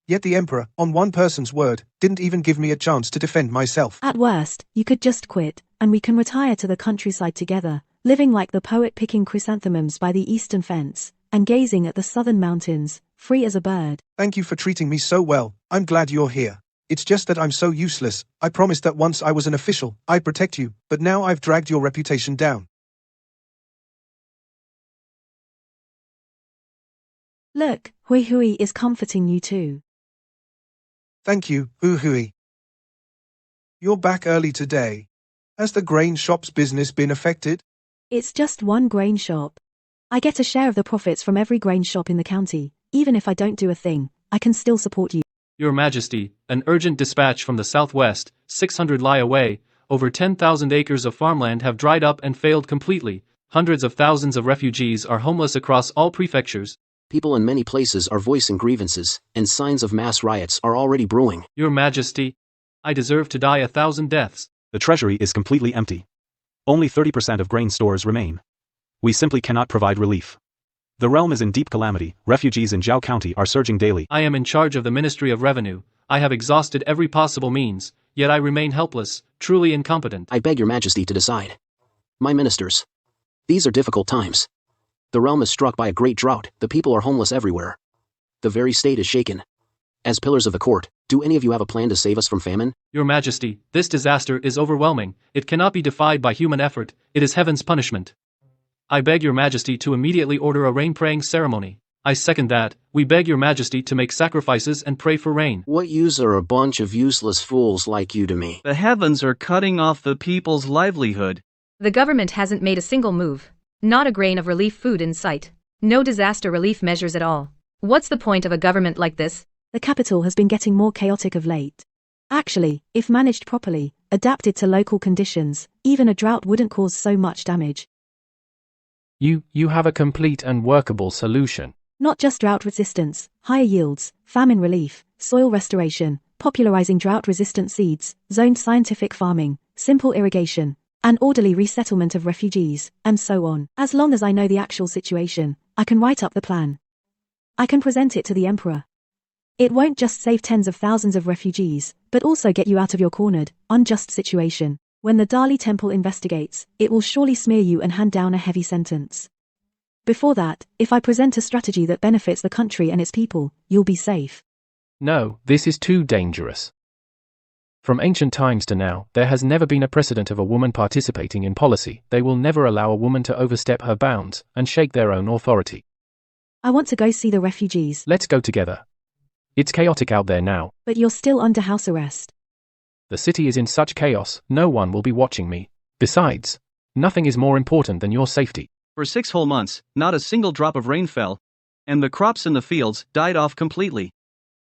Yet the Emperor, on one person's word, didn't even give me a chance to defend myself. At worst, you could just quit, and we can retire to the countryside together, living like the poet picking chrysanthemums by the eastern fence, and gazing at the southern mountains, free as a bird. Thank you for treating me so well. I'm glad you're here. It's just that I'm so useless. I promised that once I was an official, I'd protect you, but now I've dragged your reputation down. Look, Hui Hui is comforting you too. Thank you, Hui. You're back early today. Has the grain shop's business been affected? It's just one grain shop. I get a share of the profits from every grain shop in the county. Even if I don't do a thing, I can still support you. Your Majesty, an urgent dispatch from the southwest, 600 lie away, over 10,000 acres of farmland have dried up and failed completely. Hundreds of thousands of refugees are homeless across all prefectures. People in many places are voicing grievances, and signs of mass riots are already brewing. Your Majesty, I deserve to die 1,000 deaths. The treasury is completely empty. Only 30% of grain stores remain. We simply cannot provide relief. The realm is in deep calamity. Refugees in Zhao County are surging daily. I am in charge of the Ministry of Revenue. I have exhausted every possible means, yet I remain helpless, truly incompetent. I beg your Majesty to decide. My ministers. These are difficult times. The realm is struck by a great drought. The people are homeless everywhere. The very state is shaken. As pillars of the court, do any of you have a plan to save us from famine? Your Majesty, this disaster is overwhelming. It cannot be defied by human effort. It is heaven's punishment. I beg your Majesty to immediately order a rain-praying ceremony. I second that. We beg your Majesty to make sacrifices and pray for rain. What use are a bunch of useless fools like you to me? The heavens are cutting off the people's livelihood. The government hasn't made a single move. Not a grain of relief food in sight. No disaster relief measures at all. What's the point of a government like this? The capital has been getting more chaotic of late. Actually, if managed properly, adapted to local conditions, even a drought wouldn't cause so much damage. You have a complete and workable solution. Not just drought resistance, higher yields, famine relief, soil restoration, popularizing drought-resistant seeds, zoned scientific farming, simple irrigation, an orderly resettlement of refugees, and so on. As long as I know the actual situation, I can write up the plan. I can present it to the emperor. It won't just save tens of thousands of refugees, but also get you out of your cornered, unjust situation. When the Dali Temple investigates, it will surely smear you and hand down a heavy sentence. Before that, if I present a strategy that benefits the country and its people, you'll be safe. No, this is too dangerous. From ancient times to now, there has never been a precedent of a woman participating in policy. They will never allow a woman to overstep her bounds and shake their own authority. I want to go see the refugees. Let's go together. It's chaotic out there now. But you're still under house arrest. The city is in such chaos, no one will be watching me. Besides, nothing is more important than your safety. For 6 whole months, not a single drop of rain fell, and the crops in the fields died off completely.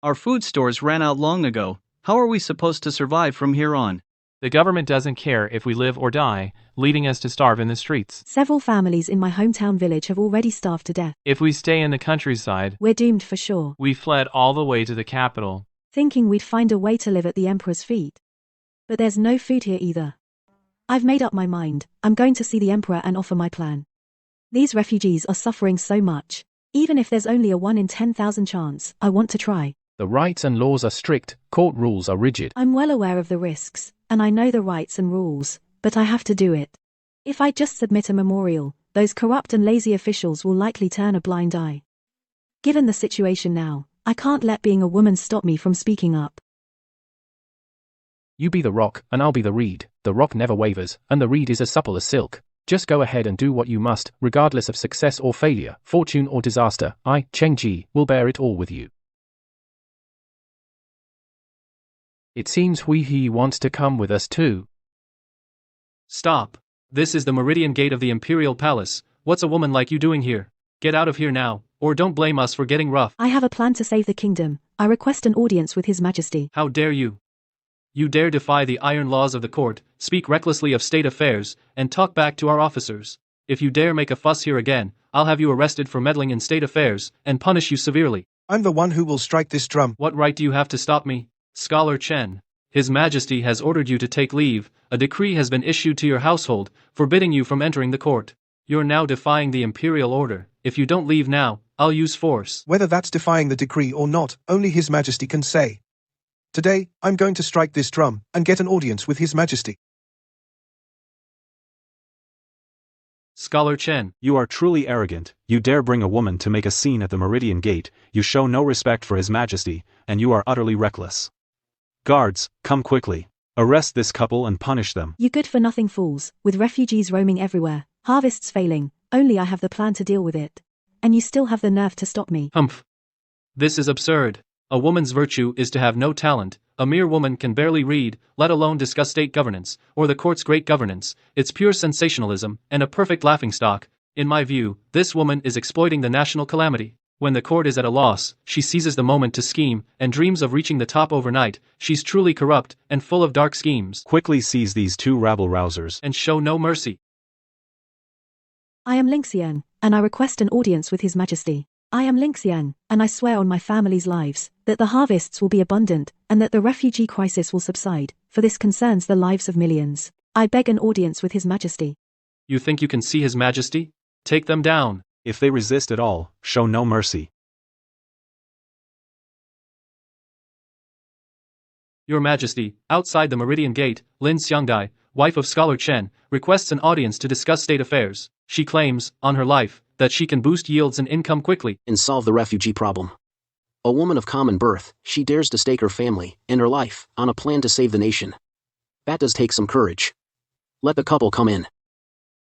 Our food stores ran out long ago. How are we supposed to survive from here on? The government doesn't care if we live or die, leading us to starve in the streets. Several families in my hometown village have already starved to death. If we stay in the countryside, we're doomed for sure. We fled all the way to the capital, thinking we'd find a way to live at the emperor's feet. But there's no food here either. I've made up my mind. I'm going to see the emperor and offer my plan. These refugees are suffering so much. Even if there's only a 1 in 10,000 chance, I want to try. The rights and laws are strict, court rules are rigid. I'm well aware of the risks, and I know the rights and rules, but I have to do it. If I just submit a memorial, those corrupt and lazy officials will likely turn a blind eye. Given the situation now, I can't let being a woman stop me from speaking up. You be the rock, and I'll be the reed. The rock never wavers, and the reed is as supple as silk. Just go ahead and do what you must, regardless of success or failure, fortune or disaster. I, Cheng Ji, will bear it all with you. It seems Hui wants to come with us too. Stop. This is the Meridian Gate of the Imperial Palace. What's a woman like you doing here? Get out of here now, or don't blame us for getting rough. I have a plan to save the kingdom. I request an audience with His Majesty. How dare you? You dare defy the iron laws of the court, speak recklessly of state affairs, and talk back to our officers. If you dare make a fuss here again, I'll have you arrested for meddling in state affairs, and punish you severely. I'm the one who will strike this drum. What right do you have to stop me? Scholar Chen, His Majesty has ordered you to take leave. A decree has been issued to your household, forbidding you from entering the court. You're now defying the imperial order. If you don't leave now, I'll use force. Whether that's defying the decree or not, only His Majesty can say. Today, I'm going to strike this drum, and get an audience with His Majesty. Scholar Chen, you are truly arrogant. You dare bring a woman to make a scene at the Meridian Gate. You show no respect for His Majesty, and you are utterly reckless. Guards, come quickly. Arrest this couple and punish them. You good-for-nothing fools, with refugees roaming everywhere, harvests failing, only I have the plan to deal with it. And you still have the nerve to stop me. Humph. This is absurd. A woman's virtue is to have no talent, A mere woman can barely read, let alone discuss state governance, or the court's great governance. It's pure sensationalism, and a perfect laughingstock. In my view, this woman is exploiting the national calamity. When the court is at a loss, she seizes the moment to scheme, and dreams of reaching the top overnight. She's truly corrupt, and full of dark schemes. Quickly seize these two rabble-rousers. And show no mercy. I am Lingxian, and I request an audience with His Majesty. I am Lingxian, and I swear on my family's lives, that the harvests will be abundant, and that the refugee crisis will subside, for this concerns the lives of millions. I beg an audience with His Majesty. You think you can see His Majesty? Take them down. If they resist at all, show no mercy. Your Majesty, outside the Meridian Gate, Lin Xiangdai, wife of Scholar Chen, requests an audience to discuss state affairs. She claims, on her life, that she can boost yields and income quickly and solve the refugee problem. A woman of common birth, she dares to stake her family and her life on a plan to save the nation. That does take some courage. Let the couple come in.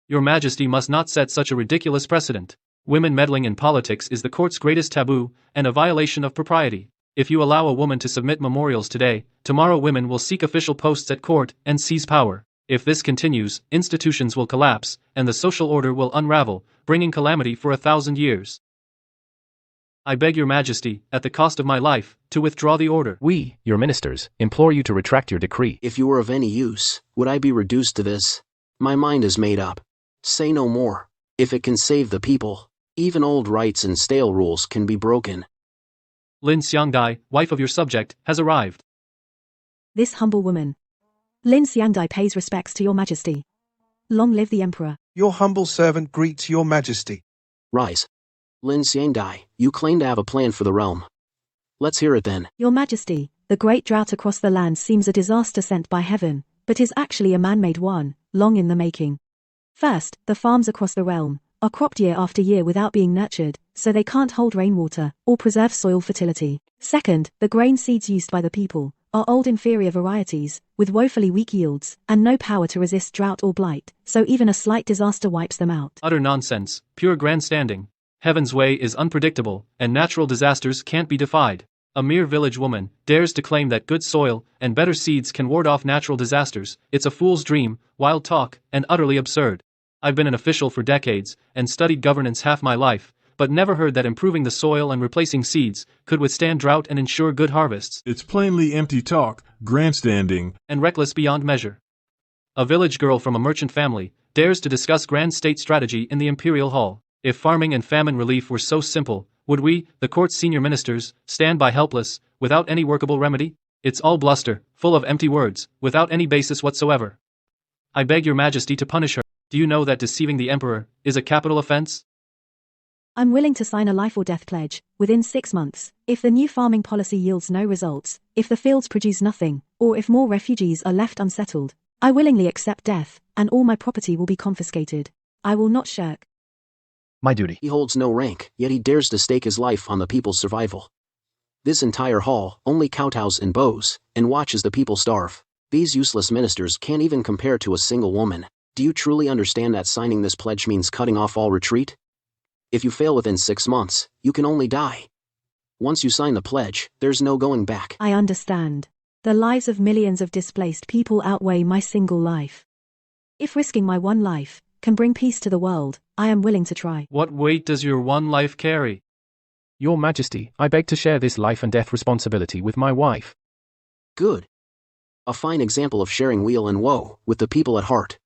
Your Majesty must not set such a ridiculous precedent. Women meddling in politics is the court's greatest taboo, and a violation of propriety. If you allow a woman to submit memorials today, tomorrow women will seek official posts at court and seize power. If this continues, institutions will collapse, and the social order will unravel, bringing calamity for 1,000 years. I beg your Majesty, at the cost of my life, to withdraw the order. We, your ministers, implore you to retract your decree. If you were of any use, would I be reduced to this? My mind is made up. Say no more. If it can save the people, even old rights and stale rules can be broken. Lin Xiangdai, wife of your subject, has arrived. This humble woman, Lin Xiangdai, pays respects to your Majesty. Long live the Emperor. Your humble servant greets your Majesty. Rise. Lin Xiangdai, you claim to have a plan for the realm. Let's hear it then. Your Majesty, the great drought across the land seems a disaster sent by heaven, but is actually a man-made one, long in the making. First, the farms across the realm are cropped year after year without being nurtured, so they can't hold rainwater or preserve soil fertility. Second, the grain seeds used by the people are old inferior varieties, with woefully weak yields, and no power to resist drought or blight, so even a slight disaster wipes them out. Utter nonsense, pure grandstanding. Heaven's way is unpredictable, and natural disasters can't be defied. A mere village woman dares to claim that good soil and better seeds can ward off natural disasters. It's a fool's dream, wild talk, and utterly absurd. I've been an official for decades, and studied governance half my life, but never heard that improving the soil and replacing seeds could withstand drought and ensure good harvests. It's plainly empty talk, grandstanding, and reckless beyond measure. A village girl from a merchant family dares to discuss grand state strategy in the imperial hall. If farming and famine relief were so simple, would we, the court's senior ministers, stand by helpless, without any workable remedy? It's all bluster, full of empty words, without any basis whatsoever. I beg your Majesty to punish her. Do you know that deceiving the emperor is a capital offense? I'm willing to sign a life or death pledge, within 6 months, if the new farming policy yields no results, if the fields produce nothing, or if more refugees are left unsettled. I willingly accept death, and all my property will be confiscated. I will not shirk my duty. He holds no rank, yet he dares to stake his life on the people's survival. This entire hall only kowtows and bows, and watches the people starve. These useless ministers can't even compare to a single woman. Do you truly understand that signing this pledge means cutting off all retreat? If you fail within 6 months, you can only die. Once you sign the pledge, there's no going back. I understand. The lives of millions of displaced people outweigh my single life. If risking my one life can bring peace to the world, I am willing to try. What weight does your one life carry? Your Majesty, I beg to share this life and death responsibility with my wife. Good. A fine example of sharing weal and woe with the people at heart.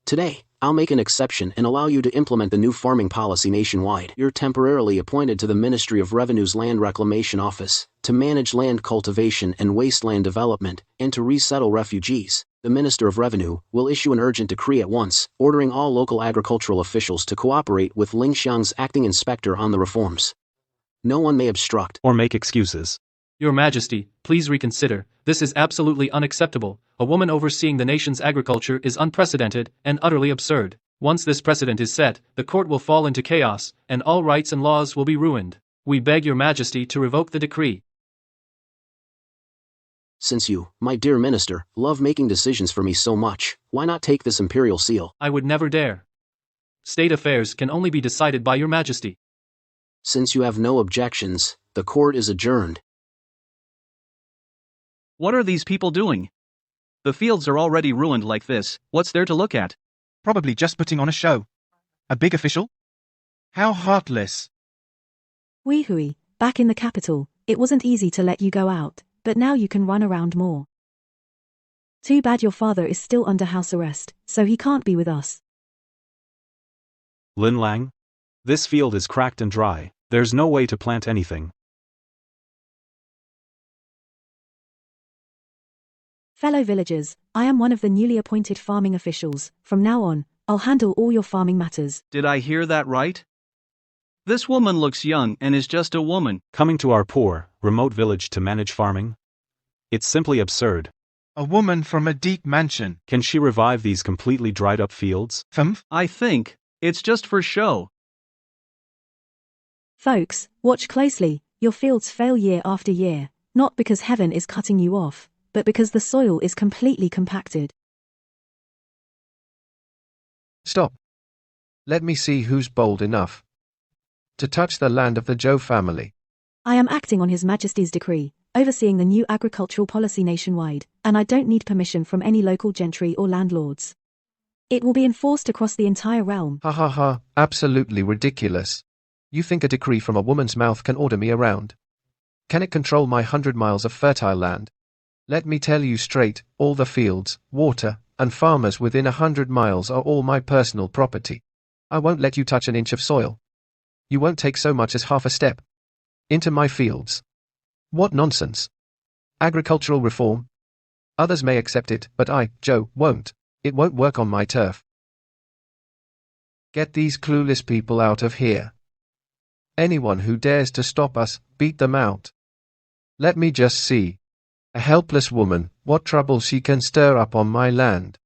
Today, I'll make an exception and allow you to implement the new farming policy nationwide. You're temporarily appointed to the Ministry of Revenue's Land Reclamation Office to manage land cultivation and wasteland development and to resettle refugees. The Minister of Revenue will issue an urgent decree at once, ordering all local agricultural officials to cooperate with Ling Xiang's acting inspector on the reforms. No one may obstruct or make excuses. Your Majesty, please reconsider. This is absolutely unacceptable. A woman overseeing the nation's agriculture is unprecedented and utterly absurd. Once this precedent is set, the court will fall into chaos, and all rights and laws will be ruined. We beg your Majesty to revoke the decree. Since you, my dear minister, love making decisions for me so much, why not take this imperial seal? I would never dare. State affairs can only be decided by your Majesty. Since you have no objections, the court is adjourned. What are these people doing? The fields are already ruined like this, what's there to look at? Probably just putting on a show. A big official? How heartless. Wee hooey, back in the capital, it wasn't easy to let you go out, but now you can run around more. Too bad your father is still under house arrest, so he can't be with us. Lin Lang? This field is cracked and dry, there's no way to plant anything. Fellow villagers, I am one of the newly appointed farming officials. From now on, I'll handle all your farming matters. Did I hear that right? This woman looks young and is just a woman. Coming to our poor, remote village to manage farming? It's simply absurd. A woman from a deep mansion. Can she revive these completely dried up fields? I think it's just for show. Folks, watch closely. Your fields fail year after year, not because heaven is cutting you off, but because the soil is completely compacted. Stop. Let me see who's bold enough to touch the land of the Zhou family. I am acting on His Majesty's decree, overseeing the new agricultural policy nationwide, and I don't need permission from any local gentry or landlords. It will be enforced across the entire realm. Ha ha ha, absolutely ridiculous. You think a decree from a woman's mouth can order me around? Can it control my 100 miles of fertile land? Let me tell you straight, all the fields, water, and farmers within 100 miles are all my personal property. I won't let you touch an inch of soil. You won't take so much as half a step into my fields. What nonsense. Agricultural reform? Others may accept it, but I, Joe, won't. It won't work on my turf. Get these clueless people out of here. Anyone who dares to stop us, beat them out. Let me just see. A helpless woman, what trouble she can stir up on my land.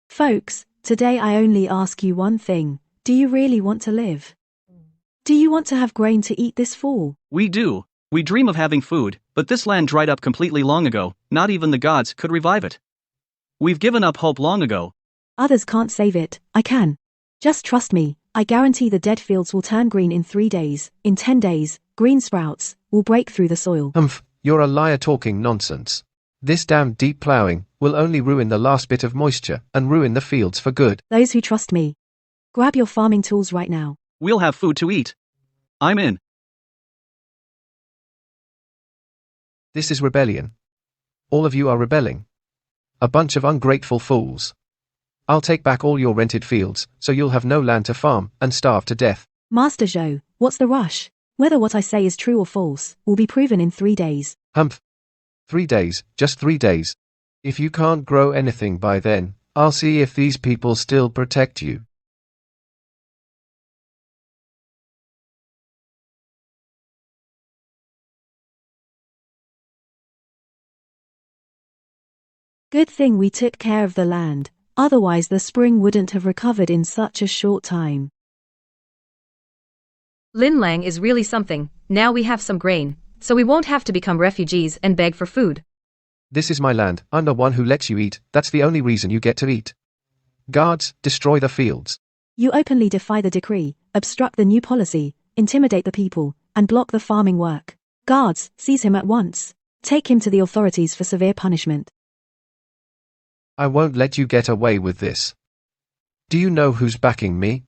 Folks, today I only ask you one thing. Do you really want to live? Do you want to have grain to eat this fall? We do. We dream of having food, but this land dried up completely long ago. Not even the gods could revive it. We've given up hope long ago. Others can't save it. I can. Just trust me. I guarantee the dead fields will turn green in 3 days. In 10 days, green sprouts will break through the soil. You're a liar talking nonsense. This damn deep plowing will only ruin the last bit of moisture and ruin the fields for good. Those who trust me, grab your farming tools right now. We'll have food to eat. I'm in. This is rebellion. All of you are rebelling. A bunch of ungrateful fools. I'll take back all your rented fields, so you'll have no land to farm and starve to death. Master Zhou, what's the rush? Whether what I say is true or false will be proven in 3 days. 3 days, just 3 days. If you can't grow anything by then, I'll see if these people still protect you. Good thing we took care of the land, otherwise the spring wouldn't have recovered in such a short time. Lin Lang is really something. Now we have some grain, so we won't have to become refugees and beg for food. This is my land, I'm the one who lets you eat, that's the only reason you get to eat. Guards, destroy the fields. You openly defy the decree, obstruct the new policy, intimidate the people, and block the farming work. Guards, seize him at once. Take him to the authorities for severe punishment. I won't let you get away with this. Do you know who's backing me?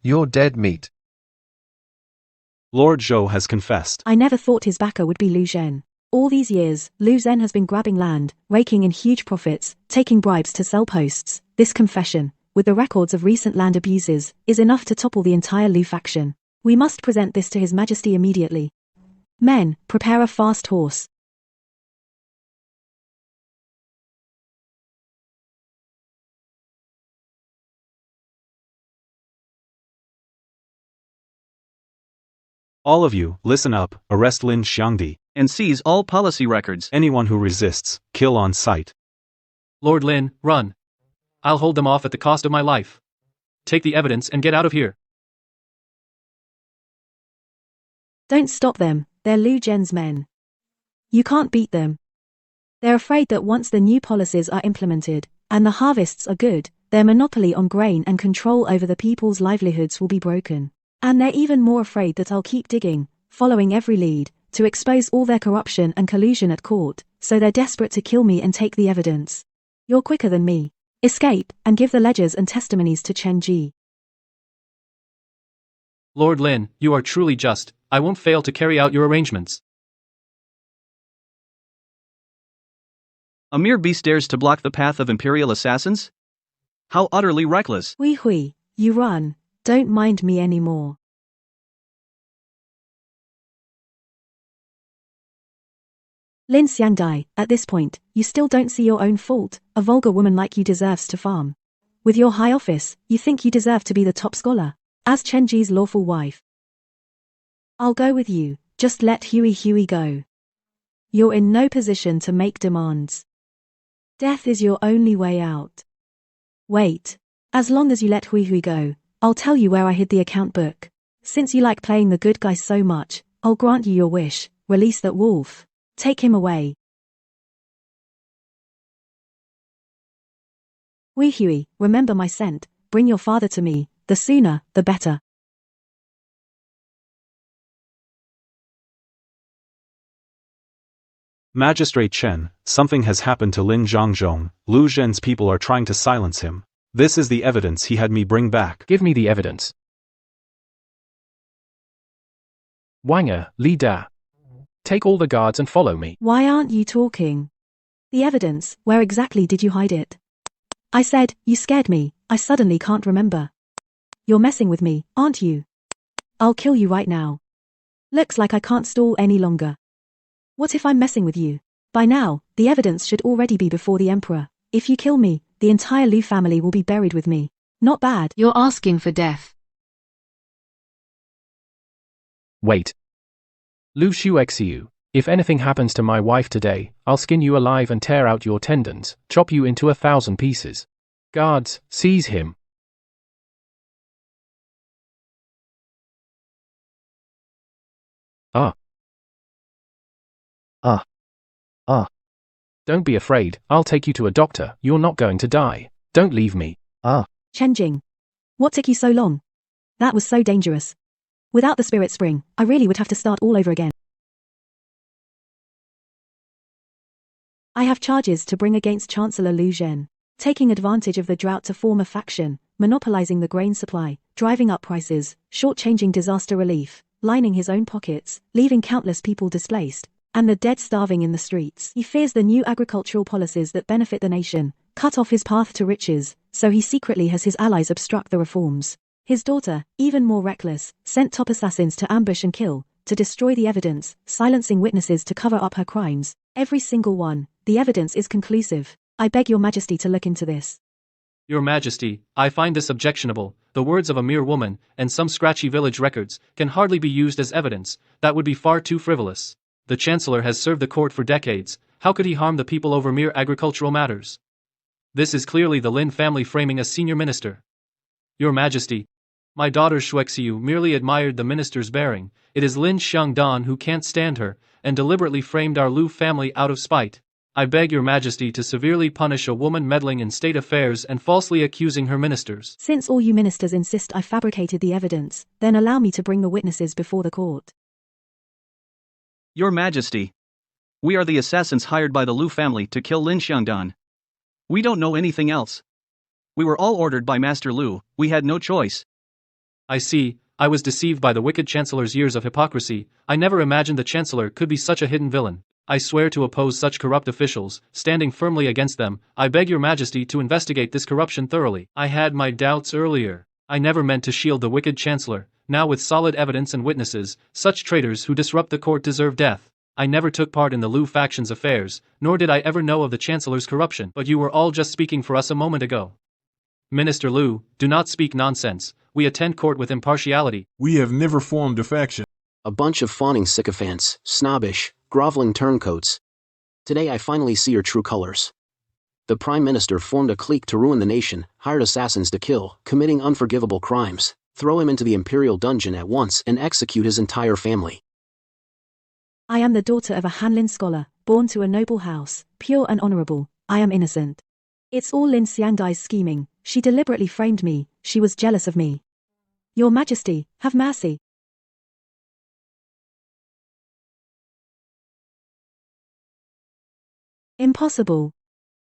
You're dead meat. Lord Zhou has confessed. I never thought his backer would be Lu Zhen. All these years, Lu Zhen has been grabbing land, raking in huge profits, taking bribes to sell posts. This confession, with the records of recent land abuses, is enough to topple the entire Lu faction. We must present this to His Majesty immediately. Men, prepare a fast horse. All of you, listen up, arrest Lin Xiangdi. And seize all policy records. Anyone who resists, kill on sight. Lord Lin, run. I'll hold them off at the cost of my life. Take the evidence and get out of here. Don't stop them, they're Lu Zhen's men. You can't beat them. They're afraid that once the new policies are implemented, and the harvests are good, their monopoly on grain and control over the people's livelihoods will be broken. And they're even more afraid that I'll keep digging, following every lead, to expose all their corruption and collusion at court, so they're desperate to kill me and take the evidence. You're quicker than me. Escape, and give the ledgers and testimonies to Chen Ji. Lord Lin, you are truly just. I won't fail to carry out your arrangements. A mere beast dares to block the path of imperial assassins? How utterly reckless. Hui, you run. Don't mind me anymore. Lin Xiangdai, at this point, you still don't see your own fault. A vulgar woman like you deserves to farm. With your high office, you think you deserve to be the top scholar. As Chen Ji's lawful wife. I'll go with you, just let Hui go. You're in no position to make demands. Death is your only way out. Wait. As long as you let Hui go, I'll tell you where I hid the account book. Since you like playing the good guy so much, I'll grant you your wish, release that wolf. Take him away. Hui, remember my scent, bring your father to me, the sooner, the better. Magistrate Chen, something has happened to Lin Zhangzhong. Lu Zhen's people are trying to silence him. This is the evidence he had me bring back. Give me the evidence. Wanger, Li Da. Take all the guards and follow me. Why aren't you talking? The evidence, where exactly did you hide it? I said, you scared me, I suddenly can't remember. You're messing with me, aren't you? I'll kill you right now. Looks like I can't stall any longer. What if I'm messing with you? By now, the evidence should already be before the emperor. If you kill me, the entire Lu family will be buried with me. Not bad. You're asking for death. Wait. Lu Shuexiu, if anything happens to my wife today, I'll skin you alive and tear out your tendons, chop you into 1,000 pieces. Guards, seize him. Don't be afraid, I'll take you to a doctor, you're not going to die. Don't leave me. Chen Jing. What took you so long? That was so dangerous. Without the spirit spring, I really would have to start all over again. I have charges to bring against Chancellor Lu Zhen. Taking advantage of the drought to form a faction, monopolizing the grain supply, driving up prices, shortchanging disaster relief, lining his own pockets, leaving countless people displaced, and the dead starving in the streets. He fears the new agricultural policies that benefit the nation, cut off his path to riches, so he secretly has his allies obstruct the reforms. His daughter, even more reckless, sent top assassins to ambush and kill, to destroy the evidence, silencing witnesses to cover up her crimes. Every single one. The evidence is conclusive. I beg your majesty to look into this. Your Majesty, I find this objectionable. The words of a mere woman, and some scratchy village records, can hardly be used as evidence. That would be far too frivolous. The Chancellor has served the court for decades. How could he harm the people over mere agricultural matters? This is clearly the Lin family framing a senior minister. Your Majesty, my daughter Shuexiu merely admired the minister's bearing. It is Lin Xiangdan who can't stand her, and deliberately framed our Lu family out of spite. I beg your Majesty to severely punish a woman meddling in state affairs and falsely accusing her ministers. Since all you ministers insist I fabricated the evidence, then allow me to bring the witnesses before the court. Your Majesty. We are the assassins hired by the Lu family to kill Lin Xiangdan. We don't know anything else. We were all ordered by Master Lu, we had no choice. I see, I was deceived by the wicked Chancellor's years of hypocrisy. I never imagined the Chancellor could be such a hidden villain. I swear to oppose such corrupt officials, standing firmly against them. I beg your Majesty to investigate this corruption thoroughly. I had my doubts earlier. I never meant to shield the wicked Chancellor. Now with solid evidence and witnesses, such traitors who disrupt the court deserve death. I never took part in the Lu faction's affairs, nor did I ever know of the Chancellor's corruption. But you were all just speaking for us a moment ago. Minister Lu, do not speak nonsense. We attend court with impartiality. We have never formed a faction. A bunch of fawning sycophants, snobbish, groveling turncoats. Today I finally see your true colors. The Prime Minister formed a clique to ruin the nation, hired assassins to kill, committing unforgivable crimes, throw him into the imperial dungeon at once and execute his entire family. I am the daughter of a Hanlin scholar, born to a noble house, pure and honorable. I am innocent. It's all Lin Xiangdai's scheming. She deliberately framed me. She was jealous of me. Your Majesty, have mercy. Impossible.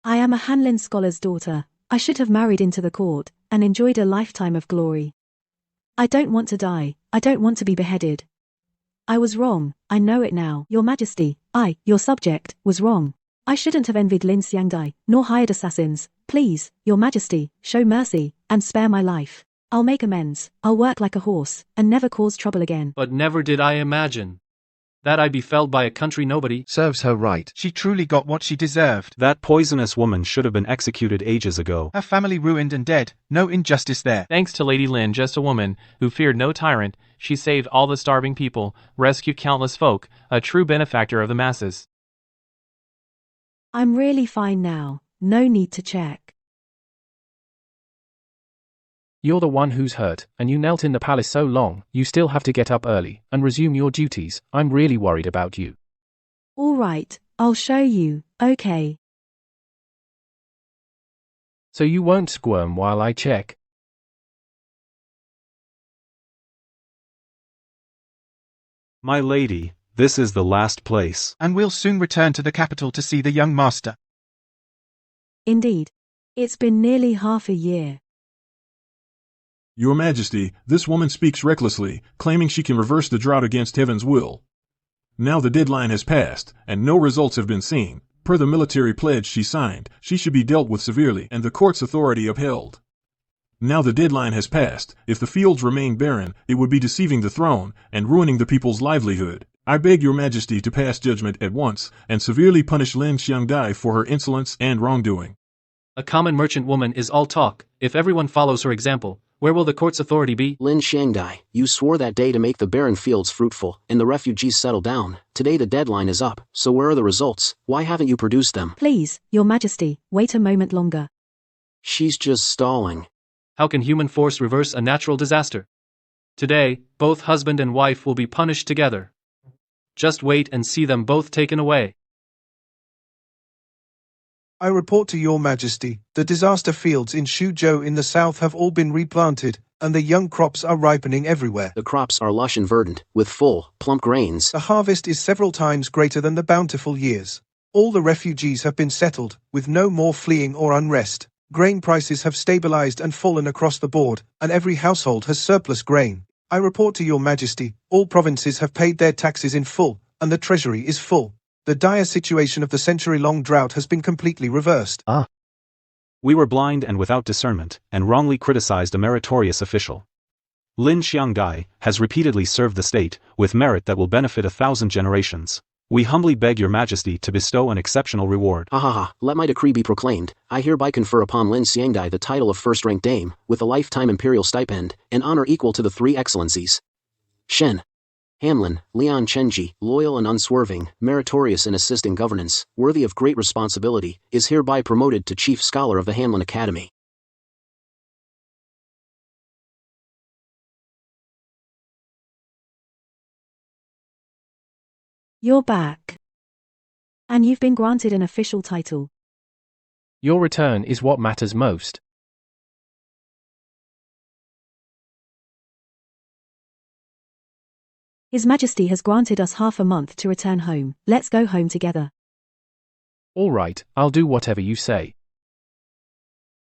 I am a Hanlin scholar's daughter. I should have married into the court, and enjoyed a lifetime of glory. I don't want to die, I don't want to be beheaded. I was wrong, I know it now. Your Majesty, I, your subject, was wrong. I shouldn't have envied Lin Xiangdai, nor hired assassins. Please, Your Majesty, show mercy, and spare my life. I'll make amends, I'll work like a horse, and never cause trouble again. But never did I imagine that I'd be felled by a country nobody. Serves her right. She truly got what she deserved. That poisonous woman should have been executed ages ago. Her family ruined and dead, no injustice there. Thanks to Lady Lin, just a woman who feared no tyrant, she saved all the starving people, rescued countless folk, a true benefactor of the masses. I'm really fine now, no need to check. You're the one who's hurt, and you knelt in the palace so long, you still have to get up early and resume your duties. I'm really worried about you. All right, I'll show you, okay. So you won't squirm while I check? My lady, this is the last place. And we'll soon return to the capital to see the young master. Indeed. It's been nearly half a year. Your Majesty, this woman speaks recklessly, claiming she can reverse the drought against heaven's will. Now the deadline has passed, and no results have been seen. Per the military pledge she signed, she should be dealt with severely and the court's authority upheld. Now the deadline has passed. If the fields remain barren, it would be deceiving the throne and ruining the people's livelihood. I beg Your Majesty to pass judgment at once and severely punish Lin Xiangdai for her insolence and wrongdoing. A common merchant woman is all talk. If everyone follows her example, where will the court's authority be? Lin Xiangdai, you swore that day to make the barren fields fruitful and the refugees settle down. Today the deadline is up, so where are the results? Why haven't you produced them? Please, Your Majesty, wait a moment longer. She's just stalling. How can human force reverse a natural disaster? Today, both husband and wife will be punished together. Just wait and see them both taken away. I report to Your Majesty, the disaster fields in Shuzhou in the south have all been replanted, and the young crops are ripening everywhere. The crops are lush and verdant, with full, plump grains. The harvest is several times greater than the bountiful years. All the refugees have been settled, with no more fleeing or unrest. Grain prices have stabilized and fallen across the board, and every household has surplus grain. I report to Your Majesty, all provinces have paid their taxes in full, and the treasury is full. The dire situation of the century-long drought has been completely reversed. We were blind and without discernment, and wrongly criticized a meritorious official. Lin Xiangdai has repeatedly served the state, with merit that will benefit 1,000 generations. We humbly beg Your Majesty to bestow an exceptional reward. Ha ha ha, let my decree be proclaimed. I hereby confer upon Lin Xiangdai the title of first-rank dame, with a lifetime imperial stipend, an honor equal to the 3 excellencies. Shen Hamlin, Lian Chenji, loyal and unswerving, meritorious in assisting governance, worthy of great responsibility, is hereby promoted to Chief Scholar of the Hamlin Academy. You're back. And you've been granted an official title. Your return is what matters most. His Majesty has granted us half a month to return home. Let's go home together. All right, I'll do whatever you say.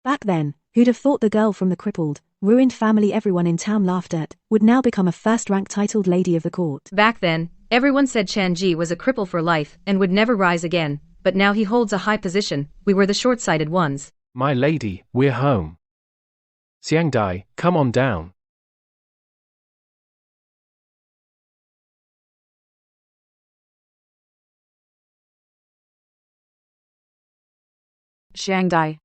Back then, who'd have thought the girl from the crippled, ruined family everyone in town laughed at, would now become a first-rank titled lady of the court. Back then, everyone said Chanji was a cripple for life and would never rise again, but now he holds a high position. We were the short-sighted ones. My lady, we're home. Xiangdai, come on down. Xiangdai.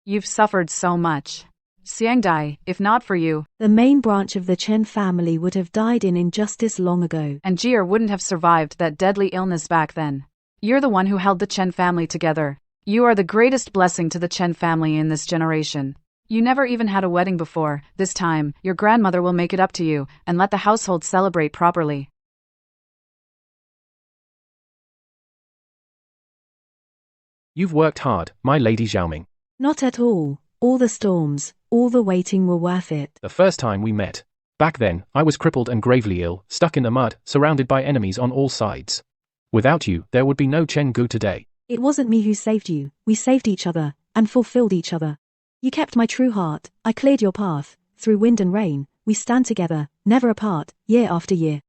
You've suffered so much. Xiangdai, if not for you, the main branch of the Chen family would have died in injustice long ago. And Jir wouldn't have survived that deadly illness back then. You're the one who held the Chen family together. You are the greatest blessing to the Chen family in this generation. You never even had a wedding before. This time, your grandmother will make it up to you, and let the household celebrate properly. You've worked hard, my lady Xiaoming. Not at all. All the storms, all the waiting were worth it. The first time we met. Back then, I was crippled and gravely ill, stuck in the mud, surrounded by enemies on all sides. Without you, there would be no Chen Gu today. It wasn't me who saved you, we saved each other, and fulfilled each other. You kept my true heart, I cleared your path, through wind and rain, we stand together, never apart, year after year.